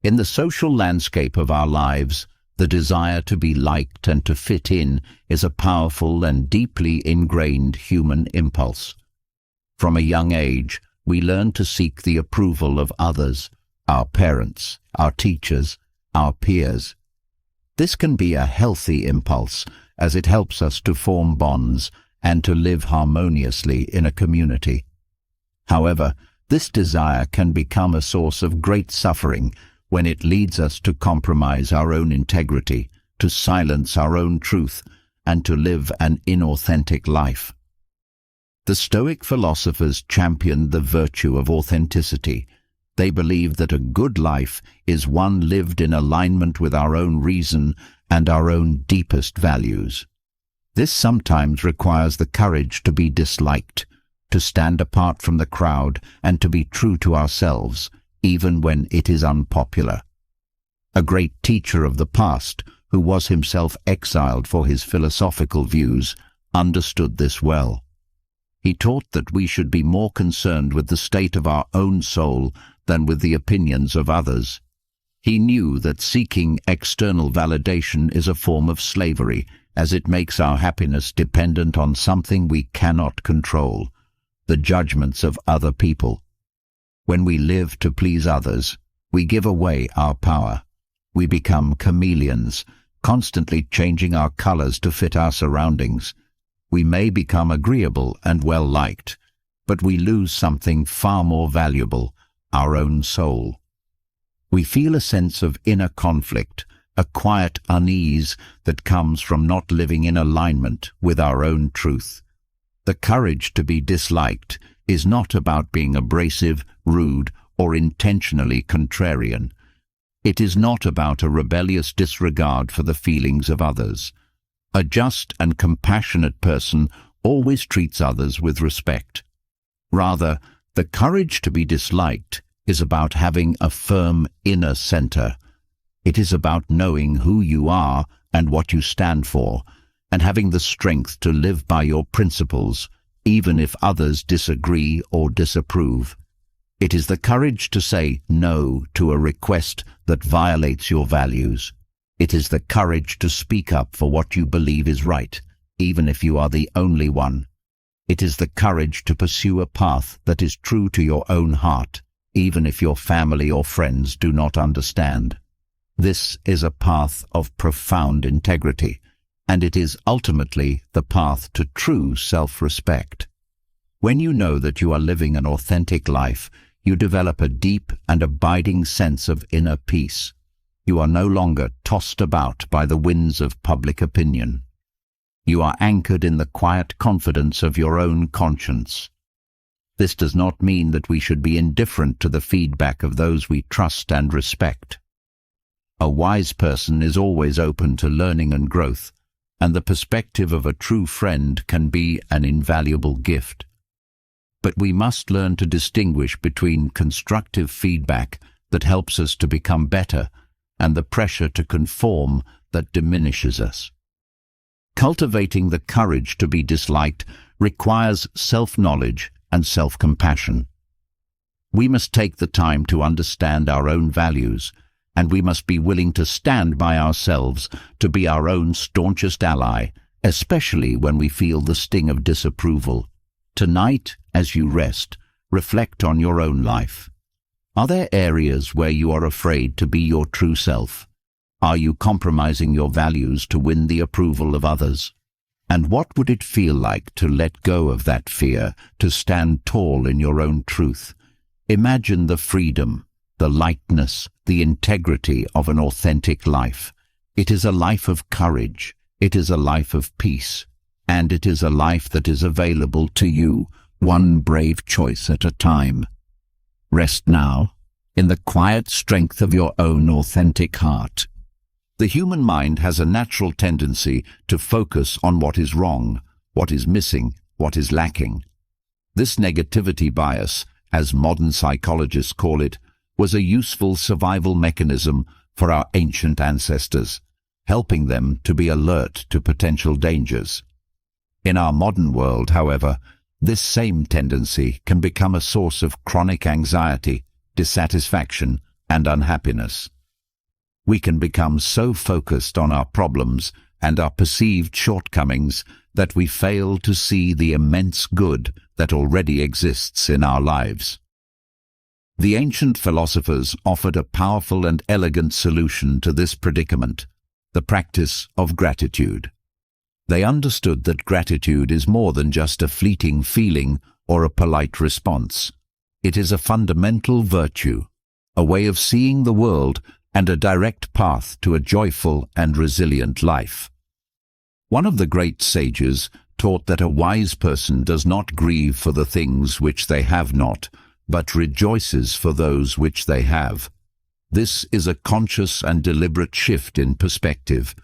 In the social landscape of our lives, The desire to be liked and to fit in is a powerful and deeply ingrained human impulse. From a young age, we learn to seek the approval of others, our parents, our teachers, our peers. This can be a healthy impulse, as it helps us to form bonds and to live harmoniously in a community. However, this desire can become a source of great suffering when it leads us to compromise our own integrity, to silence our own truth, and to live an inauthentic life. The Stoic philosophers championed the virtue of authenticity. They believed that a good life is one lived in alignment with our own reason and our own deepest values. This sometimes requires the courage to be disliked, to stand apart from the crowd, and to be true to ourselves, even when it is unpopular. A great teacher of the past, who was himself exiled for his philosophical views, understood this well. He taught that we should be more concerned with the state of our own soul than with the opinions of others. He knew that seeking external validation is a form of slavery, as it makes our happiness dependent on something we cannot control, the judgments of other people. When we live to please others, we give away our power. We become chameleons, constantly changing our colors to fit our surroundings. We may become agreeable and well-liked, but we lose something far more valuable, our own soul. We feel a sense of inner conflict, a quiet unease that comes from not living in alignment with our own truth. The courage to be disliked is not about being abrasive, rude, or intentionally contrarian. It is not about a rebellious disregard for the feelings of others. A just and compassionate person always treats others with respect. Rather, the courage to be disliked is about having a firm inner center. It is about knowing who you are and what you stand for, and having the strength to live by your principles, even if others disagree or disapprove. It is the courage to say no to a request that violates your values. It is the courage to speak up for what you believe is right, even if you are the only one. It is the courage to pursue a path that is true to your own heart, even if your family or friends do not understand. This is a path of profound integrity, and it is ultimately the path to true self-respect. When you know that you are living an authentic life, you develop a deep and abiding sense of inner peace. You are no longer tossed about by the winds of public opinion. You are anchored in the quiet confidence of your own conscience. This does not mean that we should be indifferent to the feedback of those we trust and respect. A wise person is always open to learning and growth, and the perspective of a true friend can be an invaluable gift. But we must learn to distinguish between constructive feedback that helps us to become better and the pressure to conform that diminishes us. Cultivating the courage to be disliked requires self-knowledge and self-compassion. We must take the time to understand our own values, and we must be willing to stand by ourselves to be our own staunchest ally, especially when we feel the sting of disapproval. Tonight, as you rest, reflect on your own life. Are there areas where you are afraid to be your true self? Are you compromising your values to win the approval of others? And what would it feel like to let go of that fear, to stand tall in your own truth? Imagine the freedom, the lightness, the integrity of an authentic life. It is a life of courage, it is a life of peace, and it is a life that is available to you, one brave choice at a time. Rest now, in the quiet strength of your own authentic heart. The human mind has a natural tendency to focus on what is wrong, what is missing, what is lacking. This negativity bias, as modern psychologists call it, was a useful survival mechanism for our ancient ancestors, helping them to be alert to potential dangers. In our modern world, however, this same tendency can become a source of chronic anxiety, dissatisfaction, and unhappiness. We can become so focused on our problems and our perceived shortcomings that we fail to see the immense good that already exists in our lives. The ancient philosophers offered a powerful and elegant solution to this predicament: the practice of gratitude. They understood that gratitude is more than just a fleeting feeling or a polite response. It is a fundamental virtue, a way of seeing the world, and a direct path to a joyful and resilient life. One of the great sages taught that a wise person does not grieve for the things which they have not, but rejoices for those which they have. This is a conscious and deliberate shift in perspective.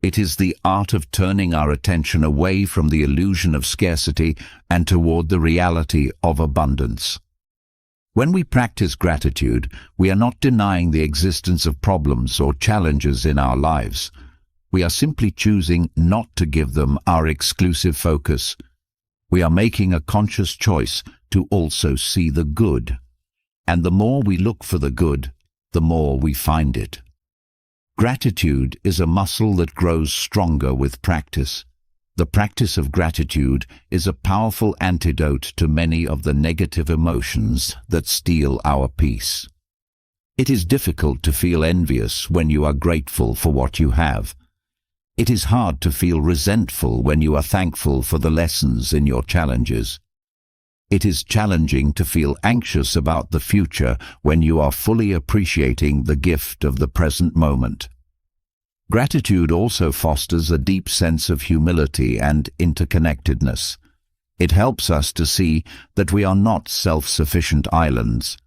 It is the art of turning our attention away from the illusion of scarcity and toward the reality of abundance. When we practice gratitude, we are not denying the existence of problems or challenges in our lives. We are simply choosing not to give them our exclusive focus. We are making a conscious choice to also see the good. And the more we look for the good, the more we find it. Gratitude is a muscle that grows stronger with practice. The practice of gratitude is a powerful antidote to many of the negative emotions that steal our peace. It is difficult to feel envious when you are grateful for what you have. It is hard to feel resentful when you are thankful for the lessons in your challenges. It is challenging to feel anxious about the future when you are fully appreciating the gift of the present moment. Gratitude also fosters a deep sense of humility and interconnectedness. It helps us to see that we are not self-sufficient islands.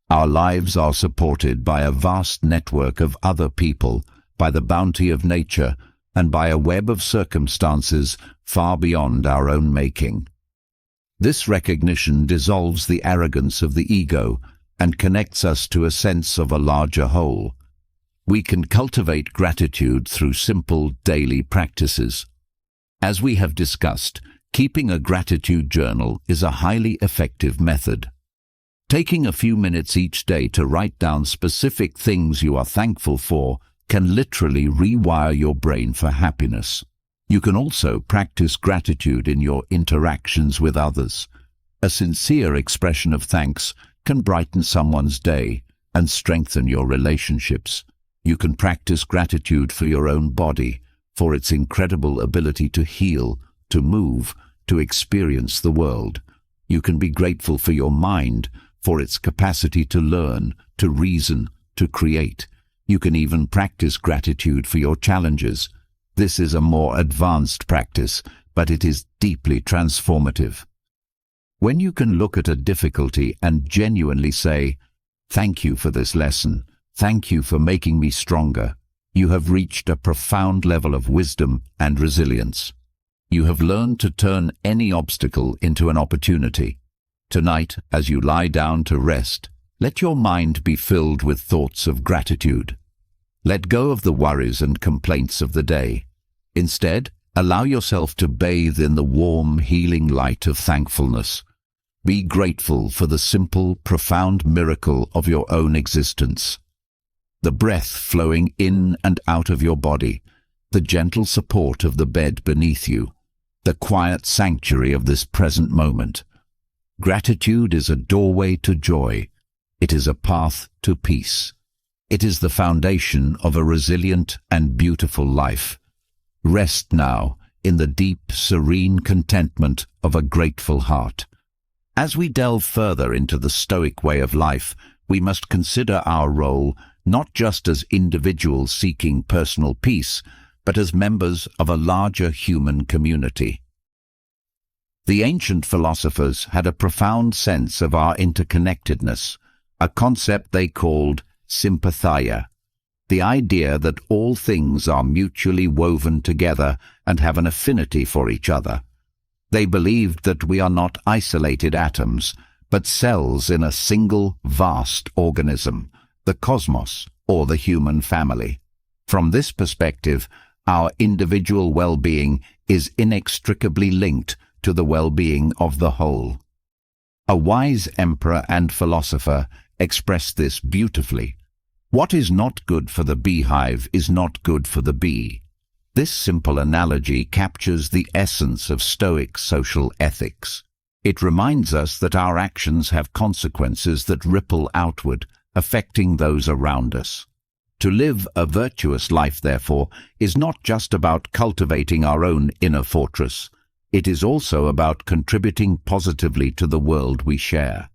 Our lives are supported by a vast network of other people, by the bounty of nature, and by a web of circumstances far beyond our own making. This recognition dissolves the arrogance of the ego and connects us to a sense of a larger whole. We can cultivate gratitude through simple daily practices. As we have discussed, keeping a gratitude journal is a highly effective method. Taking a few minutes each day to write down specific things you are thankful for can literally rewire your brain for happiness. You can also practice gratitude in your interactions with others. A sincere expression of thanks can brighten someone's day and strengthen your relationships. You can practice gratitude for your own body, for its incredible ability to heal, to move, to experience the world. You can be grateful for your mind, for its capacity to learn, to reason, to create. You can even practice gratitude for your challenges. This is a more advanced practice, but it is deeply transformative. When you can look at a difficulty and genuinely say, "Thank you for this lesson. Thank you for making me stronger," you have reached a profound level of wisdom and resilience. You have learned to turn any obstacle into an opportunity. Tonight, as you lie down to rest, let your mind be filled with thoughts of gratitude. Let go of the worries and complaints of the day. Instead, allow yourself to bathe in the warm, healing light of thankfulness. Be grateful for the simple, profound miracle of your own existence. The breath flowing in and out of your body, the gentle support of the bed beneath you, the quiet sanctuary of this present moment. Gratitude is a doorway to joy. It is a path to peace. It is the foundation of a resilient and beautiful life. Rest now in the deep, serene contentment of a grateful heart. As we delve further into the Stoic way of life, we must consider our role not just as individuals seeking personal peace, but as members of a larger human community. The ancient philosophers had a profound sense of our interconnectedness, a concept they called sympatheia, the idea that all things are mutually woven together and have an affinity for each other. They believed that we are not isolated atoms, but cells in a single, vast organism, the cosmos, or the human family. From this perspective, our individual well-being is inextricably linked to the well-being of the whole. A wise emperor and philosopher expressed this beautifully. What is not good for the beehive is not good for the bee. This simple analogy captures the essence of Stoic social ethics. It reminds us that our actions have consequences that ripple outward, affecting those around us. To live a virtuous life, therefore, is not just about cultivating our own inner fortress. It is also about contributing positively to the world we share.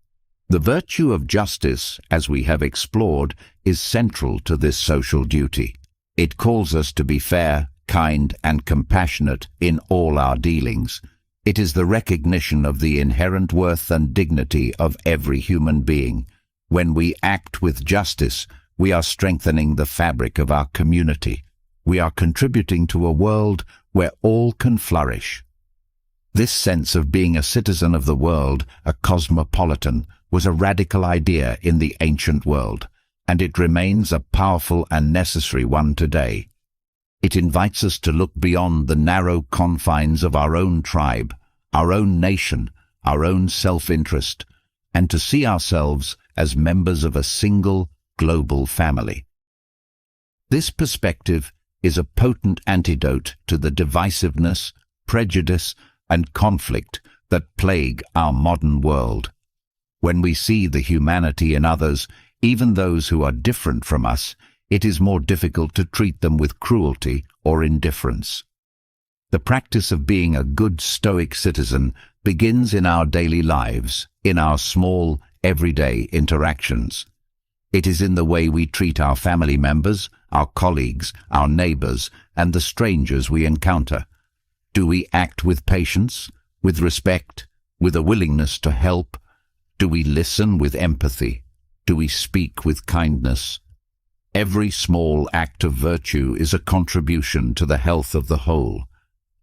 The virtue of justice, as we have explored, is central to this social duty. It calls us to be fair, kind, and compassionate in all our dealings. It is the recognition of the inherent worth and dignity of every human being. When we act with justice, we are strengthening the fabric of our community. We are contributing to a world where all can flourish. This sense of being a citizen of the world, a cosmopolitan, was a radical idea in the ancient world, and it remains a powerful and necessary one today. It invites us to look beyond the narrow confines of our own tribe, our own nation, our own self-interest, and to see ourselves as members of a single, global family. This perspective is a potent antidote to the divisiveness, prejudice, and conflict that plague our modern world. When we see the humanity in others, even those who are different from us, it is more difficult to treat them with cruelty or indifference. The practice of being a good Stoic citizen begins in our daily lives, in our small, everyday interactions. It is in the way we treat our family members, our colleagues, our neighbors, and the strangers we encounter. Do we act with patience, with respect, with a willingness to help? Do we listen with empathy? Do we speak with kindness? Every small act of virtue is a contribution to the health of the whole.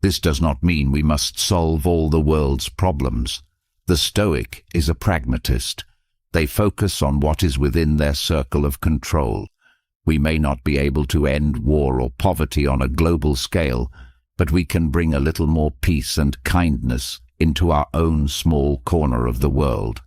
This does not mean we must solve all the world's problems. The Stoic is a pragmatist. They focus on what is within their circle of control. We may not be able to end war or poverty on a global scale, but we can bring a little more peace and kindness into our own small corner of the world.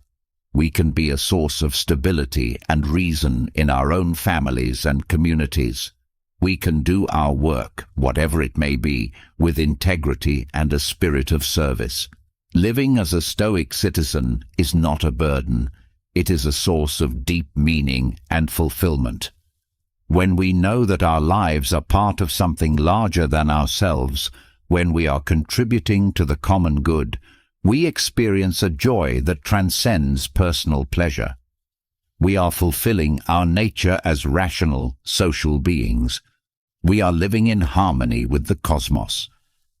We can be a source of stability and reason in our own families and communities. We can do our work, whatever it may be, with integrity and a spirit of service. Living as a Stoic citizen is not a burden. It is a source of deep meaning and fulfillment. When we know that our lives are part of something larger than ourselves, when we are contributing to the common good, we experience a joy that transcends personal pleasure. We are fulfilling our nature as rational, social beings. We are living in harmony with the cosmos.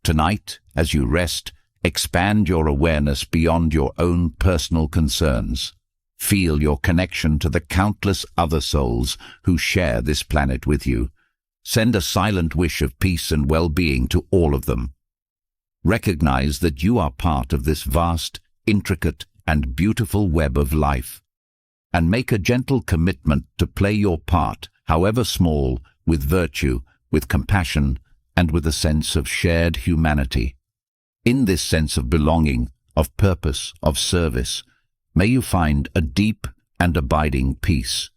Tonight, as you rest, expand your awareness beyond your own personal concerns. Feel your connection to the countless other souls who share this planet with you. Send a silent wish of peace and well-being to all of them. Recognize that you are part of this vast, intricate, and beautiful web of life, and make a gentle commitment to play your part, however small, with virtue, with compassion, and with a sense of shared humanity. In this sense of belonging, of purpose, of service, may you find a deep and abiding peace.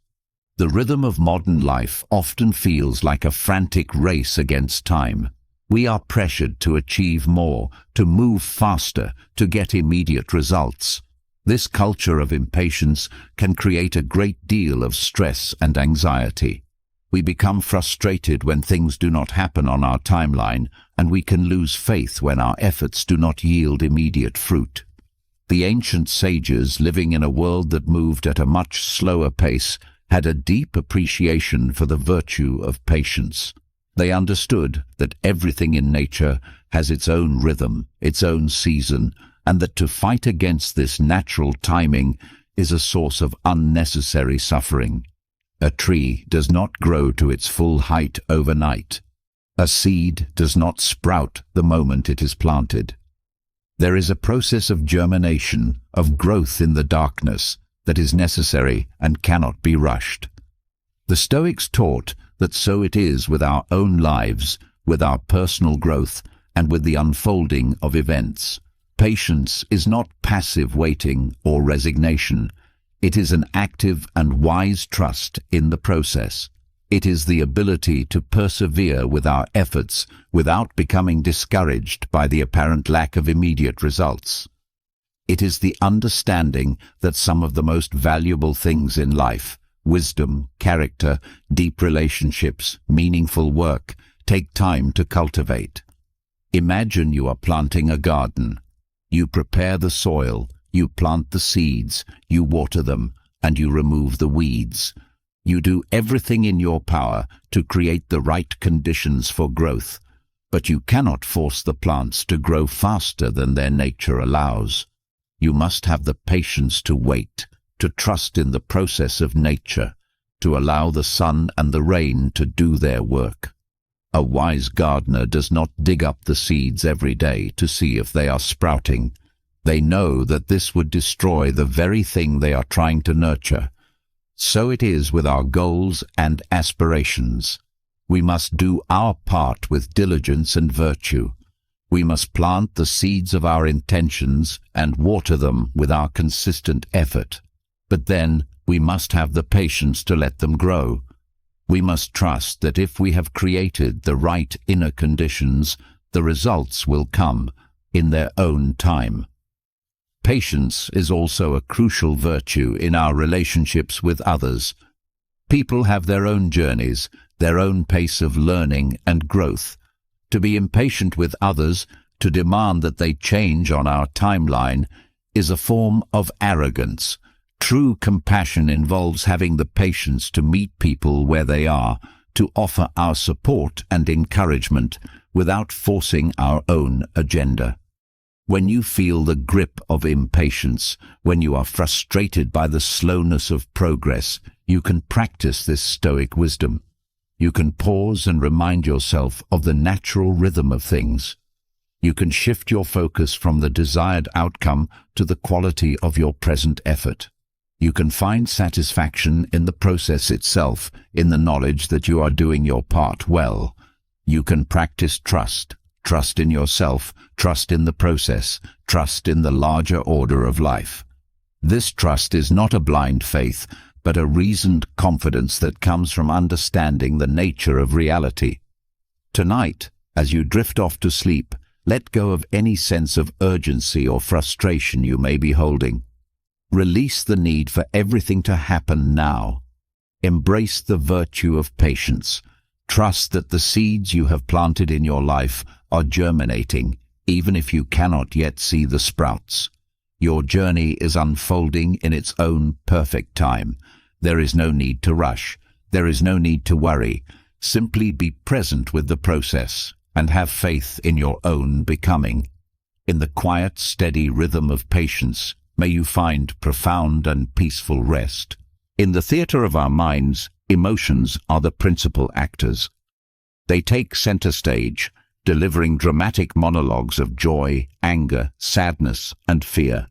The rhythm of modern life often feels like a frantic race against time. We are pressured to achieve more, to move faster, to get immediate results. This culture of impatience can create a great deal of stress and anxiety. We become frustrated when things do not happen on our timeline, and we can lose faith when our efforts do not yield immediate fruit. The ancient sages, living in a world that moved at a much slower pace, had a deep appreciation for the virtue of patience. They understood that everything in nature has its own rhythm, its own season, and that to fight against this natural timing is a source of unnecessary suffering. A tree does not grow to its full height overnight. A seed does not sprout the moment it is planted. There is a process of germination, of growth in the darkness, that is necessary and cannot be rushed. The Stoics taught that so it is with our own lives, with our personal growth, and with the unfolding of events. Patience is not passive waiting or resignation. It is an active and wise trust in the process. It is the ability to persevere with our efforts without becoming discouraged by the apparent lack of immediate results. It is the understanding that some of the most valuable things in life, wisdom, character, deep relationships, meaningful work, take time to cultivate. Imagine you are planting a garden. You prepare the soil, you plant the seeds, you water them, and you remove the weeds. You do everything in your power to create the right conditions for growth, but you cannot force the plants to grow faster than their nature allows. You must have the patience to wait, to trust in the process of nature, to allow the sun and the rain to do their work. A wise gardener does not dig up the seeds every day to see if they are sprouting. They know that this would destroy the very thing they are trying to nurture. So it is with our goals and aspirations. We must do our part with diligence and virtue. We must plant the seeds of our intentions and water them with our consistent effort. But then we must have the patience to let them grow. We must trust that if we have created the right inner conditions, the results will come in their own time. Patience is also a crucial virtue in our relationships with others. People have their own journeys, their own pace of learning and growth. To be impatient with others, to demand that they change on our timeline, is a form of arrogance. True compassion involves having the patience to meet people where they are, to offer our support and encouragement without forcing our own agenda. When you feel the grip of impatience, when you are frustrated by the slowness of progress, you can practice this Stoic wisdom. You can pause and remind yourself of the natural rhythm of things. You can shift your focus from the desired outcome to the quality of your present effort. You can find satisfaction in the process itself, in the knowledge that you are doing your part well. You can practice trust. Trust in yourself, trust in the process, trust in the larger order of life. This trust is not a blind faith, but a reasoned confidence that comes from understanding the nature of reality. Tonight, as you drift off to sleep, let go of any sense of urgency or frustration you may be holding. Release the need for everything to happen now. Embrace the virtue of patience. Trust that the seeds you have planted in your life are germinating, even if you cannot yet see the sprouts. Your journey is unfolding in its own perfect time. There is no need to rush. There is no need to worry. Simply be present with the process and have faith in your own becoming. In the quiet, steady rhythm of patience, may you find profound and peaceful rest. In the theater of our minds, emotions are the principal actors. They take center stage, delivering dramatic monologues of joy, anger, sadness, and fear.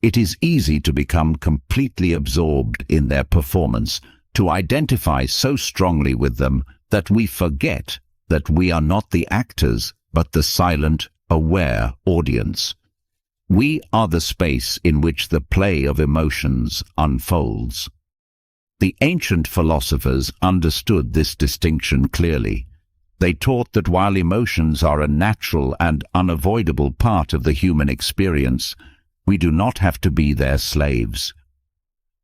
It is easy to become completely absorbed in their performance, to identify so strongly with them that we forget that we are not the actors, but the silent, aware audience. We are the space in which the play of emotions unfolds. The ancient philosophers understood this distinction clearly. They taught that while emotions are a natural and unavoidable part of the human experience, we do not have to be their slaves.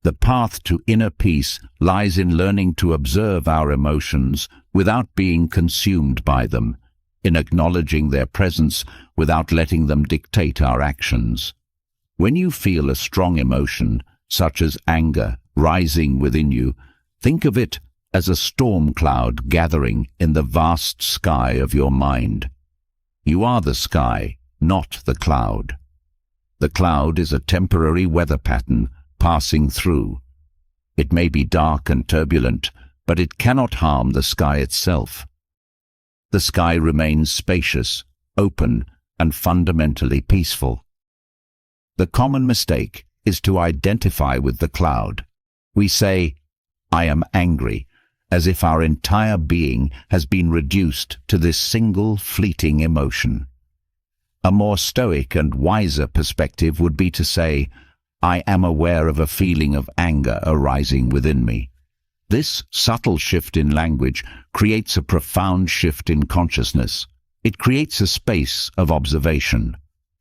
The path to inner peace lies in learning to observe our emotions without being consumed by them, in acknowledging their presence without letting them dictate our actions. When you feel a strong emotion, such as anger, rising within you, think of it as a storm cloud gathering in the vast sky of your mind. You are the sky, not the cloud. The cloud is a temporary weather pattern passing through. It may be dark and turbulent, but it cannot harm the sky itself. The sky remains spacious, open, and fundamentally peaceful. The common mistake is to identify with the cloud. We say, "I am angry," as if our entire being has been reduced to this single fleeting emotion. A more stoic and wiser perspective would be to say, I am aware of a feeling of anger arising within me. This subtle shift in language creates a profound shift in consciousness. It creates a space of observation.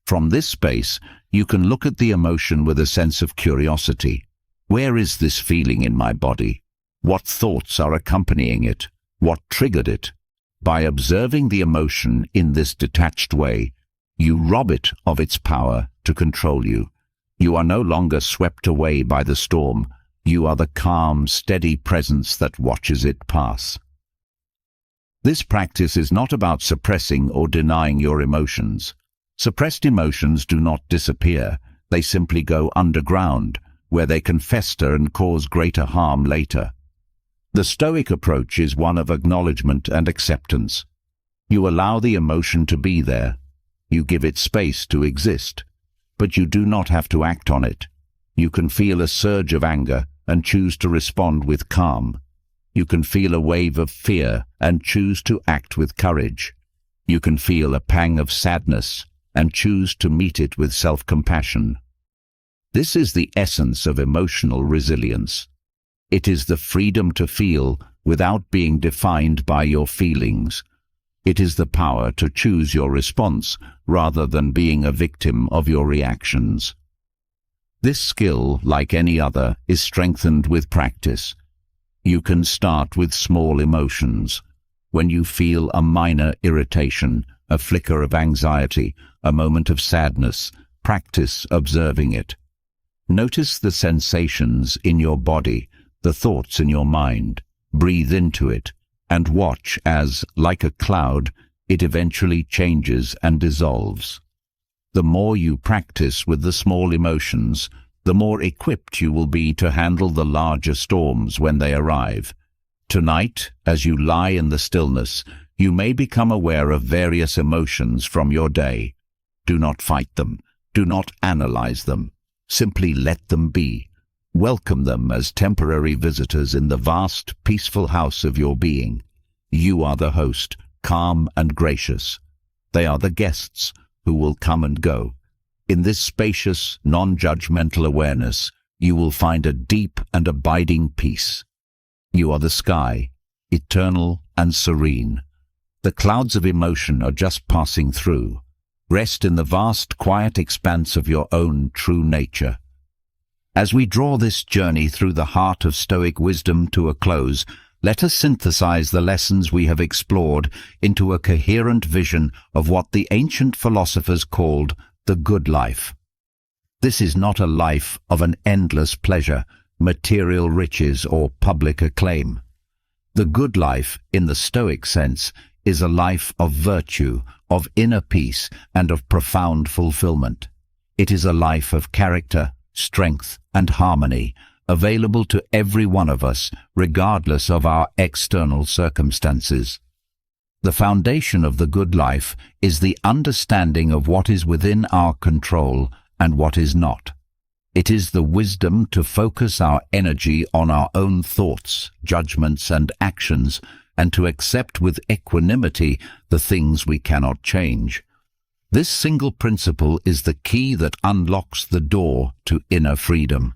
From this space, you can look at the emotion with a sense of curiosity. Where is this feeling in my body? What thoughts are accompanying it? What triggered it? By observing the emotion in this detached way, you rob it of its power to control you. You are no longer swept away by the storm. You are the calm, steady presence that watches it pass. This practice is not about suppressing or denying your emotions. Suppressed emotions do not disappear. They simply go underground, where they can fester and cause greater harm later. The Stoic approach is one of acknowledgement and acceptance. You allow the emotion to be there. You give it space to exist, but you do not have to act on it. You can feel a surge of anger and choose to respond with calm. You can feel a wave of fear and choose to act with courage. You can feel a pang of sadness and choose to meet it with self-compassion. This is the essence of emotional resilience. It is the freedom to feel without being defined by your feelings. It is the power to choose your response rather than being a victim of your reactions. This skill, like any other, is strengthened with practice. You can start with small emotions. When you feel a minor irritation, a flicker of anxiety, a moment of sadness, practice observing it. Notice the sensations in your body, the thoughts in your mind. Breathe into it, and watch as, like a cloud, it eventually changes and dissolves. The more you practice with the small emotions, the more equipped you will be to handle the larger storms when they arrive. Tonight, as you lie in the stillness, you may become aware of various emotions from your day. Do not fight them. Do not analyze them. Simply let them be. Welcome them as temporary visitors in the vast, peaceful house of your being. You are the host, calm and gracious. They are the guests who will come and go. In this spacious, non-judgmental awareness, you will find a deep and abiding peace. You are the sky, eternal and serene. The clouds of emotion are just passing through. Rest in the vast, quiet expanse of your own true nature. As we draw this journey through the heart of Stoic wisdom to a close, let us synthesize the lessons we have explored into a coherent vision of what the ancient philosophers called the good life. This is not a life of an endless pleasure, material riches, or public acclaim. The good life, in the Stoic sense, is a life of virtue, of inner peace, and of profound fulfillment. It is a life of character, strength, and harmony, available to every one of us, regardless of our external circumstances. The foundation of the good life is the understanding of what is within our control and what is not. It is the wisdom to focus our energy on our own thoughts, judgments, and actions, and to accept with equanimity the things we cannot change. This single principle is the key that unlocks the door to inner freedom.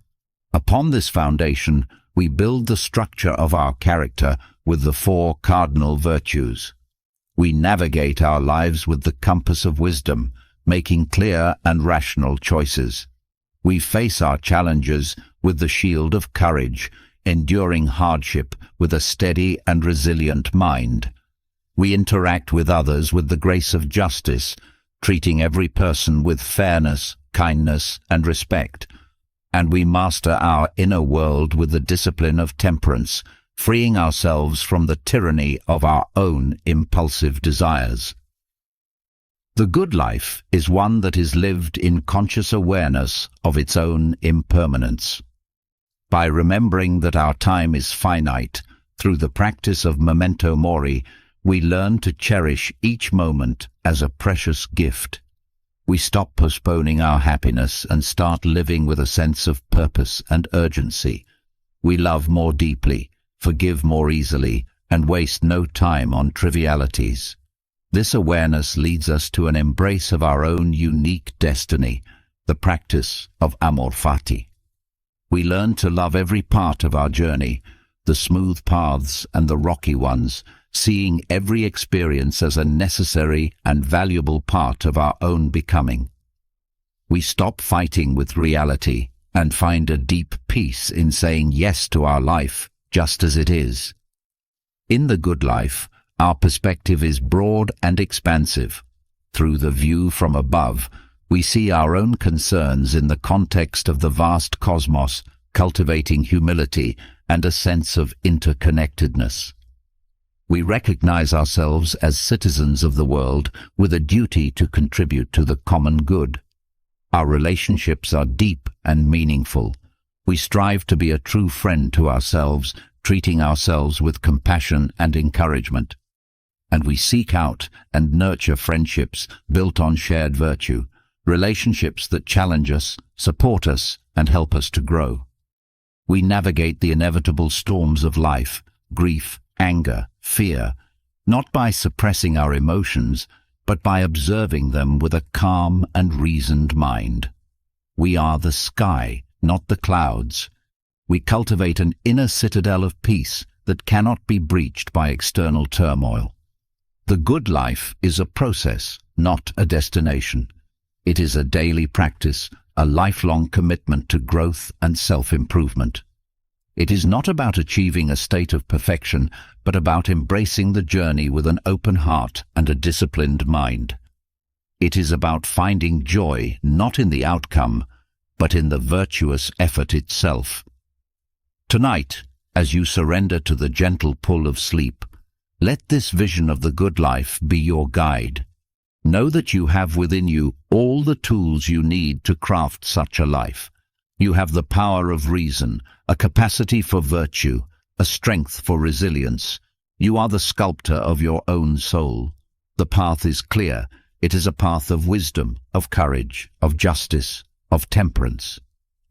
Upon this foundation, we build the structure of our character with the 4 cardinal virtues. We navigate our lives with the compass of wisdom, making clear and rational choices. We face our challenges with the shield of courage, enduring hardship with a steady and resilient mind. We interact with others with the grace of justice, treating every person with fairness, kindness, and respect. And we master our inner world with the discipline of temperance, freeing ourselves from the tyranny of our own impulsive desires. The good life is one that is lived in conscious awareness of its own impermanence. By remembering that our time is finite, through the practice of memento mori, we learn to cherish each moment as a precious gift. We stop postponing our happiness and start living with a sense of purpose and urgency. We love more deeply, forgive more easily, and waste no time on trivialities. This awareness leads us to an embrace of our own unique destiny, the practice of amor fati. We learn to love every part of our journey, the smooth paths and the rocky ones, seeing every experience as a necessary and valuable part of our own becoming. We stop fighting with reality and find a deep peace in saying yes to our life just as it is. In the good life, our perspective is broad and expansive. Through the view from above, we see our own concerns in the context of the vast cosmos, cultivating humility and a sense of interconnectedness. We recognize ourselves as citizens of the world with a duty to contribute to the common good. Our relationships are deep and meaningful. We strive to be a true friend to ourselves, treating ourselves with compassion and encouragement. And we seek out and nurture friendships built on shared virtue, relationships that challenge us, support us, and help us to grow. We navigate the inevitable storms of life, grief, anger, fear, not by suppressing our emotions, but by observing them with a calm and reasoned mind. We are the sky, not the clouds. We cultivate an inner citadel of peace that cannot be breached by external turmoil. The good life is a process, not a destination. It is a daily practice, a lifelong commitment to growth and self-improvement. It is not about achieving a state of perfection, but about embracing the journey with an open heart and a disciplined mind. It is about finding joy not in the outcome, but in the virtuous effort itself. Tonight, as you surrender to the gentle pull of sleep, let this vision of the good life be your guide. Know that you have within you all the tools you need to craft such a life. You have the power of reason, a capacity for virtue, a strength for resilience. You are the sculptor of your own soul. The path is clear. It is a path of wisdom, of courage, of justice, of temperance.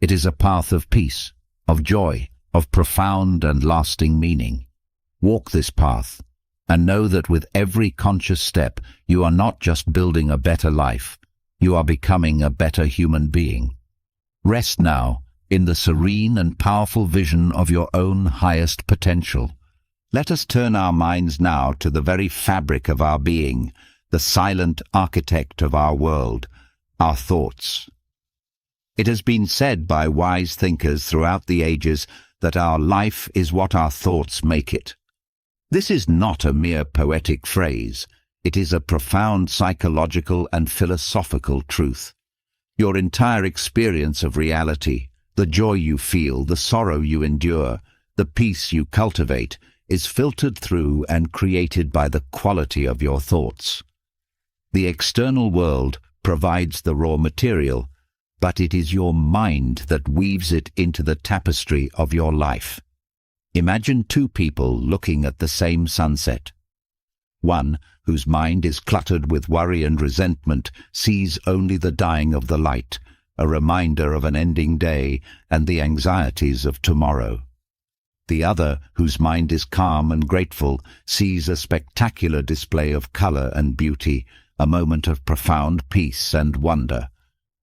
It is a path of peace, of joy, of profound and lasting meaning. Walk this path, and know that with every conscious step, you are not just building a better life, you are becoming a better human being. Rest now in the serene and powerful vision of your own highest potential. Let us turn our minds now to the very fabric of our being, the silent architect of our world, our thoughts. It has been said by wise thinkers throughout the ages that our life is what our thoughts make it. This is not a mere poetic phrase. It is a profound psychological and philosophical truth. Your entire experience of reality, the joy you feel, the sorrow you endure, the peace you cultivate, is filtered through and created by the quality of your thoughts. The external world provides the raw material, but it is your mind that weaves it into the tapestry of your life. Imagine two people looking at the same sunset. One, whose mind is cluttered with worry and resentment, sees only the dying of the light, a reminder of an ending day and the anxieties of tomorrow. The other, whose mind is calm and grateful, sees a spectacular display of color and beauty, a moment of profound peace and wonder.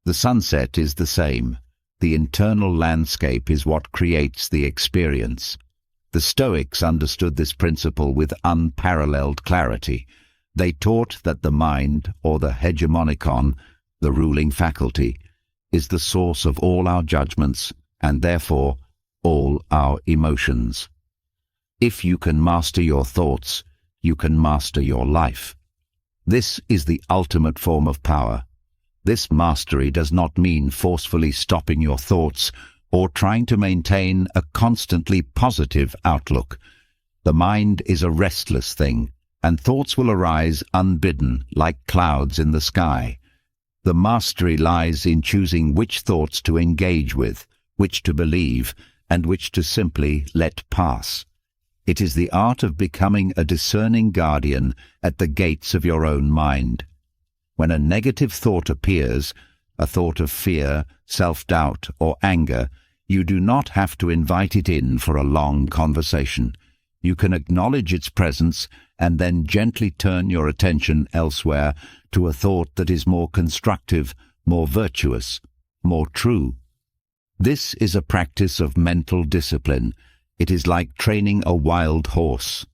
The sunset is the same. The internal landscape is what creates the experience. The Stoics understood this principle with unparalleled clarity. They taught that the mind, or the hegemonikon, the ruling faculty, is the source of all our judgments and therefore all our emotions. If you can master your thoughts, you can master your life. This is the ultimate form of power. This mastery does not mean forcefully stopping your thoughts or trying to maintain a constantly positive outlook. The mind is a restless thing, and thoughts will arise unbidden like clouds in the sky. The mastery lies in choosing which thoughts to engage with, which to believe, and which to simply let pass. It is the art of becoming a discerning guardian at the gates of your own mind. When a negative thought appears, a thought of fear, self-doubt, or anger, you do not have to invite it in for a long conversation. You can acknowledge its presence and then gently turn your attention elsewhere to a thought that is more constructive, more virtuous, more true. This is a practice of mental discipline. It is like training a wild horse.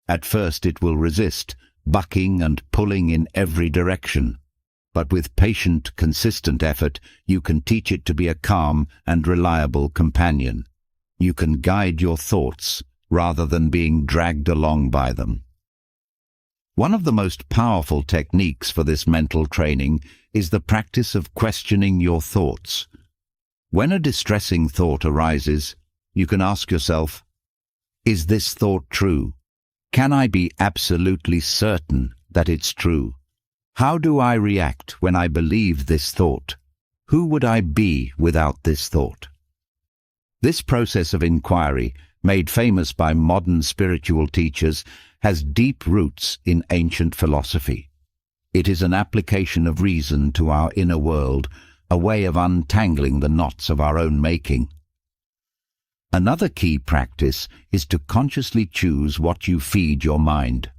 At first it will resist, bucking and pulling in every direction. But with patient, consistent effort, you can teach it to be a calm and reliable companion. You can guide your thoughts rather than being dragged along by them. One of the most powerful techniques for this mental training is the practice of questioning your thoughts. When a distressing thought arises, you can ask yourself, is this thought true? Can I be absolutely certain that it's true? How do I react when I believe this thought? Who would I be without this thought? This process of inquiry, made famous by modern spiritual teachers, has deep roots in ancient philosophy. It is an application of reason to our inner world, a way of untangling the knots of our own making. Another key practice is to consciously choose what you feed your mind.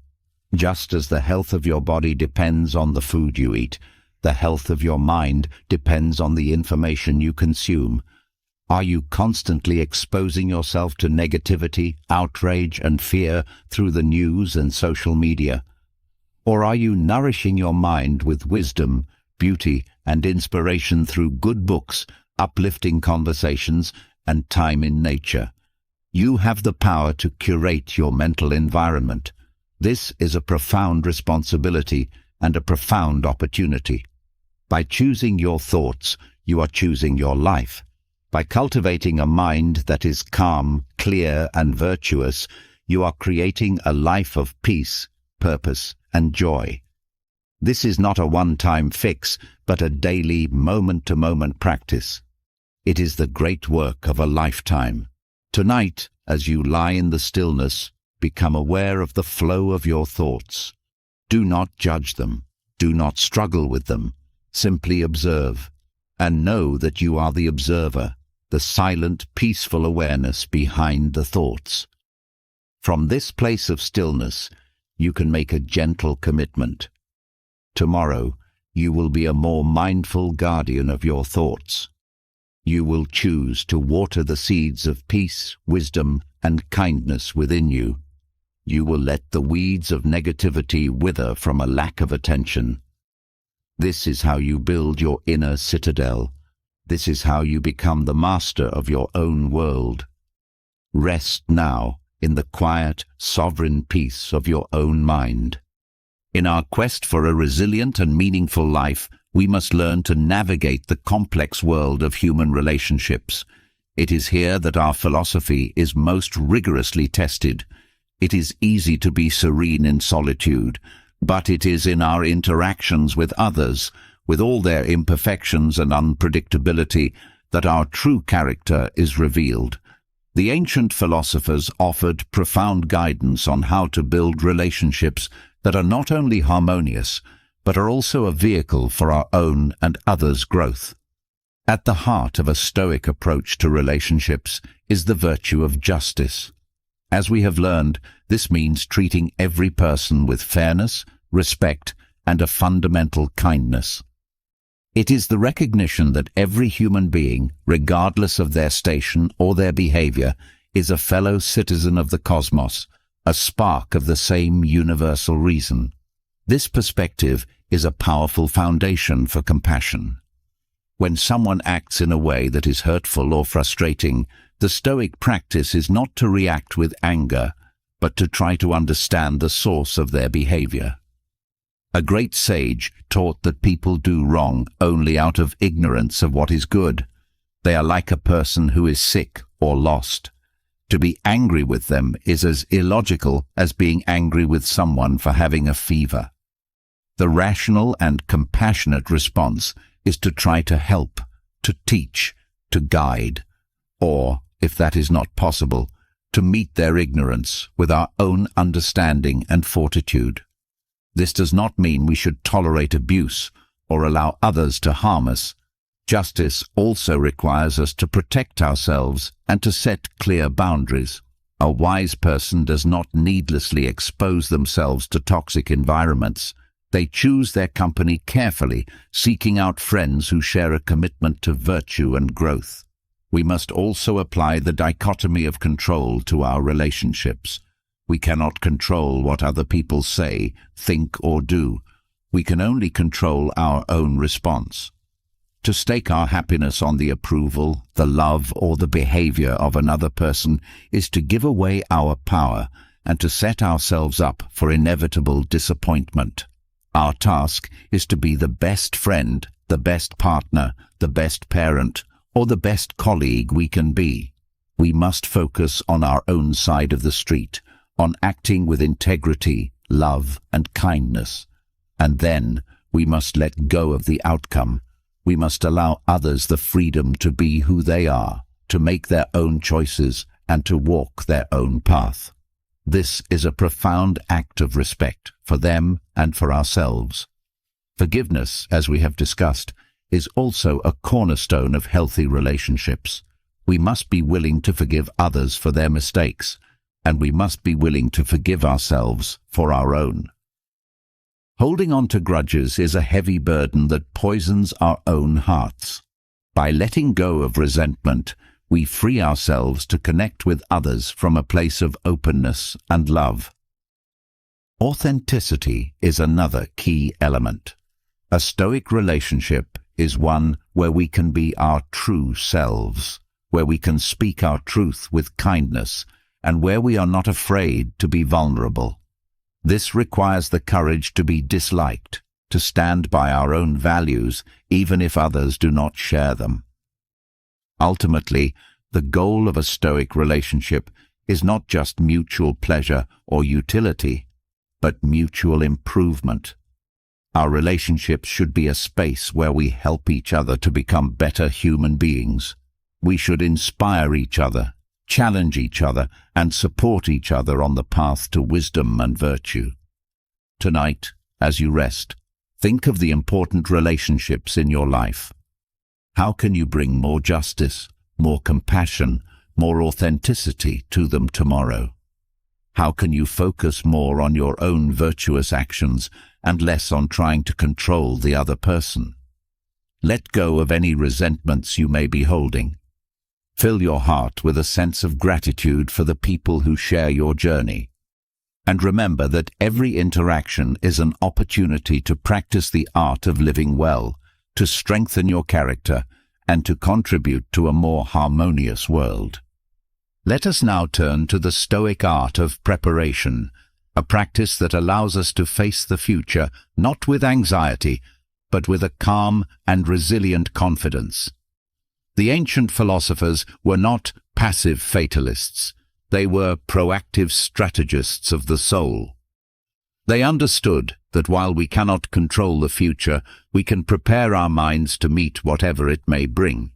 Just as the health of your body depends on the food you eat, the health of your mind depends on the information you consume. Are you constantly exposing yourself to negativity, outrage, and fear through the news and social media? Or are you nourishing your mind with wisdom, beauty, and inspiration through good books, uplifting conversations, and time in nature? You have the power to curate your mental environment. This is a profound responsibility and a profound opportunity. By choosing your thoughts, you are choosing your life. By cultivating a mind that is calm, clear, and virtuous, you are creating a life of peace, purpose, and joy. This is not a one-time fix, but a daily, moment-to-moment practice. It is the great work of a lifetime. Tonight, as you lie in the stillness, become aware of the flow of your thoughts. Do not judge them. Do not struggle with them. Simply observe, and know that you are the observer, the silent, peaceful awareness behind the thoughts. From this place of stillness, you can make a gentle commitment. Tomorrow, you will be a more mindful guardian of your thoughts. You will choose to water the seeds of peace, wisdom, and kindness within you. You will let the weeds of negativity wither from a lack of attention. This is how you build your inner citadel. This is how you become the master of your own world. Rest now in the quiet, sovereign peace of your own mind. In our quest for a resilient and meaningful life, we must learn to navigate the complex world of human relationships. It is here that our philosophy is most rigorously tested. It is easy to be serene in solitude, but it is in our interactions with others, with all their imperfections and unpredictability, that our true character is revealed. The ancient philosophers offered profound guidance on how to build relationships that are not only harmonious, but are also a vehicle for our own and others' growth. At the heart of a Stoic approach to relationships is the virtue of justice. As we have learned, this means treating every person with fairness, respect, and a fundamental kindness. It is the recognition that every human being, regardless of their station or their behavior, is a fellow citizen of the cosmos, a spark of the same universal reason. This perspective is a powerful foundation for compassion. When someone acts in a way that is hurtful or frustrating, the Stoic practice is not to react with anger, but to try to understand the source of their behavior. A great sage taught that people do wrong only out of ignorance of what is good. They are like a person who is sick or lost. To be angry with them is as illogical as being angry with someone for having a fever. The rational and compassionate response is to try to help, to teach, to guide, or, if that is not possible, to meet their ignorance with our own understanding and fortitude. This does not mean we should tolerate abuse or allow others to harm us. Justice also requires us to protect ourselves and to set clear boundaries. A wise person does not needlessly expose themselves to toxic environments. They choose their company carefully, seeking out friends who share a commitment to virtue and growth. We must also apply the dichotomy of control to our relationships. We cannot control what other people say, think, or do. We can only control our own response. To stake our happiness on the approval, the love, or the behavior of another person is to give away our power and to set ourselves up for inevitable disappointment. Our task is to be the best friend, the best partner, the best parent, or the best colleague we can be. We must focus on our own side of the street, on acting with integrity, love, and kindness. And then we must let go of the outcome. We must allow others the freedom to be who they are, to make their own choices, and to walk their own path. This is a profound act of respect for them and for ourselves. Forgiveness, as we have discussed, is also a cornerstone of healthy relationships. We must be willing to forgive others for their mistakes, and we must be willing to forgive ourselves for our own. Holding on to grudges is a heavy burden that poisons our own hearts. By letting go of resentment, we free ourselves to connect with others from a place of openness and love. Authenticity is another key element. A Stoic relationship is one where we can be our true selves, where we can speak our truth with kindness, and where we are not afraid to be vulnerable. This requires the courage to be disliked, to stand by our own values, even if others do not share them. Ultimately, the goal of a Stoic relationship is not just mutual pleasure or utility, but mutual improvement. Our relationships should be a space where we help each other to become better human beings. We should inspire each other, challenge each other, and support each other on the path to wisdom and virtue. Tonight, as you rest, think of the important relationships in your life. How can you bring more justice, more compassion, more authenticity to them tomorrow? How can you focus more on your own virtuous actions and less on trying to control the other person? Let go of any resentments you may be holding. Fill your heart with a sense of gratitude for the people who share your journey. And remember that every interaction is an opportunity to practice the art of living well, to strengthen your character, and to contribute to a more harmonious world. Let us now turn to the Stoic art of preparation, a practice that allows us to face the future not with anxiety, but with a calm and resilient confidence. The ancient philosophers were not passive fatalists. They were proactive strategists of the soul. They understood that while we cannot control the future, we can prepare our minds to meet whatever it may bring.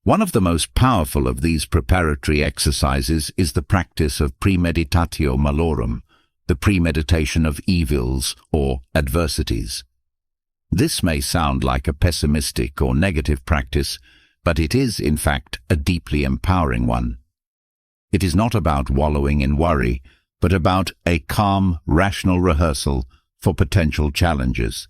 One of the most powerful of these preparatory exercises is the practice of premeditatio malorum, the premeditation of evils or adversities. This may sound like a pessimistic or negative practice, but it is, in fact, a deeply empowering one. It is not about wallowing in worry, but about a calm, rational rehearsal for potential challenges.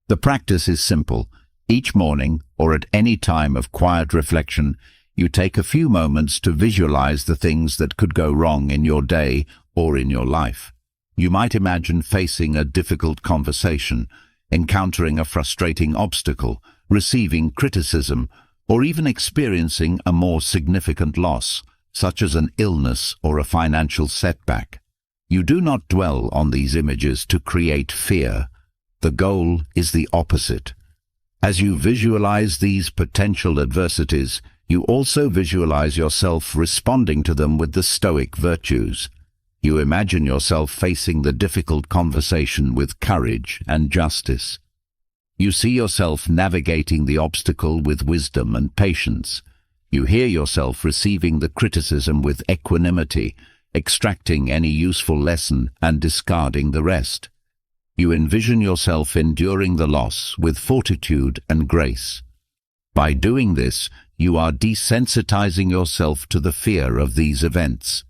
The practice is simple. Each morning, or at any time of quiet reflection, you take a few moments to visualize the things that could go wrong in your day or in your life. You might imagine facing a difficult conversation, encountering a frustrating obstacle, receiving criticism, or even experiencing a more significant loss, such as an illness or a financial setback. You do not dwell on these images to create fear. The goal is the opposite. As you visualize these potential adversities, you also visualize yourself responding to them with the Stoic virtues. You imagine yourself facing the difficult conversation with courage and justice. You see yourself navigating the obstacle with wisdom and patience. You hear yourself receiving the criticism with equanimity, extracting any useful lesson and discarding the rest. You envision yourself enduring the loss with fortitude and grace. By doing this, you are desensitizing yourself to the fear of these events.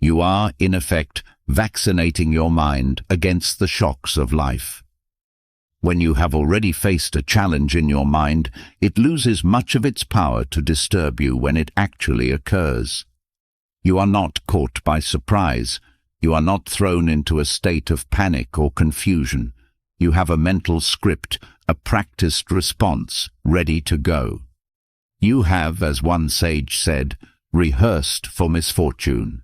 You are, in effect, vaccinating your mind against the shocks of life. When you have already faced a challenge in your mind, it loses much of its power to disturb you when it actually occurs. You are not caught by surprise. You are not thrown into a state of panic or confusion. You have a mental script, a practiced response, ready to go. You have, as one sage said, rehearsed for misfortune.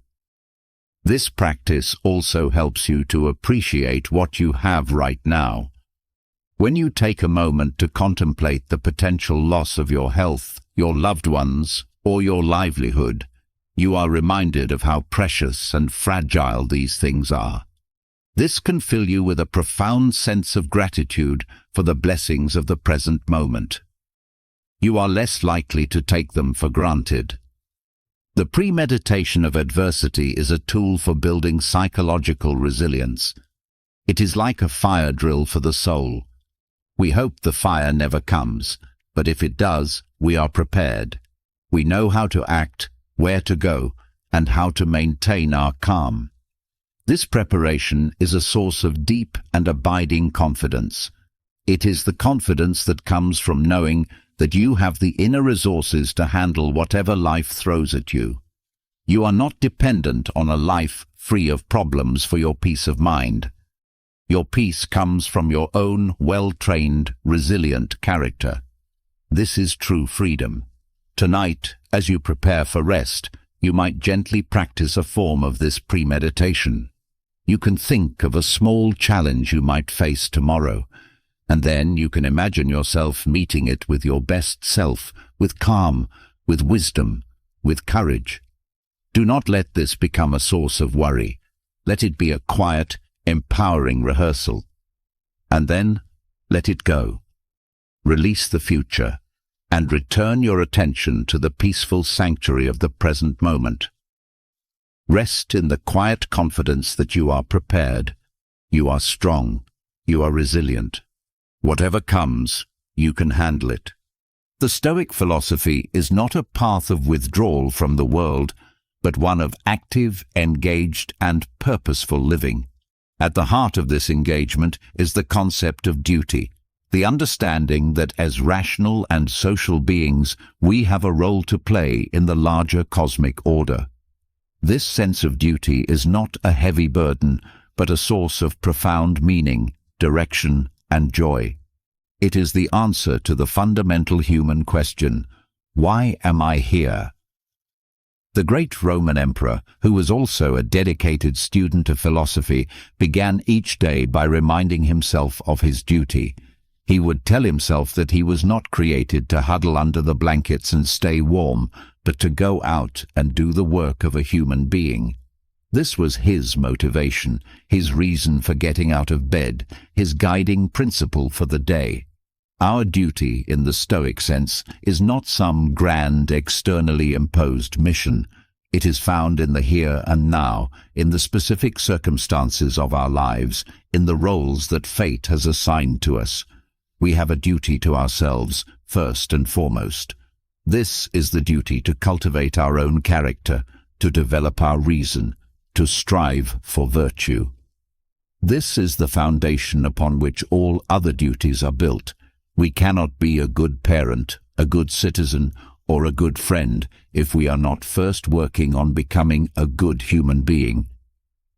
This practice also helps you to appreciate what you have right now. When you take a moment to contemplate the potential loss of your health, your loved ones, or your livelihood, you are reminded of how precious and fragile these things are. This can fill you with a profound sense of gratitude for the blessings of the present moment. You are less likely to take them for granted. The premeditation of adversity is a tool for building psychological resilience. It is like a fire drill for the soul. We hope the fire never comes, but if it does, we are prepared. We know how to act, where to go, and how to maintain our calm. This preparation is a source of deep and abiding confidence. It is the confidence that comes from knowing that you have the inner resources to handle whatever life throws at you. You are not dependent on a life free of problems for your peace of mind. Your peace comes from your own well-trained, resilient character. This is true freedom. Tonight, as you prepare for rest, you might gently practice a form of this premeditation. You can think of a small challenge you might face tomorrow, and then you can imagine yourself meeting it with your best self, with calm, with wisdom, with courage. Do not let this become a source of worry. Let it be a quiet, empowering rehearsal. And then, let it go. Release the future, and return your attention to the peaceful sanctuary of the present moment. Rest in the quiet confidence that you are prepared. You are strong. You are resilient. Whatever comes, you can handle it. The Stoic philosophy is not a path of withdrawal from the world, but one of active, engaged, and purposeful living. At the heart of this engagement is the concept of duty, the understanding that as rational and social beings, we have a role to play in the larger cosmic order. This sense of duty is not a heavy burden, but a source of profound meaning, direction, and joy. It is the answer to the fundamental human question, why am I here? The great Roman emperor, who was also a dedicated student of philosophy, began each day by reminding himself of his duty. He would tell himself that he was not created to huddle under the blankets and stay warm, but to go out and do the work of a human being. This was his motivation, his reason for getting out of bed, his guiding principle for the day. Our duty, in the Stoic sense, is not some grand, externally imposed mission. It is found in the here and now, in the specific circumstances of our lives, in the roles that fate has assigned to us. We have a duty to ourselves, first and foremost. This is the duty to cultivate our own character, to develop our reason, to strive for virtue. This is the foundation upon which all other duties are built. We cannot be a good parent, a good citizen, or a good friend if we are not first working on becoming a good human being.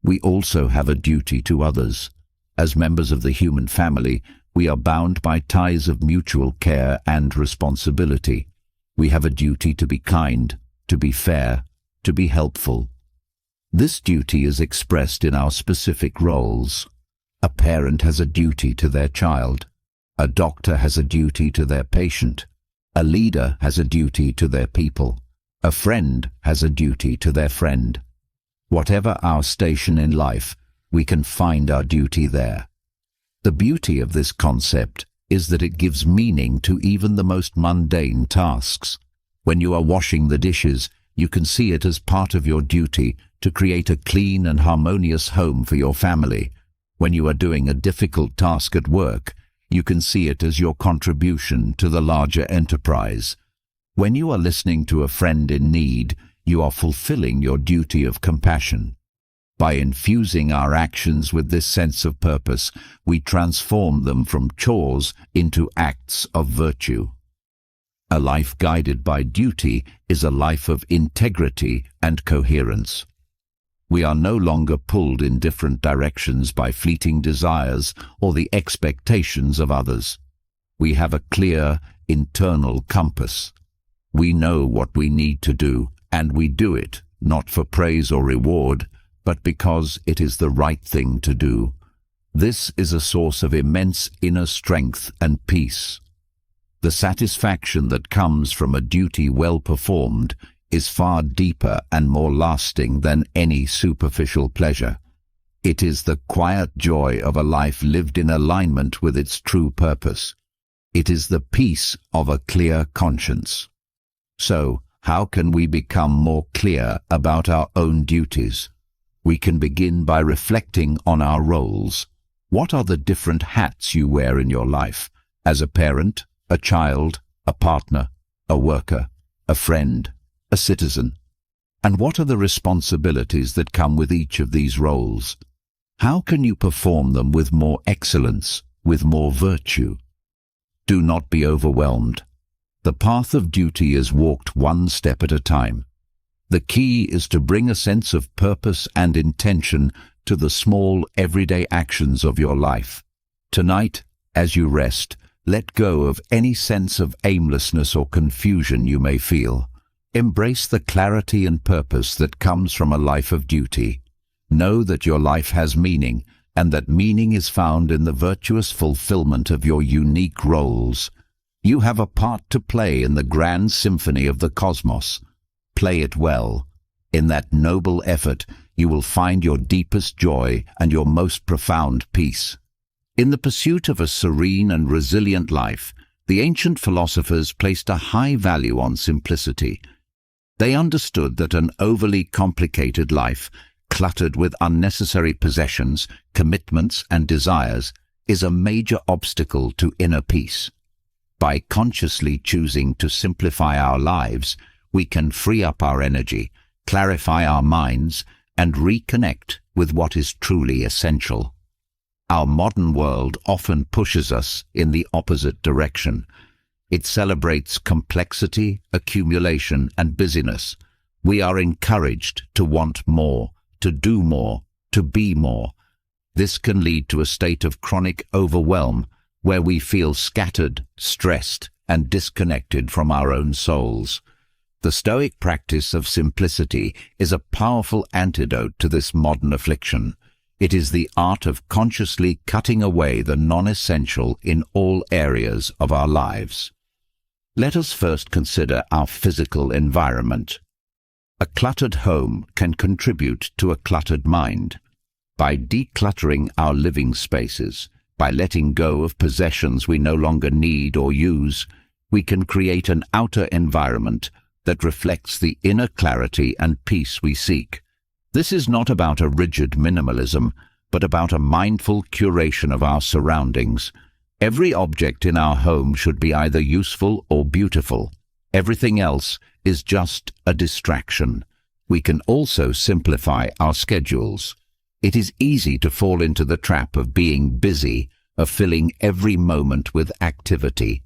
We also have a duty to others. As members of the human family, we are bound by ties of mutual care and responsibility. We have a duty to be kind, to be fair, to be helpful. This duty is expressed in our specific roles. A parent has a duty to their child. A doctor has a duty to their patient. A leader has a duty to their people. A friend has a duty to their friend. Whatever our station in life, we can find our duty there. The beauty of this concept is that it gives meaning to even the most mundane tasks. When you are washing the dishes, you can see it as part of your duty to create a clean and harmonious home for your family. When you are doing a difficult task at work, you can see it as your contribution to the larger enterprise. When you are listening to a friend in need, you are fulfilling your duty of compassion. By infusing our actions with this sense of purpose, we transform them from chores into acts of virtue. A life guided by duty is a life of integrity and coherence. We are no longer pulled in different directions by fleeting desires or the expectations of others. We have a clear, internal compass. We know what we need to do, and we do it, not for praise or reward, but because it is the right thing to do. This is a source of immense inner strength and peace. The satisfaction that comes from a duty well performed is far deeper and more lasting than any superficial pleasure. It is the quiet joy of a life lived in alignment with its true purpose. It is the peace of a clear conscience. So, how can we become more clear about our own duties? We can begin by reflecting on our roles. What are the different hats you wear in your life? As a parent, a child, a partner, a worker, a friend, a citizen. And what are the responsibilities that come with each of these roles? How can you perform them with more excellence, with more virtue? Do not be overwhelmed. The path of duty is walked one step at a time. The key is to bring a sense of purpose and intention to the small, everyday actions of your life. Tonight, as you rest, let go of any sense of aimlessness or confusion you may feel. Embrace the clarity and purpose that comes from a life of duty. Know that your life has meaning, and that meaning is found in the virtuous fulfillment of your unique roles. You have a part to play in the grand symphony of the cosmos. Play it well. In that noble effort, you will find your deepest joy and your most profound peace. In the pursuit of a serene and resilient life, the ancient philosophers placed a high value on simplicity. They understood that an overly complicated life, cluttered with unnecessary possessions, commitments, and desires, is a major obstacle to inner peace. By consciously choosing to simplify our lives, we can free up our energy, clarify our minds, and reconnect with what is truly essential. Our modern world often pushes us in the opposite direction. It celebrates complexity, accumulation, and busyness. We are encouraged to want more, to do more, to be more. This can lead to a state of chronic overwhelm, where we feel scattered, stressed, and disconnected from our own souls. The Stoic practice of simplicity is a powerful antidote to this modern affliction. It is the art of consciously cutting away the non-essential in all areas of our lives. Let us first consider our physical environment. A cluttered home can contribute to a cluttered mind. By decluttering our living spaces, by letting go of possessions we no longer need or use, we can create an outer environment that reflects the inner clarity and peace we seek. This is not about a rigid minimalism, but about a mindful curation of our surroundings. Every object in our home should be either useful or beautiful. Everything else is just a distraction. We can also simplify our schedules. It is easy to fall into the trap of being busy, of filling every moment with activity.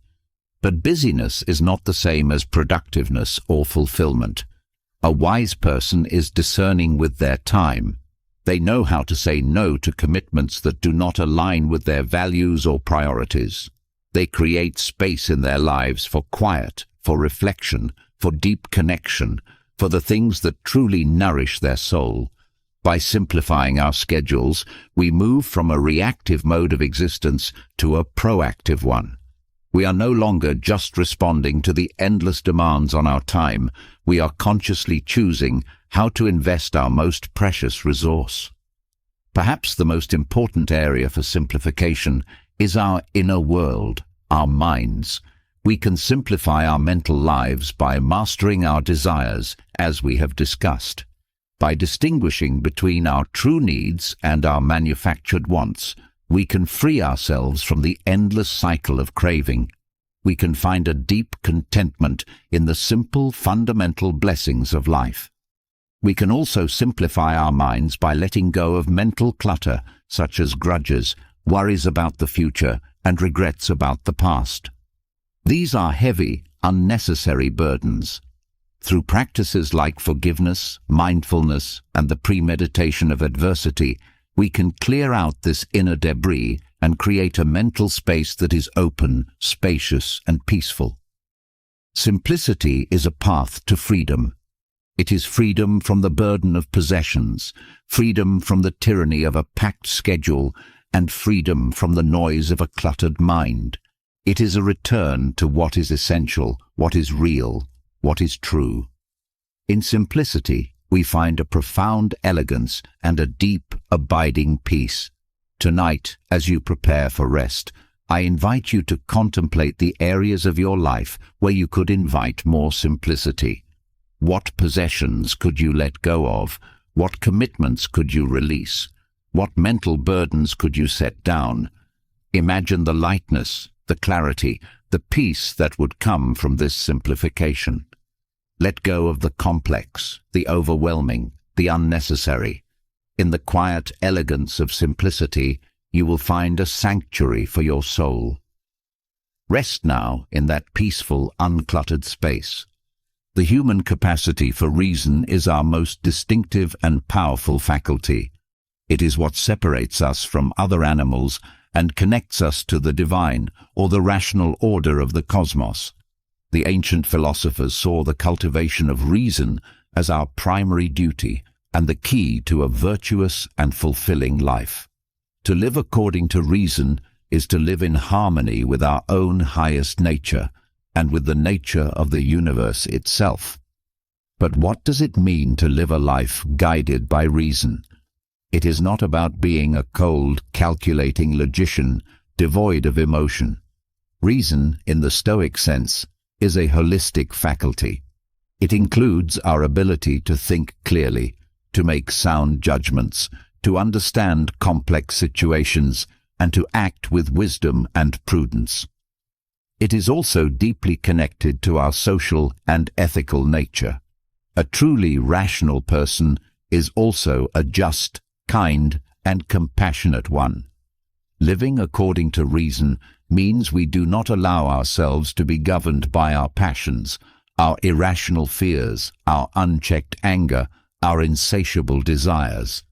But busyness is not the same as productiveness or fulfillment. A wise person is discerning with their time. They know how to say no to commitments that do not align with their values or priorities. They create space in their lives for quiet, for reflection, for deep connection, for the things that truly nourish their soul. By simplifying our schedules, we move from a reactive mode of existence to a proactive one. We are no longer just responding to the endless demands on our time. We are consciously choosing how to invest our most precious resource. Perhaps the most important area for simplification is our inner world, our minds. We can simplify our mental lives by mastering our desires, as we have discussed. By distinguishing between our true needs and our manufactured wants, we can free ourselves from the endless cycle of craving. We can find a deep contentment in the simple, fundamental blessings of life. We can also simplify our minds by letting go of mental clutter, such as grudges, worries about the future, and regrets about the past. These are heavy, unnecessary burdens. Through practices like forgiveness, mindfulness, and the premeditation of adversity, we can clear out this inner debris and create a mental space that is open, spacious, and peaceful. Simplicity is a path to freedom. It is freedom from the burden of possessions, freedom from the tyranny of a packed schedule, and freedom from the noise of a cluttered mind. It is a return to what is essential, what is real, what is true. In simplicity, we find a profound elegance and a deep, abiding peace. Tonight, as you prepare for rest, I invite you to contemplate the areas of your life where you could invite more simplicity. What possessions could you let go of? What commitments could you release? What mental burdens could you set down? Imagine the lightness, the clarity, the peace that would come from this simplification. Let go of the complex, the overwhelming, the unnecessary. In the quiet elegance of simplicity, you will find a sanctuary for your soul. Rest now in that peaceful, uncluttered space. The human capacity for reason is our most distinctive and powerful faculty. It is what separates us from other animals and connects us to the divine or the rational order of the cosmos. The ancient philosophers saw the cultivation of reason as our primary duty and the key to a virtuous and fulfilling life. To live according to reason is to live in harmony with our own highest nature and with the nature of the universe itself. But what does it mean to live a life guided by reason? It is not about being a cold, calculating logician devoid of emotion. Reason, in the Stoic sense, is a holistic faculty. It includes our ability to think clearly, to make sound judgments, to understand complex situations, and to act with wisdom and prudence. It is also deeply connected to our social and ethical nature. A truly rational person is also a just, kind, and compassionate one. Living according to reason means we do not allow ourselves to be governed by our passions, our irrational fears, our unchecked anger, our insatiable desires.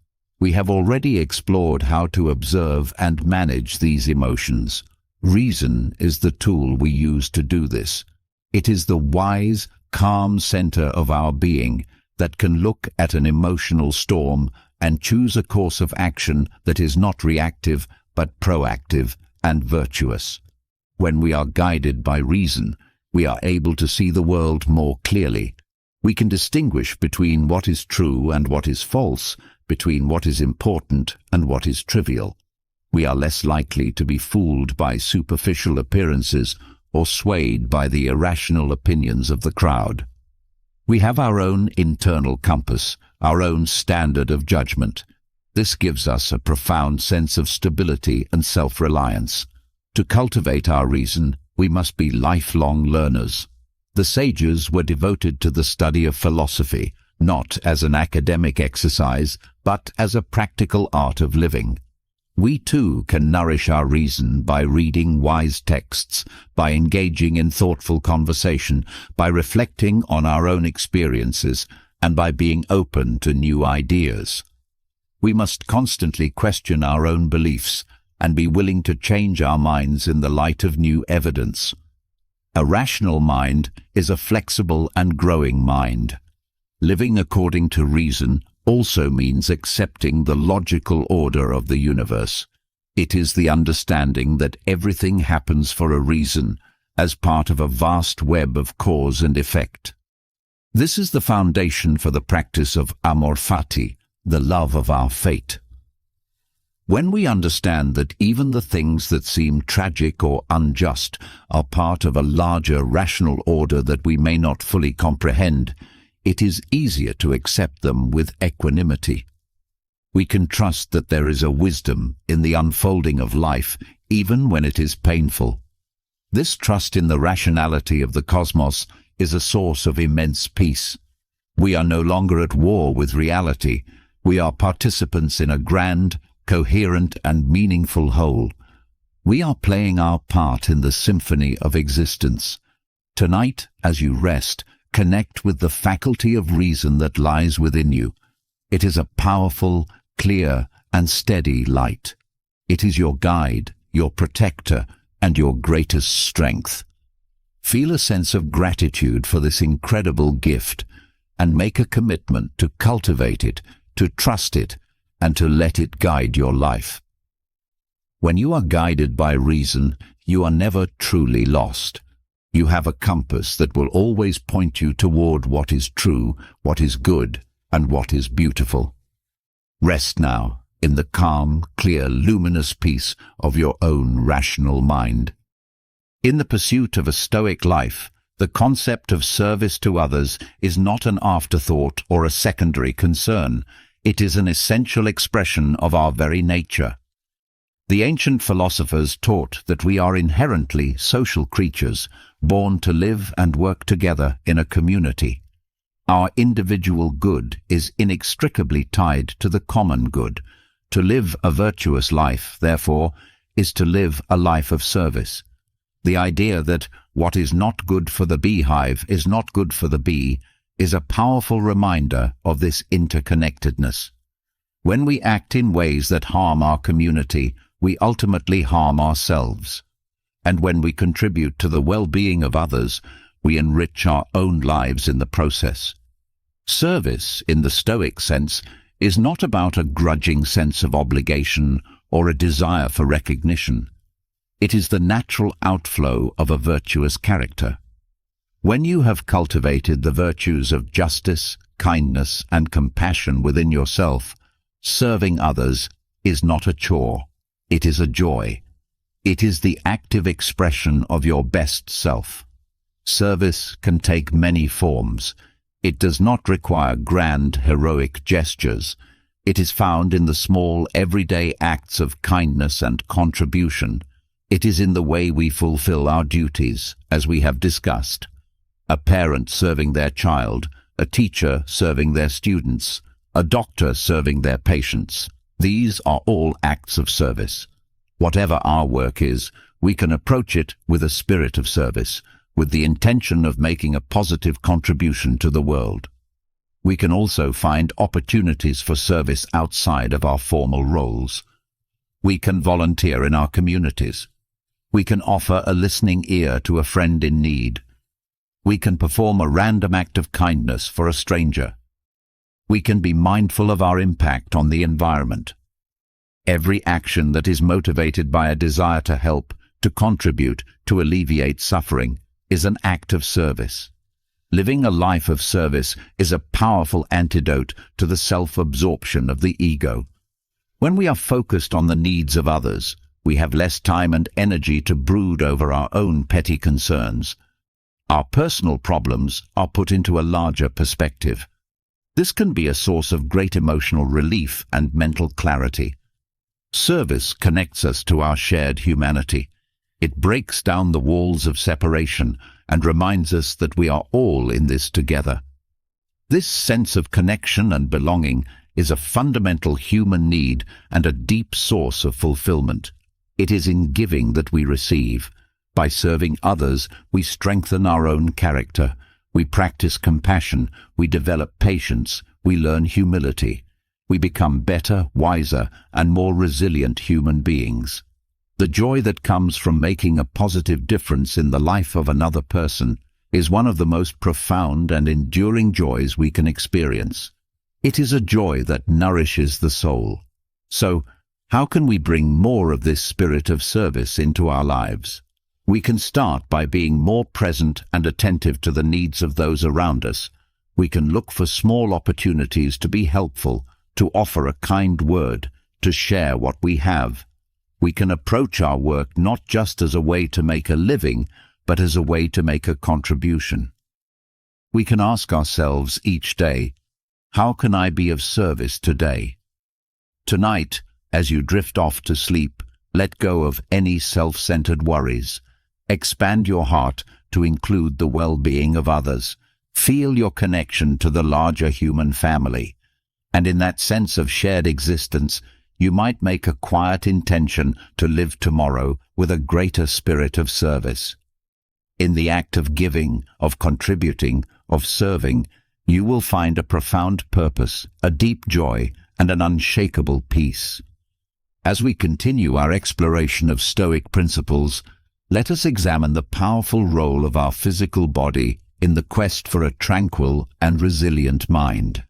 We have already explored how to observe and manage these emotions. Reason is the tool we use to do this. It is the wise, calm center of our being that can look at an emotional storm and choose a course of action that is not reactive but proactive and virtuous. When we are guided by reason, we are able to see the world more clearly. We can distinguish between what is true and what is false, between what is important and what is trivial. We are less likely to be fooled by superficial appearances or swayed by the irrational opinions of the crowd. We have our own internal compass, our own standard of judgment. This gives us a profound sense of stability and self-reliance. To cultivate our reason, we must be lifelong learners. The sages were devoted to the study of philosophy, not as an academic exercise, but as a practical art of living. We too can nourish our reason by reading wise texts, by engaging in thoughtful conversation, by reflecting on our own experiences, and by being open to new ideas. We must constantly question our own beliefs and be willing to change our minds in the light of new evidence. A rational mind is a flexible and growing mind. Living according to reason also means accepting the logical order of the universe. It is the understanding that everything happens for a reason, as part of a vast web of cause and effect. This is the foundation for the practice of amor fati, the love of our fate. When we understand that even the things that seem tragic or unjust are part of a larger rational order that we may not fully comprehend, it is easier to accept them with equanimity. We can trust that there is a wisdom in the unfolding of life, even when it is painful. This trust in the rationality of the cosmos is a source of immense peace. We are no longer at war with reality. We are participants in a grand, coherent, and meaningful whole. We are playing our part in the symphony of existence. Tonight, as you rest, connect with the faculty of reason that lies within you. It is a powerful, clear, and steady light. It is your guide, your protector, and your greatest strength. Feel a sense of gratitude for this incredible gift, and make a commitment to cultivate it, to trust it, and to let it guide your life. When you are guided by reason, you are never truly lost. You have a compass that will always point you toward what is true, what is good, and what is beautiful. Rest now in the calm, clear, luminous peace of your own rational mind. In the pursuit of a Stoic life, the concept of service to others is not an afterthought or a secondary concern. It is an essential expression of our very nature. The ancient philosophers taught that we are inherently social creatures, born to live and work together in a community. Our individual good is inextricably tied to the common good. To live a virtuous life, therefore, is to live a life of service. The idea that what is not good for the beehive is not good for the bee is a powerful reminder of this interconnectedness. When we act in ways that harm our community, we ultimately harm ourselves. And when we contribute to the well-being of others, we enrich our own lives in the process. Service, in the Stoic sense, is not about a grudging sense of obligation or a desire for recognition. It is the natural outflow of a virtuous character. When you have cultivated the virtues of justice, kindness, and compassion within yourself, serving others is not a chore. It is a joy. It is the active expression of your best self. Service can take many forms. It does not require grand, heroic gestures. It is found in the small, everyday acts of kindness and contribution. It is in the way we fulfill our duties, as we have discussed. A parent serving their child, a teacher serving their students, a doctor serving their patients. These are all acts of service. Whatever our work is, we can approach it with a spirit of service, with the intention of making a positive contribution to the world. We can also find opportunities for service outside of our formal roles. We can volunteer in our communities. We can offer a listening ear to a friend in need. We can perform a random act of kindness for a stranger. We can be mindful of our impact on the environment. Every action that is motivated by a desire to help, to contribute, to alleviate suffering, is an act of service. Living a life of service is a powerful antidote to the self-absorption of the ego. When we are focused on the needs of others, we have less time and energy to brood over our own petty concerns. Our personal problems are put into a larger perspective. This can be a source of great emotional relief and mental clarity. Service connects us to our shared humanity. It breaks down the walls of separation and reminds us that we are all in this together. This sense of connection and belonging is a fundamental human need and a deep source of fulfillment. It is in giving that we receive. By serving others, we strengthen our own character. We practice compassion. We develop patience. We learn humility. We become better, wiser, and more resilient human beings. The joy that comes from making a positive difference in the life of another person is one of the most profound and enduring joys we can experience. It is a joy that nourishes the soul. So, how can we bring more of this spirit of service into our lives? We can start by being more present and attentive to the needs of those around us. We can look for small opportunities to be helpful, to offer a kind word, to share what we have. We can approach our work not just as a way to make a living, but as a way to make a contribution. We can ask ourselves each day, how can I be of service today? Tonight, as you drift off to sleep, let go of any self-centered worries. Expand your heart to include the well-being of others. Feel your connection to the larger human family, and in that sense of shared existence, you might make a quiet intention to live tomorrow with a greater spirit of service. In the act of giving, of contributing, of serving, you will find a profound purpose, a deep joy, and an unshakable peace. As we continue our exploration of Stoic principles, let us examine the powerful role of our physical body in the quest for a tranquil and resilient mind.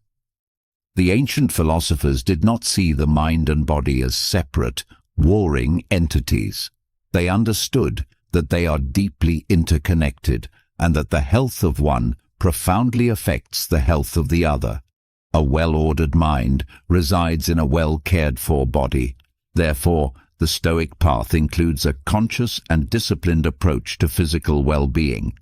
The ancient philosophers did not see the mind and body as separate, warring entities. They understood that they are deeply interconnected and that the health of one profoundly affects the health of the other. A well-ordered mind resides in a well-cared-for body. Therefore, the Stoic path includes a conscious and disciplined approach to physical well-being.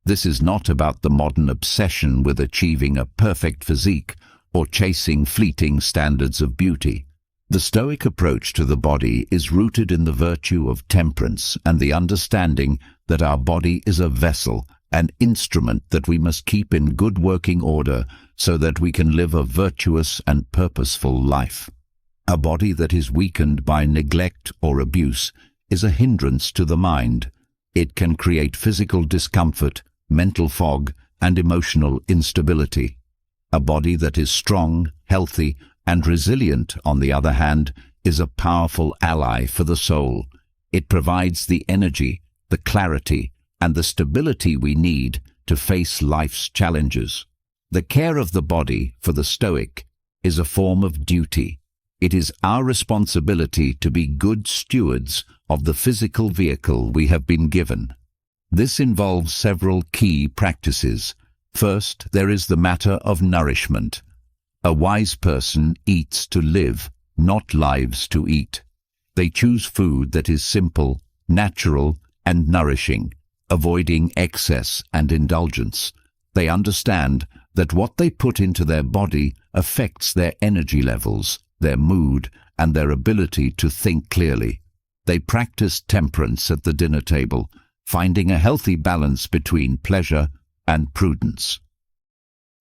This is not about the modern obsession with achieving a perfect physique or chasing fleeting standards of beauty. The Stoic approach to the body is rooted in the virtue of temperance and the understanding that our body is a vessel, an instrument that we must keep in good working order so that we can live a virtuous and purposeful life. A body that is weakened by neglect or abuse is a hindrance to the mind. It can create physical discomfort, mental fog, and emotional instability. A body that is strong, healthy, and resilient, on the other hand, is a powerful ally for the soul. It provides the energy, the clarity, and the stability we need to face life's challenges. The care of the body, for the Stoic, is a form of duty. It is our responsibility to be good stewards of the physical vehicle we have been given. This involves several key practices. First, there is the matter of nourishment. A wise person eats to live, not lives to eat. They choose food that is simple, natural, and nourishing, avoiding excess and indulgence. They understand that what they put into their body affects their energy levels, their mood, and their ability to think clearly. They practice temperance at the dinner table, finding a healthy balance between pleasure and prudence.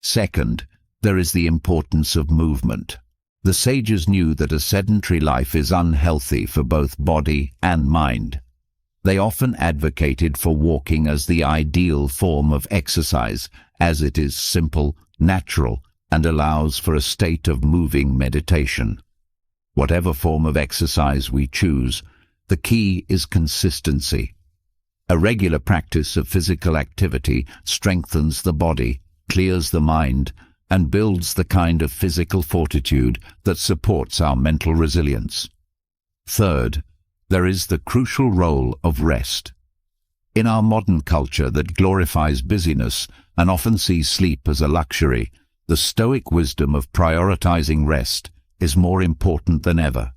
Second, there is the importance of movement. The sages knew that a sedentary life is unhealthy for both body and mind. They often advocated for walking as the ideal form of exercise, as it is simple, natural, and allows for a state of moving meditation. Whatever form of exercise we choose, the key is consistency. A regular practice of physical activity strengthens the body, clears the mind, and builds the kind of physical fortitude that supports our mental resilience. Third, there is the crucial role of rest. In our modern culture that glorifies busyness and often sees sleep as a luxury, the Stoic wisdom of prioritizing rest is more important than ever.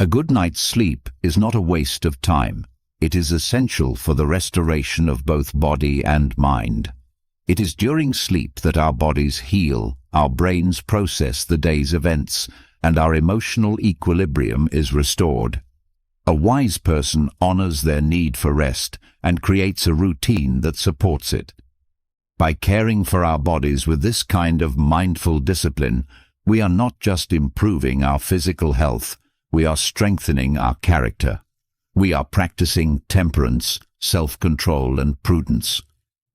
A good night's sleep is not a waste of time. It is essential for the restoration of both body and mind. It is during sleep that our bodies heal, our brains process the day's events, and our emotional equilibrium is restored. A wise person honors their need for rest and creates a routine that supports it. By caring for our bodies with this kind of mindful discipline, we are not just improving our physical health, we are strengthening our character. We are practicing temperance, self-control, and prudence.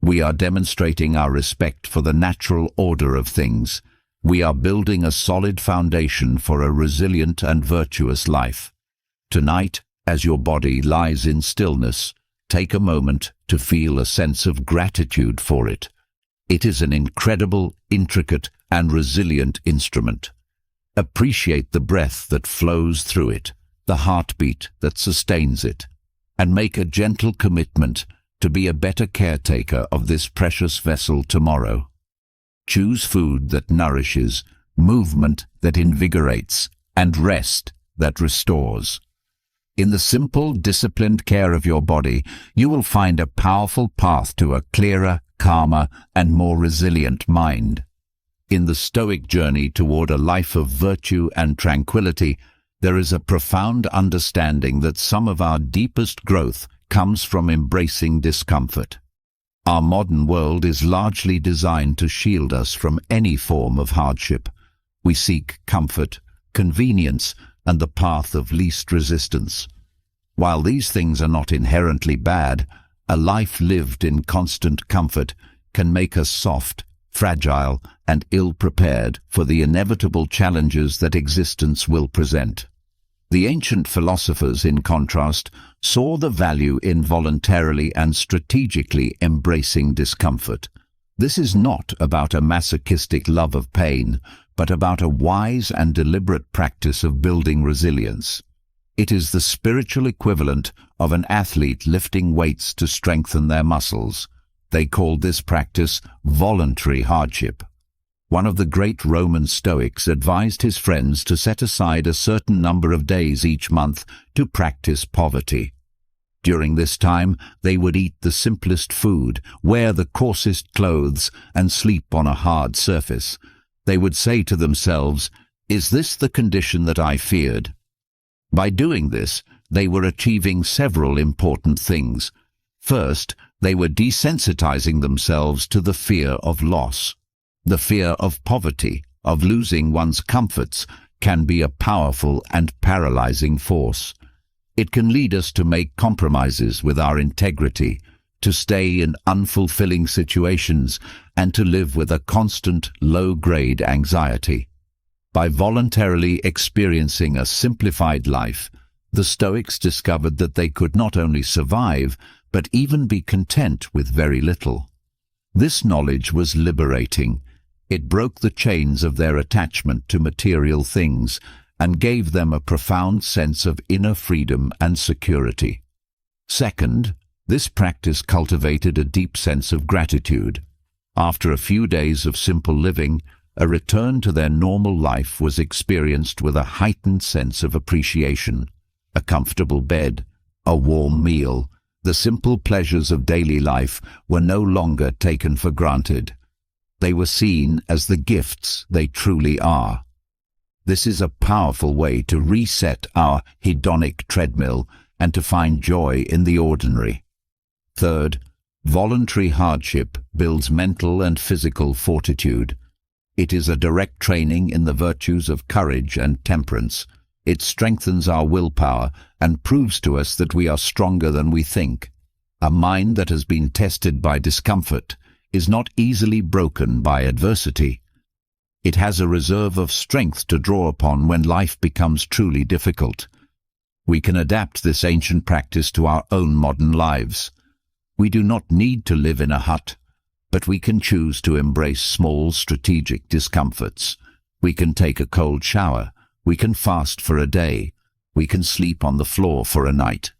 We are demonstrating our respect for the natural order of things. We are building a solid foundation for a resilient and virtuous life. Tonight, as your body lies in stillness, take a moment to feel a sense of gratitude for it. It is an incredible, intricate, and resilient instrument. Appreciate the breath that flows through it, the heartbeat that sustains it, and make a gentle commitment to be a better caretaker of this precious vessel tomorrow. Choose food that nourishes, movement that invigorates, and rest that restores. In the simple, disciplined care of your body, you will find a powerful path to a clearer, calmer, and more resilient mind. In the Stoic journey toward a life of virtue and tranquility, there is a profound understanding that some of our deepest growth comes from embracing discomfort. Our modern world is largely designed to shield us from any form of hardship. We seek comfort, convenience, and the path of least resistance. While these things are not inherently bad, a life lived in constant comfort can make us soft, fragile, and ill-prepared for the inevitable challenges that existence will present. The ancient philosophers, in contrast, saw the value in voluntarily and strategically embracing discomfort. This is not about a masochistic love of pain, but about a wise and deliberate practice of building resilience. It is the spiritual equivalent of an athlete lifting weights to strengthen their muscles. They called this practice voluntary hardship. One of the great Roman Stoics advised his friends to set aside a certain number of days each month to practice poverty. During this time, they would eat the simplest food, wear the coarsest clothes, and sleep on a hard surface. They would say to themselves, "Is this the condition that I feared?" By doing this, they were achieving several important things. First, they were desensitizing themselves to the fear of loss. The fear of poverty, of losing one's comforts, can be a powerful and paralyzing force. It can lead us to make compromises with our integrity, to stay in unfulfilling situations, and to live with a constant, low-grade anxiety. By voluntarily experiencing a simplified life, the Stoics discovered that they could not only survive, but even be content with very little. This knowledge was liberating. It broke the chains of their attachment to material things and gave them a profound sense of inner freedom and security. Second, this practice cultivated a deep sense of gratitude. After a few days of simple living, a return to their normal life was experienced with a heightened sense of appreciation. A comfortable bed, a warm meal, the simple pleasures of daily life were no longer taken for granted. They were seen as the gifts they truly are. This is a powerful way to reset our hedonic treadmill and to find joy in the ordinary. Third, voluntary hardship builds mental and physical fortitude. It is a direct training in the virtues of courage and temperance. It strengthens our willpower and proves to us that we are stronger than we think. A mind that has been tested by discomfort is not easily broken by adversity. It has a reserve of strength to draw upon when life becomes truly difficult. We can adapt this ancient practice to our own modern lives. We do not need to live in a hut, but we can choose to embrace small strategic discomforts. We can take a cold shower. We can fast for a day. We can sleep on the floor for a night.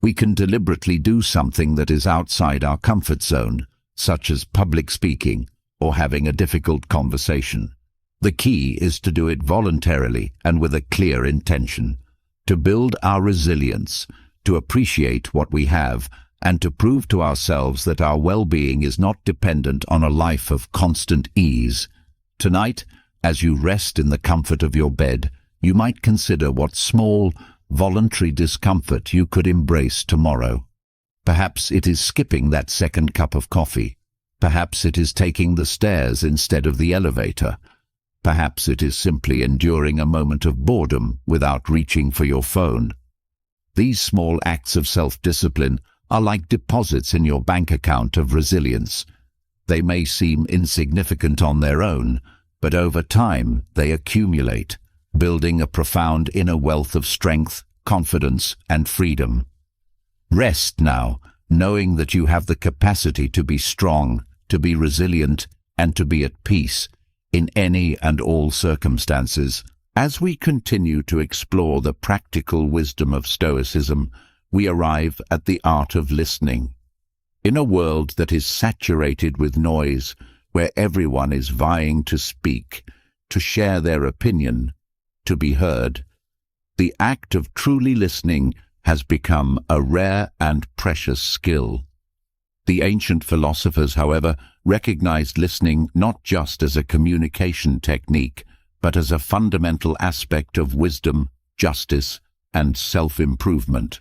We can deliberately do something that is outside our comfort zone, such as public speaking or having a difficult conversation. The key is to do it voluntarily and with a clear intention, to build our resilience, to appreciate what we have, and to prove to ourselves that our well-being is not dependent on a life of constant ease. Tonight, as you rest in the comfort of your bed, you might consider what small, voluntary discomfort you could embrace tomorrow. Perhaps it is skipping that second cup of coffee. Perhaps it is taking the stairs instead of the elevator. Perhaps it is simply enduring a moment of boredom without reaching for your phone. These small acts of self-discipline are like deposits in your bank account of resilience. They may seem insignificant on their own, but over time they accumulate, building a profound inner wealth of strength, confidence, and freedom. Rest now, knowing that you have the capacity to be strong, to be resilient, and to be at peace in any and all circumstances. As we continue to explore the practical wisdom of Stoicism, we arrive at the art of listening. In a world that is saturated with noise, where everyone is vying to speak, to share their opinion, to be heard, the act of truly listening has become a rare and precious skill. The ancient philosophers, however, recognized listening not just as a communication technique, but as a fundamental aspect of wisdom, justice, and self-improvement.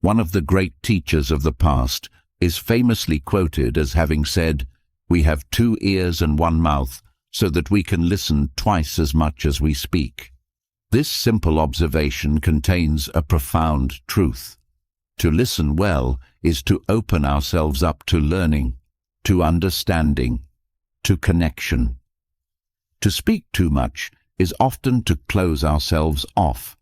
One of the great teachers of the past, is famously quoted as having said, "We have 2 ears and 1 mouth, so that we can listen twice as much as we speak." This simple observation contains a profound truth. To listen well is to open ourselves up to learning, to understanding, to connection. To speak too much is often to close ourselves off,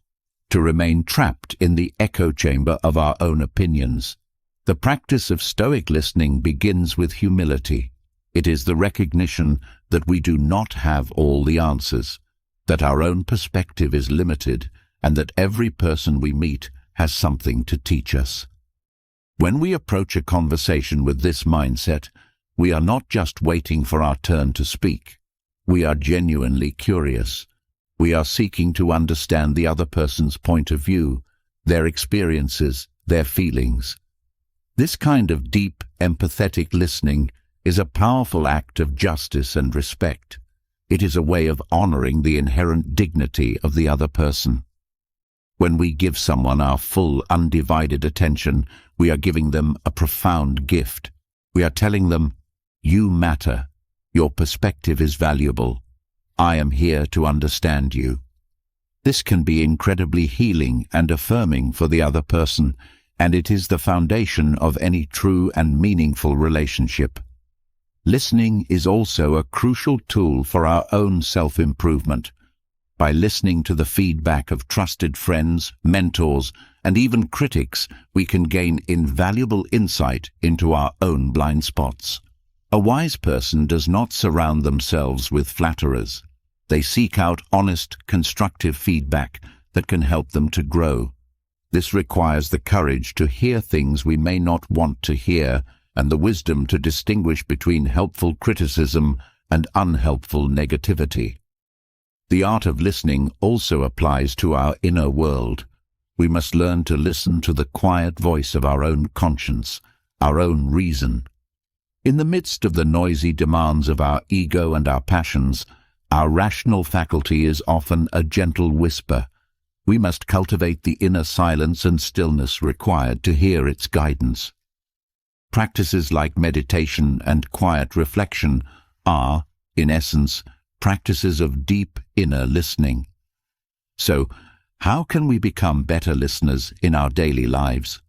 to remain trapped in the echo chamber of our own opinions. The practice of Stoic listening begins with humility. It is the recognition that we do not have all the answers, that our own perspective is limited, and that every person we meet has something to teach us. When we approach a conversation with this mindset, we are not just waiting for our turn to speak. We are genuinely curious. We are seeking to understand the other person's point of view, their experiences, their feelings. This kind of deep, empathetic listening is a powerful act of justice and respect. It is a way of honoring the inherent dignity of the other person. When we give someone our full, undivided attention, we are giving them a profound gift. We are telling them, "You matter. Your perspective is valuable. I am here to understand you." This can be incredibly healing and affirming for the other person, and it is the foundation of any true and meaningful relationship. Listening is also a crucial tool for our own self-improvement. By listening to the feedback of trusted friends, mentors, and even critics, we can gain invaluable insight into our own blind spots. A wise person does not surround themselves with flatterers. They seek out honest, constructive feedback that can help them to grow. This requires the courage to hear things we may not want to hear, and the wisdom to distinguish between helpful criticism and unhelpful negativity. The art of listening also applies to our inner world. We must learn to listen to the quiet voice of our own conscience, our own reason. In the midst of the noisy demands of our ego and our passions, our rational faculty is often a gentle whisper. We must cultivate the inner silence and stillness required to hear its guidance. Practices like meditation and quiet reflection are, in essence, practices of deep inner listening. So, how can we become better listeners in our daily lives?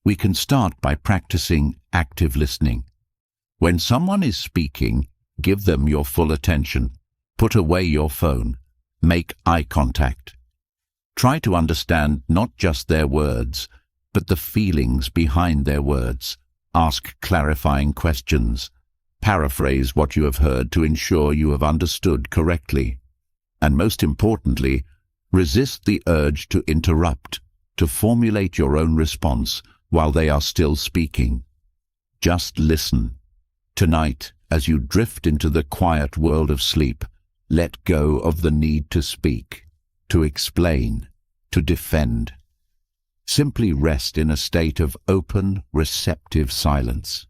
We can start by practicing active listening. When someone is speaking, give them your full attention. Put away your phone. Make eye contact. Try to understand not just their words, but the feelings behind their words. Ask clarifying questions. Paraphrase what you have heard to ensure you have understood correctly. And most importantly, resist the urge to interrupt, to formulate your own response while they are still speaking. Just listen. Tonight, as you drift into the quiet world of sleep, let go of the need to speak, to explain, to defend. Simply rest in a state of open, receptive silence.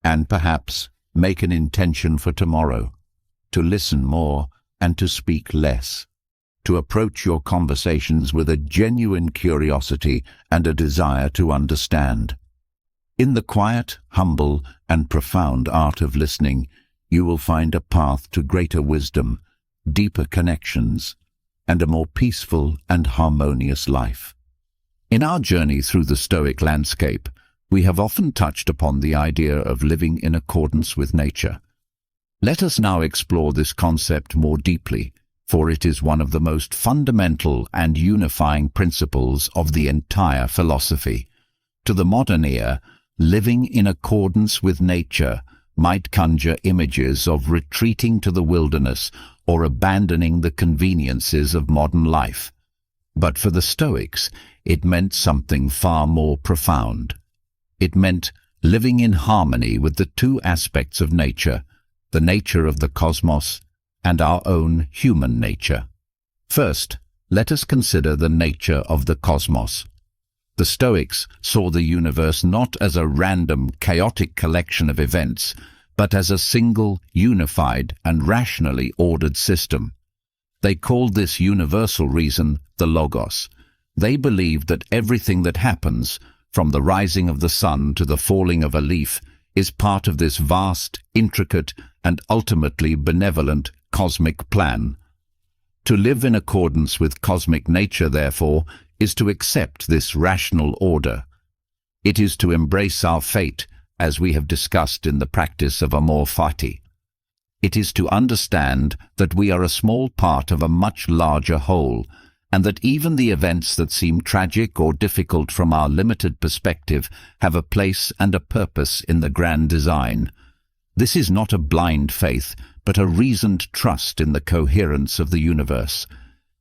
And perhaps make an intention for tomorrow, to listen more and to speak less, to approach your conversations with a genuine curiosity and a desire to understand. In the quiet, humble, and profound art of listening, you will find a path to greater wisdom, deeper connections, and a more peaceful and harmonious life. In our journey through the Stoic landscape, we have often touched upon the idea of living in accordance with nature. Let us now explore this concept more deeply, for it is one of the most fundamental and unifying principles of the entire philosophy. To the modern ear, living in accordance with nature might conjure images of retreating to the wilderness or abandoning the conveniences of modern life. But for the Stoics, it meant something far more profound. It meant living in harmony with the two aspects of nature, the nature of the cosmos and our own human nature. First, let us consider the nature of the cosmos. The Stoics saw the universe not as a random, chaotic collection of events, but as a single, unified, and rationally ordered system. They called this universal reason the Logos. They believed that everything that happens, from the rising of the sun to the falling of a leaf, is part of this vast, intricate, and ultimately benevolent cosmic plan. To live in accordance with cosmic nature, therefore, is to accept this rational order. It is to embrace our fate, as we have discussed in the practice of amor fati. It is to understand that we are a small part of a much larger whole, and that even the events that seem tragic or difficult from our limited perspective have a place and a purpose in the grand design. This is not a blind faith, but a reasoned trust in the coherence of the universe.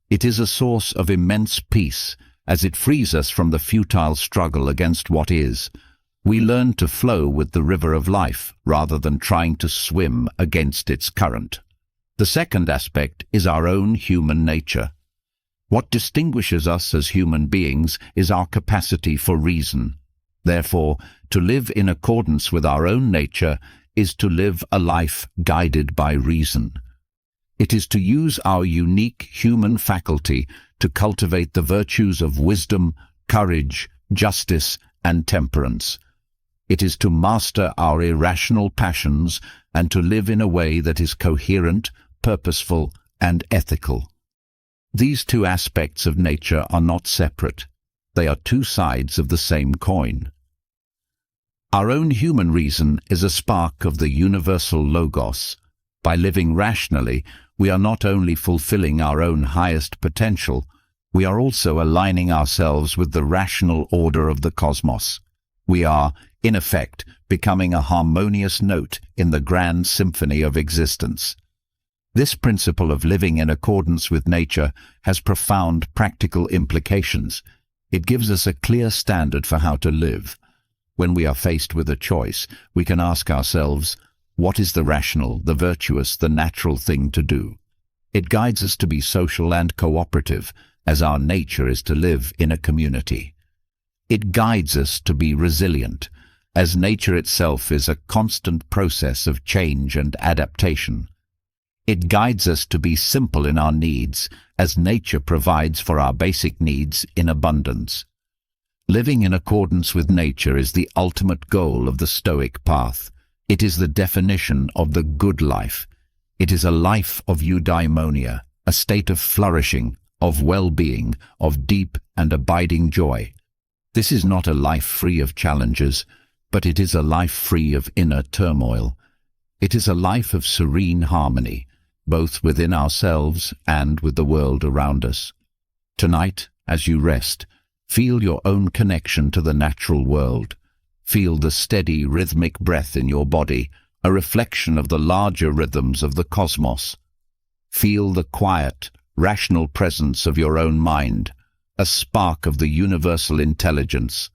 It is a source of immense peace, as it frees us from the futile struggle against what is. We learn to flow with the river of life, rather than trying to swim against its current. The second aspect is our own human nature. What distinguishes us as human beings is our capacity for reason. Therefore, to live in accordance with our own nature is to live a life guided by reason. It is to use our unique human faculty to cultivate the virtues of wisdom, courage, justice, and temperance. It is to master our irrational passions and to live in a way that is coherent, purposeful, and ethical. These two aspects of nature are not separate. They are two sides of the same coin. Our own human reason is a spark of the universal logos. By living rationally, we are not only fulfilling our own highest potential, we are also aligning ourselves with the rational order of the cosmos. We are, in effect, becoming a harmonious note in the grand symphony of existence. This principle of living in accordance with nature has profound practical implications. It gives us a clear standard for how to live. When we are faced with a choice, we can ask ourselves, what is the rational, the virtuous, the natural thing to do? It guides us to be social and cooperative, as our nature is to live in a community. It guides us to be resilient, as nature itself is a constant process of change and adaptation. It guides us to be simple in our needs, as nature provides for our basic needs in abundance. Living in accordance with nature is the ultimate goal of the Stoic path. It is the definition of the good life. It is a life of eudaimonia, a state of flourishing, of well-being, of deep and abiding joy. This is not a life free of challenges, but it is a life free of inner turmoil. It is a life of serene harmony, both within ourselves and with the world around us. Tonight, as you rest, feel your own connection to the natural world. Feel the steady, rhythmic breath in your body, a reflection of the larger rhythms of the cosmos. Feel the quiet, rational presence of your own mind, a spark of the universal intelligence.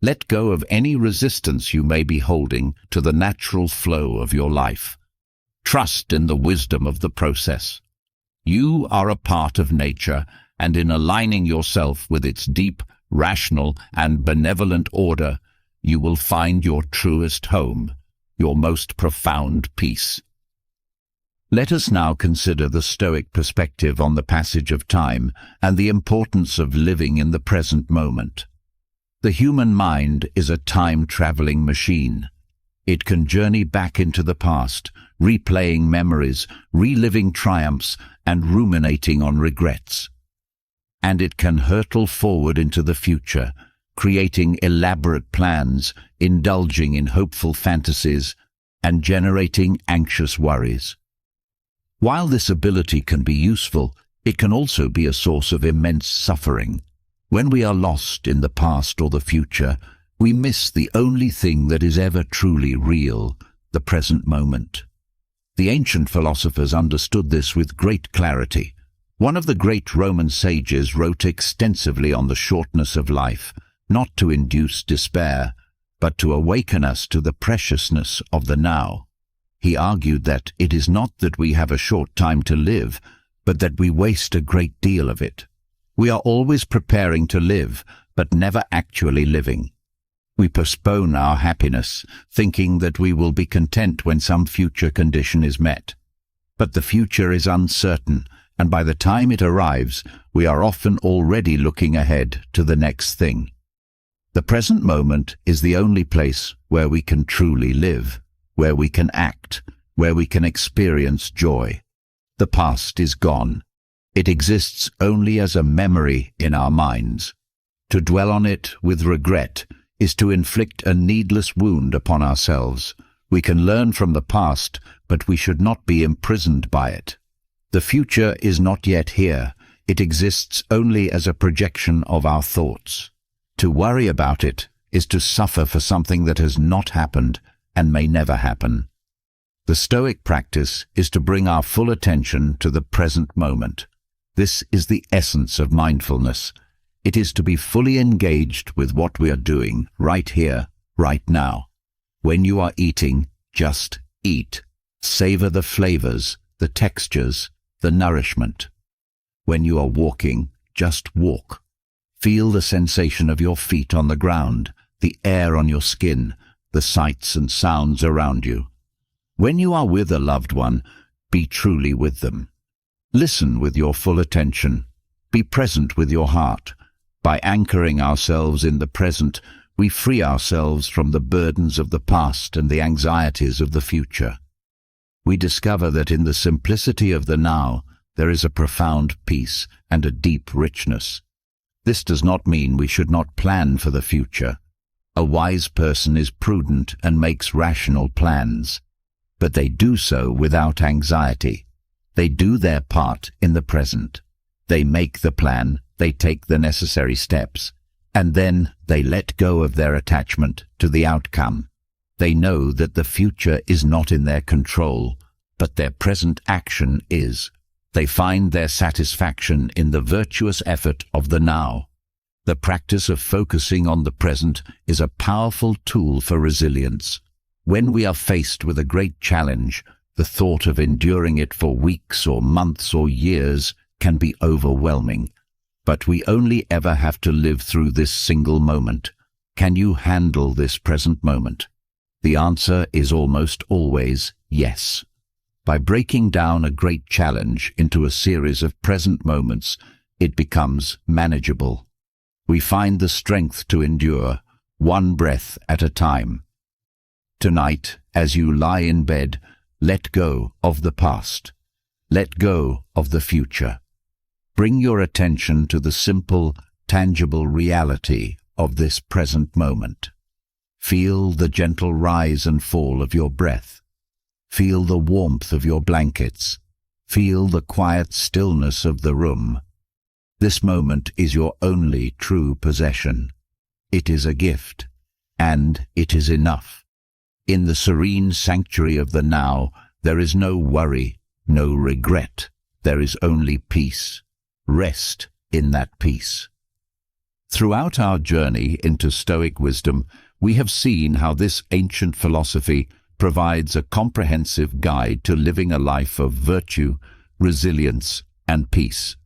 Let go of any resistance you may be holding to the natural flow of your life. Trust in the wisdom of the process. You are a part of nature, and in aligning yourself with its deep, rational, and benevolent order, you will find your truest home, your most profound peace. Let us now consider the Stoic perspective on the passage of time and the importance of living in the present moment. The human mind is a time-traveling machine. It can journey back into the past, replaying memories, reliving triumphs, and ruminating on regrets. And it can hurtle forward into the future, creating elaborate plans, indulging in hopeful fantasies, and generating anxious worries. While this ability can be useful, it can also be a source of immense suffering. When we are lost in the past or the future, we miss the only thing that is ever truly real, the present moment. The ancient philosophers understood this with great clarity. One of the great Roman sages wrote extensively on the shortness of life, not to induce despair, but to awaken us to the preciousness of the now. He argued that it is not that we have a short time to live, but that we waste a great deal of it. We are always preparing to live, but never actually living. We postpone our happiness, thinking that we will be content when some future condition is met. But the future is uncertain, and by the time it arrives, we are often already looking ahead to the next thing. The present moment is the only place where we can truly live, where we can act, where we can experience joy. The past is gone. It exists only as a memory in our minds. To dwell on it with regret is to inflict a needless wound upon ourselves. We can learn from the past, but we should not be imprisoned by it. The future is not yet here. It exists only as a projection of our thoughts. To worry about it is to suffer for something that has not happened and may never happen. The Stoic practice is to bring our full attention to the present moment. This is the essence of mindfulness. It is to be fully engaged with what we are doing right here, right now. When you are eating, just eat. Savor the flavors, the textures, the nourishment. When you are walking, just walk. Feel the sensation of your feet on the ground, the air on your skin, the sights and sounds around you. When you are with a loved one, be truly with them. Listen with your full attention. Be present with your heart. By anchoring ourselves in the present, we free ourselves from the burdens of the past and the anxieties of the future. We discover that in the simplicity of the now, there is a profound peace and a deep richness. This does not mean we should not plan for the future. A wise person is prudent and makes rational plans, but they do so without anxiety. They do their part in the present. They make the plan, they take the necessary steps, and then they let go of their attachment to the outcome. They know that the future is not in their control, but their present action is. They find their satisfaction in the virtuous effort of the now. The practice of focusing on the present is a powerful tool for resilience. When we are faced with a great challenge, the thought of enduring it for weeks or months or years can be overwhelming. But we only ever have to live through this single moment. Can you handle this present moment? The answer is almost always yes. By breaking down a great challenge into a series of present moments, it becomes manageable. We find the strength to endure, one breath at a time. Tonight, as you lie in bed, let go of the past. Let go of the future. Bring your attention to the simple, tangible reality of this present moment. Feel the gentle rise and fall of your breath. Feel the warmth of your blankets. Feel the quiet stillness of the room. This moment is your only true possession. It is a gift, and it is enough. In the serene sanctuary of the now, there is no worry, no regret. There is only peace. Rest in that peace. Throughout our journey into Stoic wisdom, we have seen how this ancient philosophy provides a comprehensive guide to living a life of virtue, resilience, and peace.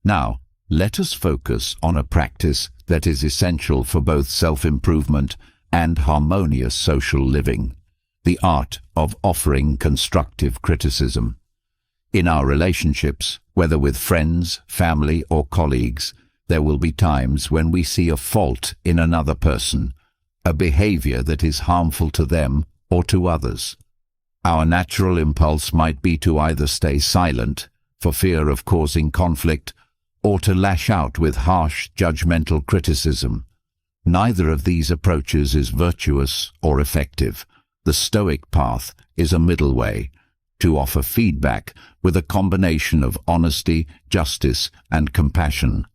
Now, let us focus on a practice that is essential for both self-improvement and harmonious social living, the art of offering constructive criticism. In our relationships, whether with friends, family, or colleagues, there will be times when we see a fault in another person, a behavior that is harmful to them or to others. Our natural impulse might be to either stay silent, for fear of causing conflict, or to lash out with harsh, judgmental criticism. Neither of these approaches is virtuous or effective. The Stoic path is a middle way, to offer feedback with a combination of honesty, justice, and compassion.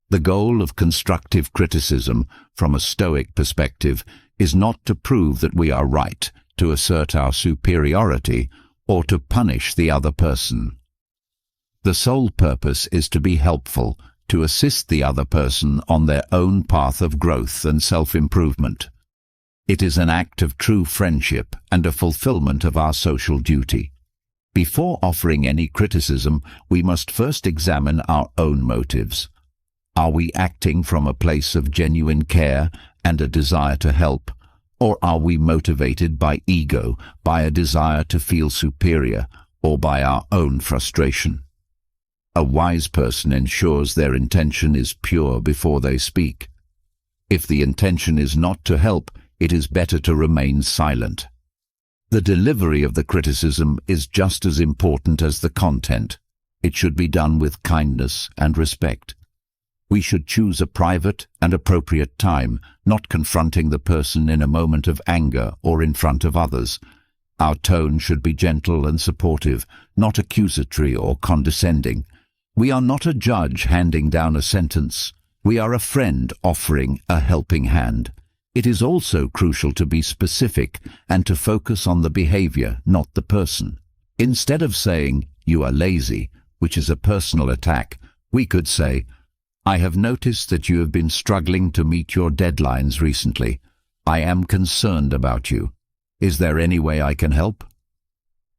The goal of constructive criticism, from a Stoic perspective, is not to prove that we are right, to assert our superiority, or to punish the other person. The sole purpose is to be helpful, to assist the other person on their own path of growth and self-improvement. It is an act of true friendship and a fulfillment of our social duty. Before offering any criticism, we must first examine our own motives. Are we acting from a place of genuine care and a desire to help, or are we motivated by ego, by a desire to feel superior, or by our own frustration? A wise person ensures their intention is pure before they speak. If the intention is not to help, it is better to remain silent. The delivery of the criticism is just as important as the content. It should be done with kindness and respect. We should choose a private and appropriate time, not confronting the person in a moment of anger or in front of others. Our tone should be gentle and supportive, not accusatory or condescending. We are not a judge handing down a sentence. We are a friend offering a helping hand. It is also crucial to be specific and to focus on the behavior, not the person. Instead of saying, "You are lazy," which is a personal attack, we could say, "I have noticed that you have been struggling to meet your deadlines recently. I am concerned about you. Is there any way I can help?"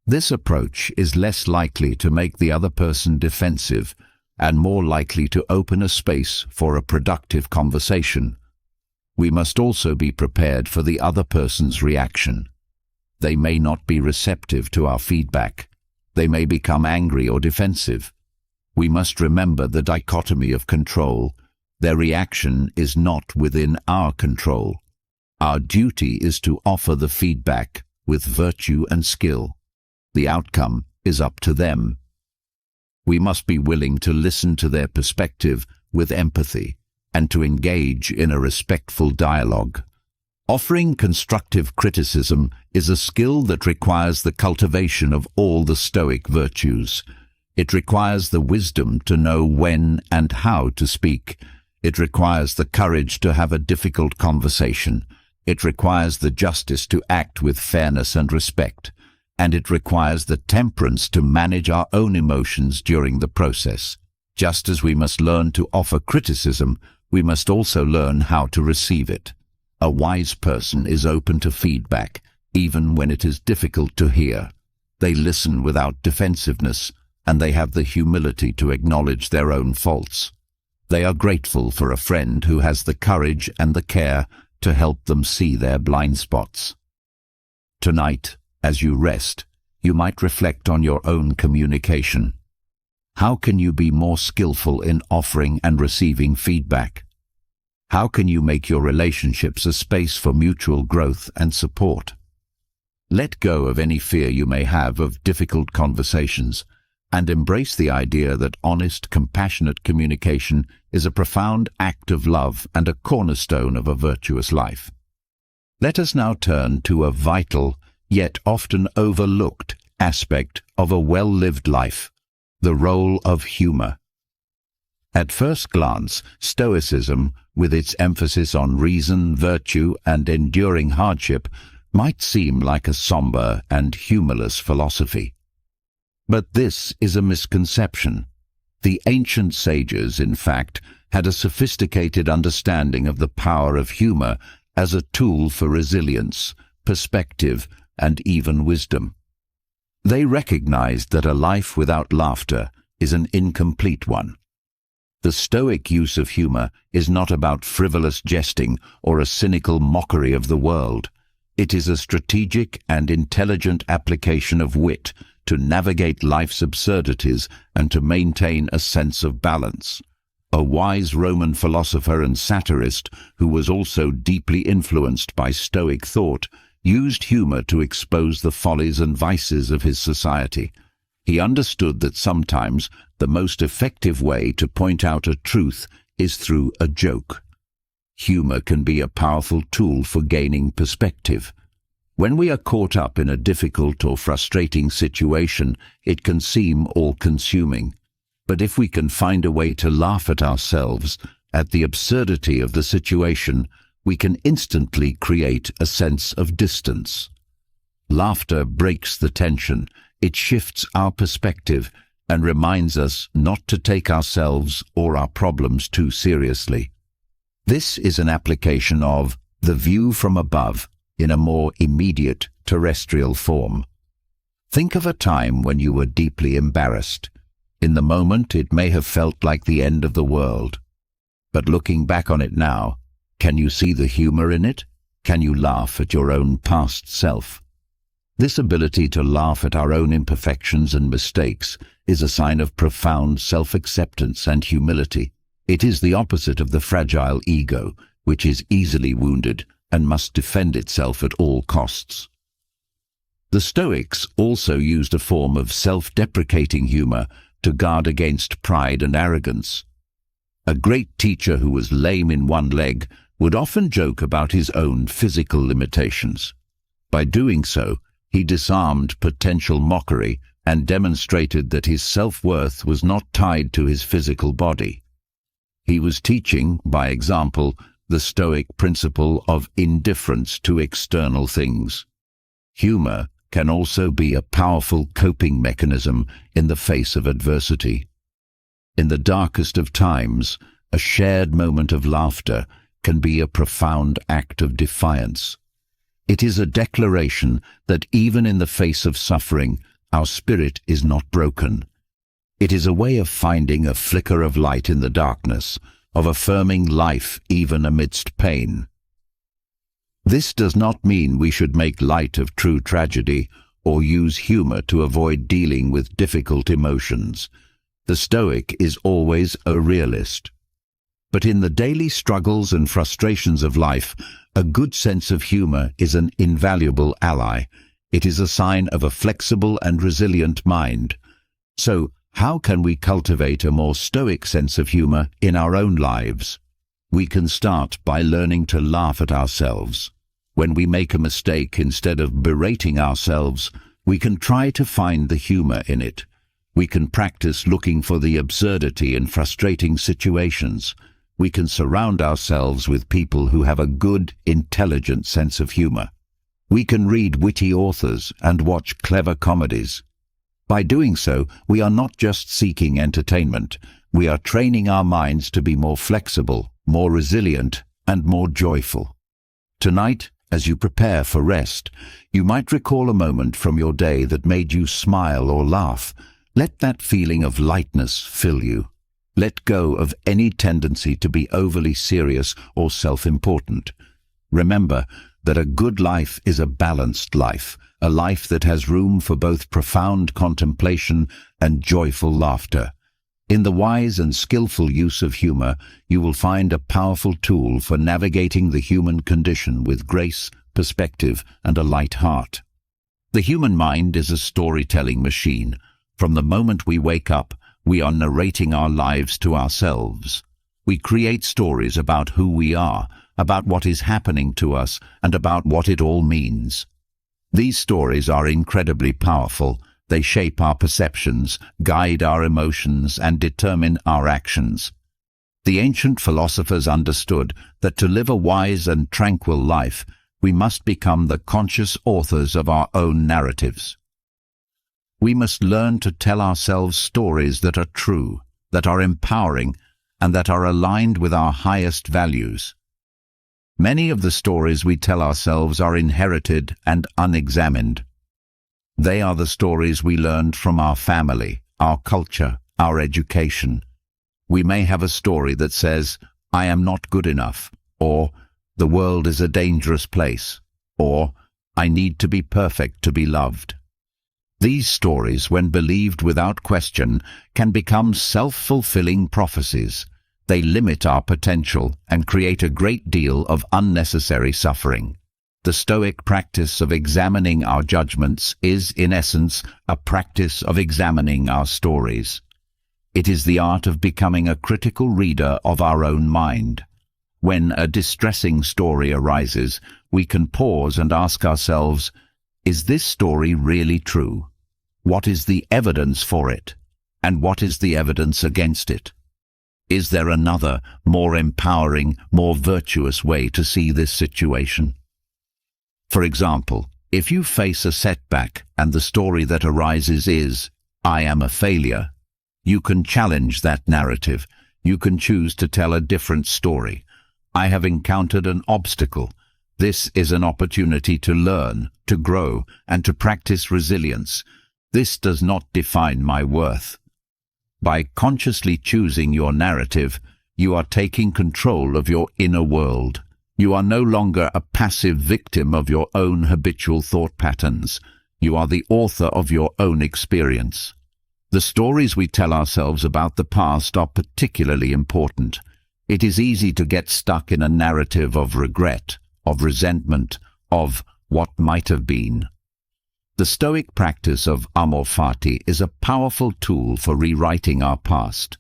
This approach is less likely to make the other person defensive and more likely to open a space for a productive conversation. We must also be prepared for the other person's reaction. They may not be receptive to our feedback. They may become angry or defensive. We must remember the dichotomy of control. Their reaction is not within our control. Our duty is to offer the feedback with virtue and skill. The outcome is up to them. We must be willing to listen to their perspective with empathy and to engage in a respectful dialogue. Offering constructive criticism is a skill that requires the cultivation of all the Stoic virtues. It requires the wisdom to know when and how to speak. It requires the courage to have a difficult conversation. It requires the justice to act with fairness and respect. And it requires the temperance to manage our own emotions during the process. Just as we must learn to offer criticism, we must also learn how to receive it. A wise person is open to feedback, even when it is difficult to hear. They listen without defensiveness, and they have the humility to acknowledge their own faults. They are grateful for a friend who has the courage and the care to help them see their blind spots. Tonight, as you rest, you might reflect on your own communication. How can you be more skillful in offering and receiving feedback? How can you make your relationships a space for mutual growth and support? Let go of any fear you may have of difficult conversations and embrace the idea that honest, compassionate communication is a profound act of love and a cornerstone of a virtuous life. Let us now turn to a vital, yet often overlooked, aspect of a well-lived life: the role of humor. At first glance, Stoicism, with its emphasis on reason, virtue, and enduring hardship, might seem like a somber and humorless philosophy. But this is a misconception. The ancient sages, in fact, had a sophisticated understanding of the power of humor as a tool for resilience, perspective, and even wisdom. They recognized that a life without laughter is an incomplete one. The Stoic use of humor is not about frivolous jesting or a cynical mockery of the world. It is a strategic and intelligent application of wit to navigate life's absurdities and to maintain a sense of balance. A wise Roman philosopher and satirist, who was also deeply influenced by Stoic thought, used humor to expose the follies and vices of his society. He understood that sometimes the most effective way to point out a truth is through a joke. Humor can be a powerful tool for gaining perspective. When we are caught up in a difficult or frustrating situation, it can seem all-consuming. But if we can find a way to laugh at ourselves, at the absurdity of the situation, we can instantly create a sense of distance. Laughter breaks the tension. It shifts our perspective and reminds us not to take ourselves or our problems too seriously. This is an application of the view from above in a more immediate terrestrial form. Think of a time when you were deeply embarrassed. In the moment, it may have felt like the end of the world. But looking back on it now, can you see the humor in it? Can you laugh at your own past self? This ability to laugh at our own imperfections and mistakes is a sign of profound self-acceptance and humility. It is the opposite of the fragile ego, which is easily wounded and must defend itself at all costs. The Stoics also used a form of self-deprecating humor to guard against pride and arrogance. A great teacher who was lame in one leg would often joke about his own physical limitations. By doing so, he disarmed potential mockery and demonstrated that his self-worth was not tied to his physical body. He was teaching, by example, the Stoic principle of indifference to external things. Humor can also be a powerful coping mechanism in the face of adversity. In the darkest of times, a shared moment of laughter can be a profound act of defiance. It is a declaration that even in the face of suffering, our spirit is not broken. It is a way of finding a flicker of light in the darkness, of affirming life even amidst pain. This does not mean we should make light of true tragedy or use humor to avoid dealing with difficult emotions. The Stoic is always a realist. But in the daily struggles and frustrations of life, a good sense of humor is an invaluable ally. It is a sign of a flexible and resilient mind. So, how can we cultivate a more Stoic sense of humor in our own lives? We can start by learning to laugh at ourselves. When we make a mistake, instead of berating ourselves, we can try to find the humor in it. We can practice looking for the absurdity in frustrating situations. We can surround ourselves with people who have a good, intelligent sense of humor. We can read witty authors and watch clever comedies. By doing so, we are not just seeking entertainment. We are training our minds to be more flexible, more resilient, and more joyful. Tonight, as you prepare for rest, you might recall a moment from your day that made you smile or laugh. Let that feeling of lightness fill you. Let go of any tendency to be overly serious or self-important. Remember that a good life is a balanced life, a life that has room for both profound contemplation and joyful laughter. In the wise and skillful use of humor, you will find a powerful tool for navigating the human condition with grace, perspective, and a light heart. The human mind is a storytelling machine. From the moment we wake up, we are narrating our lives to ourselves. We create stories about who we are, about what is happening to us, and about what it all means. These stories are incredibly powerful. They shape our perceptions, guide our emotions, and determine our actions. The ancient philosophers understood that to live a wise and tranquil life, we must become the conscious authors of our own narratives. We must learn to tell ourselves stories that are true, that are empowering, and that are aligned with our highest values. Many of the stories we tell ourselves are inherited and unexamined. They are the stories we learned from our family, our culture, our education. We may have a story that says, "I am not good enough," or "The world is a dangerous place," or "I need to be perfect to be loved." These stories, when believed without question, can become self-fulfilling prophecies. They limit our potential and create a great deal of unnecessary suffering. The Stoic practice of examining our judgments is, in essence, a practice of examining our stories. It is the art of becoming a critical reader of our own mind. When a distressing story arises, we can pause and ask ourselves, is this story really true? What is the evidence for it? And what is the evidence against it? Is there another, more empowering, more virtuous way to see this situation? For example, if you face a setback and the story that arises is, "I am a failure," you can challenge that narrative. You can choose to tell a different story. "I have encountered an obstacle. This is an opportunity to learn, to grow, and to practice resilience. This does not define my worth." By consciously choosing your narrative, you are taking control of your inner world. You are no longer a passive victim of your own habitual thought patterns. You are the author of your own experience. The stories we tell ourselves about the past are particularly important. It is easy to get stuck in a narrative of regret, of resentment, of what might have been. The Stoic practice of amor fati is a powerful tool for rewriting our past.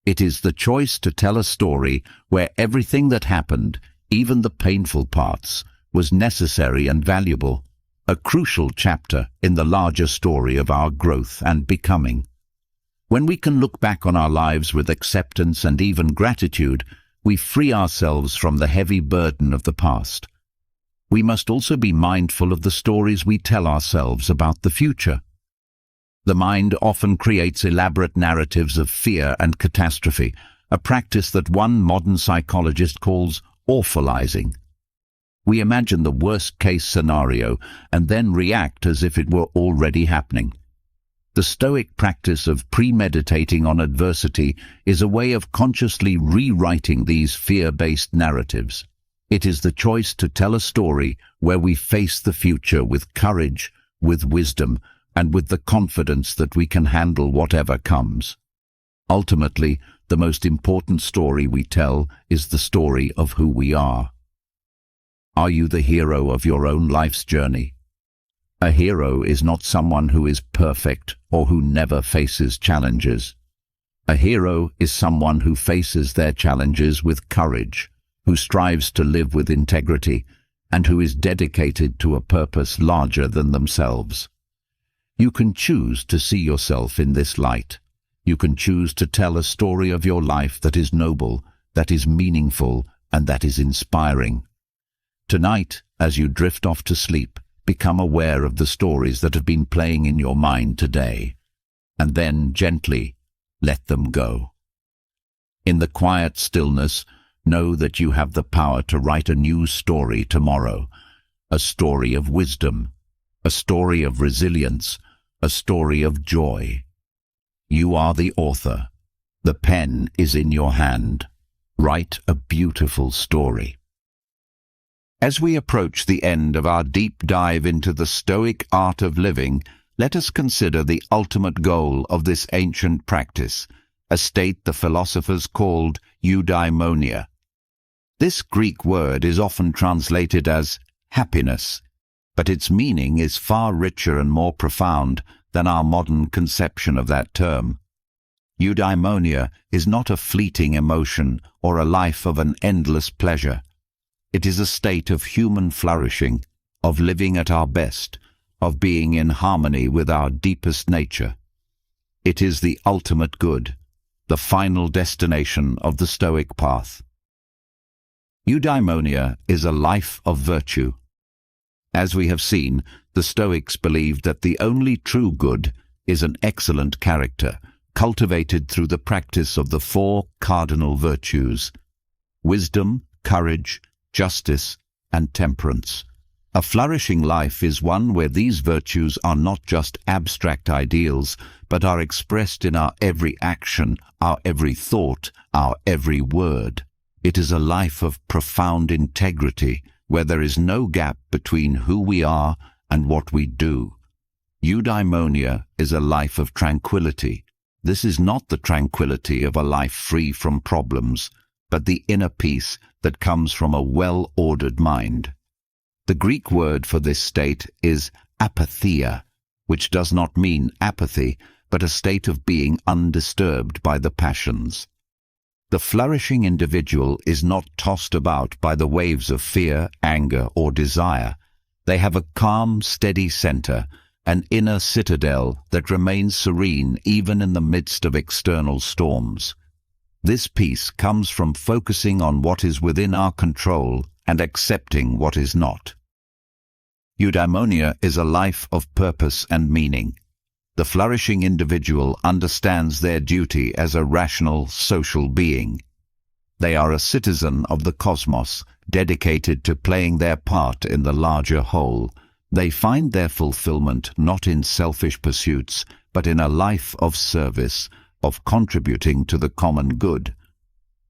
It is the choice to tell a story where everything that happened, even the painful parts, was necessary and valuable, a crucial chapter in the larger story of our growth and becoming. When we can look back on our lives with acceptance and even gratitude, we free ourselves from the heavy burden of the past. We must also be mindful of the stories we tell ourselves about the future. The mind often creates elaborate narratives of fear and catastrophe, a practice that one modern psychologist calls awfulizing. We imagine the worst-case scenario and then react as if it were already happening. The Stoic practice of premeditating on adversity is a way of consciously rewriting these fear-based narratives. It is the choice to tell a story where we face the future with courage, with wisdom, and with the confidence that we can handle whatever comes. Ultimately, the most important story we tell is the story of who we are. Are you the hero of your own life's journey? A hero is not someone who is perfect or who never faces challenges. A hero is someone who faces their challenges with courage, who strives to live with integrity, and who is dedicated to a purpose larger than themselves. You can choose to see yourself in this light. You can choose to tell a story of your life that is noble, that is meaningful, and that is inspiring. Tonight, as you drift off to sleep, become aware of the stories that have been playing in your mind today, and then gently let them go. In the quiet stillness, know that you have the power to write a new story tomorrow, a story of wisdom, a story of resilience, a story of joy. You are the author. The pen is in your hand. Write a beautiful story. As we approach the end of our deep dive into the Stoic art of living, let us consider the ultimate goal of this ancient practice, a state the philosophers called eudaimonia. This Greek word is often translated as happiness, but its meaning is far richer and more profound than our modern conception of that term. Eudaimonia is not a fleeting emotion or a life of an endless pleasure. It is a state of human flourishing, of living at our best, of being in harmony with our deepest nature. It is the ultimate good, the final destination of the Stoic path. Eudaimonia is a life of virtue. As we have seen, the Stoics believed that the only true good is an excellent character, cultivated through the practice of the four cardinal virtues: wisdom, courage, justice, and temperance. A flourishing life is one where these virtues are not just abstract ideals, but are expressed in our every action, our every thought, our every word. It is a life of profound integrity, where there is no gap between who we are and what we do. Eudaimonia is a life of tranquility. This is not the tranquility of a life free from problems, but the inner peace that comes from a well-ordered mind. The Greek word for this state is apatheia, which does not mean apathy, but a state of being undisturbed by the passions. The flourishing individual is not tossed about by the waves of fear, anger, or desire. They have a calm, steady center, an inner citadel that remains serene even in the midst of external storms. This peace comes from focusing on what is within our control and accepting what is not. Eudaimonia is a life of purpose and meaning. The flourishing individual understands their duty as a rational, social being. They are a citizen of the cosmos, dedicated to playing their part in the larger whole. They find their fulfillment not in selfish pursuits, but in a life of service, of contributing to the common good.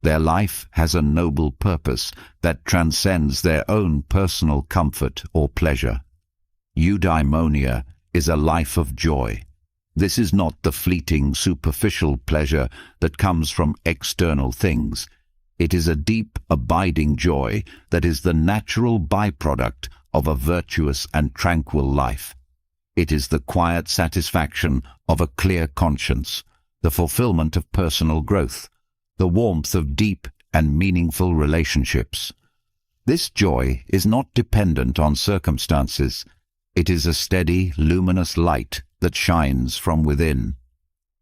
Their life has a noble purpose that transcends their own personal comfort or pleasure. Eudaimonia is a life of joy. This is not the fleeting, superficial pleasure that comes from external things. It is a deep, abiding joy that is the natural byproduct of a virtuous and tranquil life. It is the quiet satisfaction of a clear conscience, the fulfillment of personal growth, the warmth of deep and meaningful relationships. This joy is not dependent on circumstances. It is a steady, luminous light that shines from within.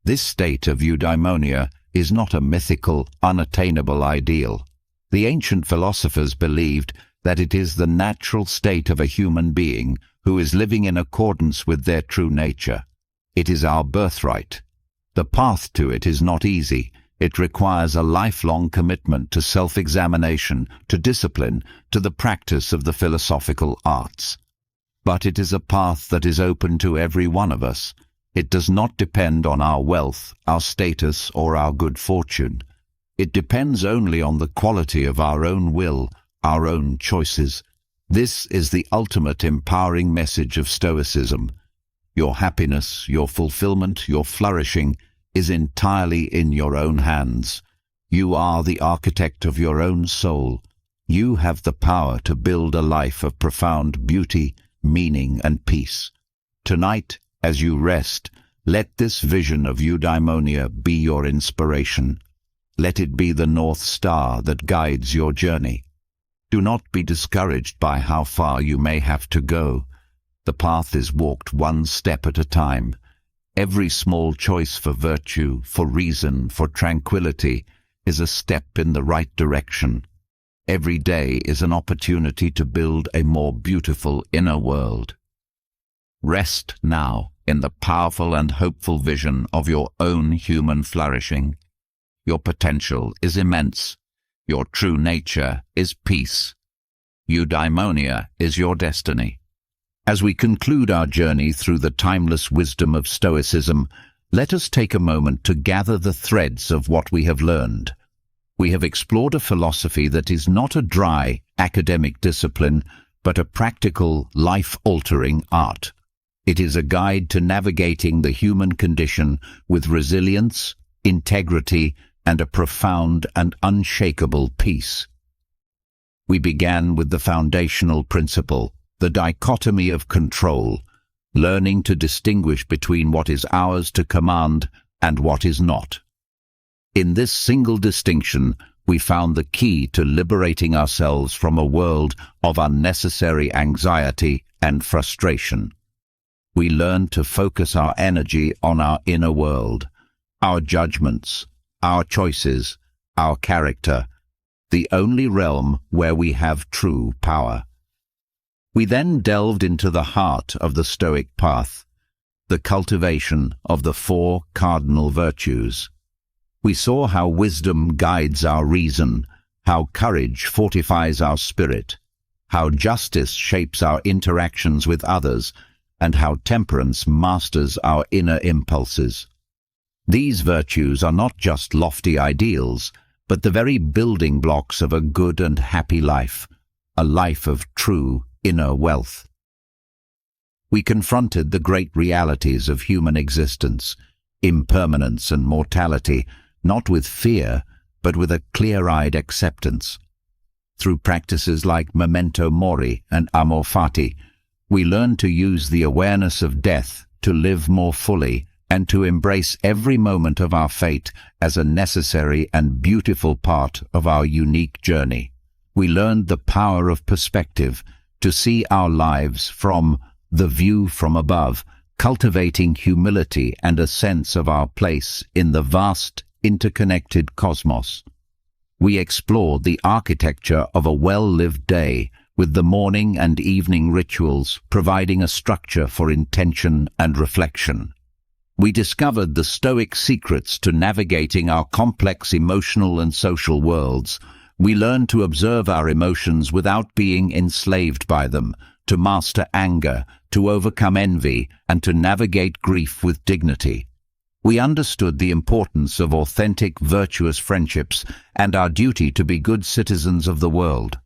This state of eudaimonia is not a mythical, unattainable ideal. The ancient philosophers believed that it is the natural state of a human being who is living in accordance with their true nature. It is our birthright. The path to it is not easy. It requires a lifelong commitment to self-examination, to discipline, to the practice of the philosophical arts. But it is a path that is open to every one of us. It does not depend on our wealth, our status, or our good fortune. It depends only on the quality of our own will, our own choices. This is the ultimate empowering message of Stoicism. Your happiness, your fulfillment, your flourishing is entirely in your own hands. You are the architect of your own soul. You have the power to build a life of profound beauty, meaning, and peace. Tonight, as you rest, let this vision of eudaimonia be your inspiration. Let it be the North Star that guides your journey. Do not be discouraged by how far you may have to go. The path is walked one step at a time. Every small choice for virtue, for reason, for tranquility is a step in the right direction. Every day is an opportunity to build a more beautiful inner world. Rest now in the powerful and hopeful vision of your own human flourishing. Your potential is immense. Your true nature is peace. Eudaimonia is your destiny. As we conclude our journey through the timeless wisdom of Stoicism, let us take a moment to gather the threads of what we have learned. We have explored a philosophy that is not a dry, academic discipline, but a practical, life-altering art. It is a guide to navigating the human condition with resilience, integrity, and a profound and unshakable peace. We began with the foundational principle, the dichotomy of control, learning to distinguish between what is ours to command and what is not. In this single distinction, we found the key to liberating ourselves from a world of unnecessary anxiety and frustration. We learned to focus our energy on our inner world, our judgments, our choices, our character, the only realm where we have true power. We then delved into the heart of the Stoic path, the cultivation of the 4 cardinal virtues. We saw how wisdom guides our reason, how courage fortifies our spirit, how justice shapes our interactions with others, and how temperance masters our inner impulses. These virtues are not just lofty ideals, but the very building blocks of a good and happy life, a life of true inner wealth. We confronted the great realities of human existence, impermanence and mortality, not with fear, but with a clear-eyed acceptance. Through practices like memento mori and amor fati, we learn to use the awareness of death to live more fully and to embrace every moment of our fate as a necessary and beautiful part of our unique journey. We learned the power of perspective, to see our lives from the view from above, cultivating humility and a sense of our place in the vast, interconnected cosmos. We explored the architecture of a well-lived day, with the morning and evening rituals providing a structure for intention and reflection. We discovered the Stoic secrets to navigating our complex emotional and social worlds. We learned to observe our emotions without being enslaved by them, to master anger, to overcome envy, and to navigate grief with dignity. We understood the importance of authentic, virtuous friendships and our duty to be good citizens of the world.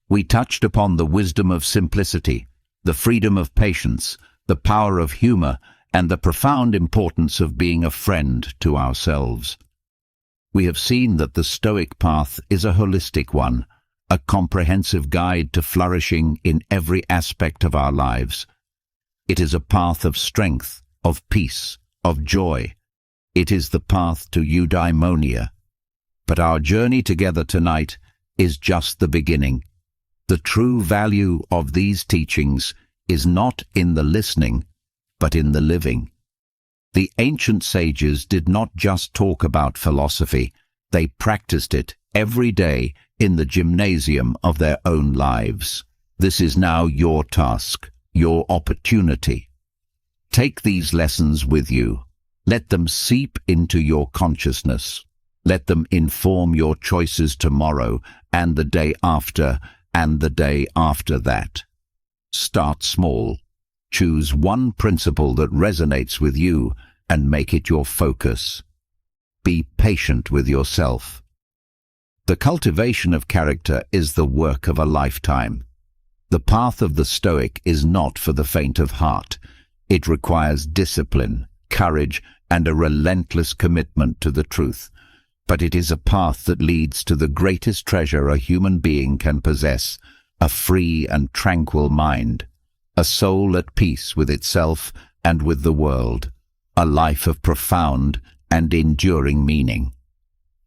We touched upon the wisdom of simplicity, the freedom of patience, the power of humor, and the profound importance of being a friend to ourselves. We have seen that the Stoic path is a holistic one, a comprehensive guide to flourishing in every aspect of our lives. It is a path of strength, of peace, of joy. It is the path to eudaimonia. But our journey together tonight is just the beginning. The true value of these teachings is not in the listening, but in the living. The ancient sages did not just talk about philosophy, they practiced it every day in the gymnasium of their own lives. This is now your task, your opportunity. Take these lessons with you. Let them seep into your consciousness. Let them inform your choices tomorrow and the day after and the day after that. Start small. Choose one principle that resonates with you and make it your focus. Be patient with yourself. The cultivation of character is the work of a lifetime. The path of the Stoic is not for the faint of heart. It requires discipline, courage, and a relentless commitment to the truth. But it is a path that leads to the greatest treasure a human being can possess, a free and tranquil mind, a soul at peace with itself and with the world, a life of profound and enduring meaning.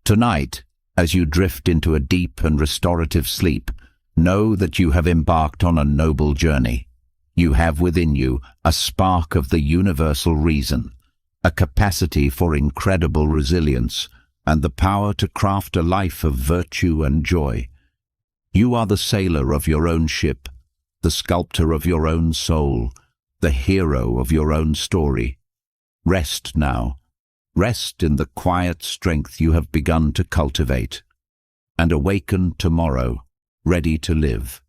Tonight, as you drift into a deep and restorative sleep, know that you have embarked on a noble journey. You have within you a spark of the universal reason, a capacity for incredible resilience, and the power to craft a life of virtue and joy. You are the sailor of your own ship, the sculptor of your own soul, the hero of your own story. Rest now. Rest in the quiet strength you have begun to cultivate, and awaken tomorrow, ready to live.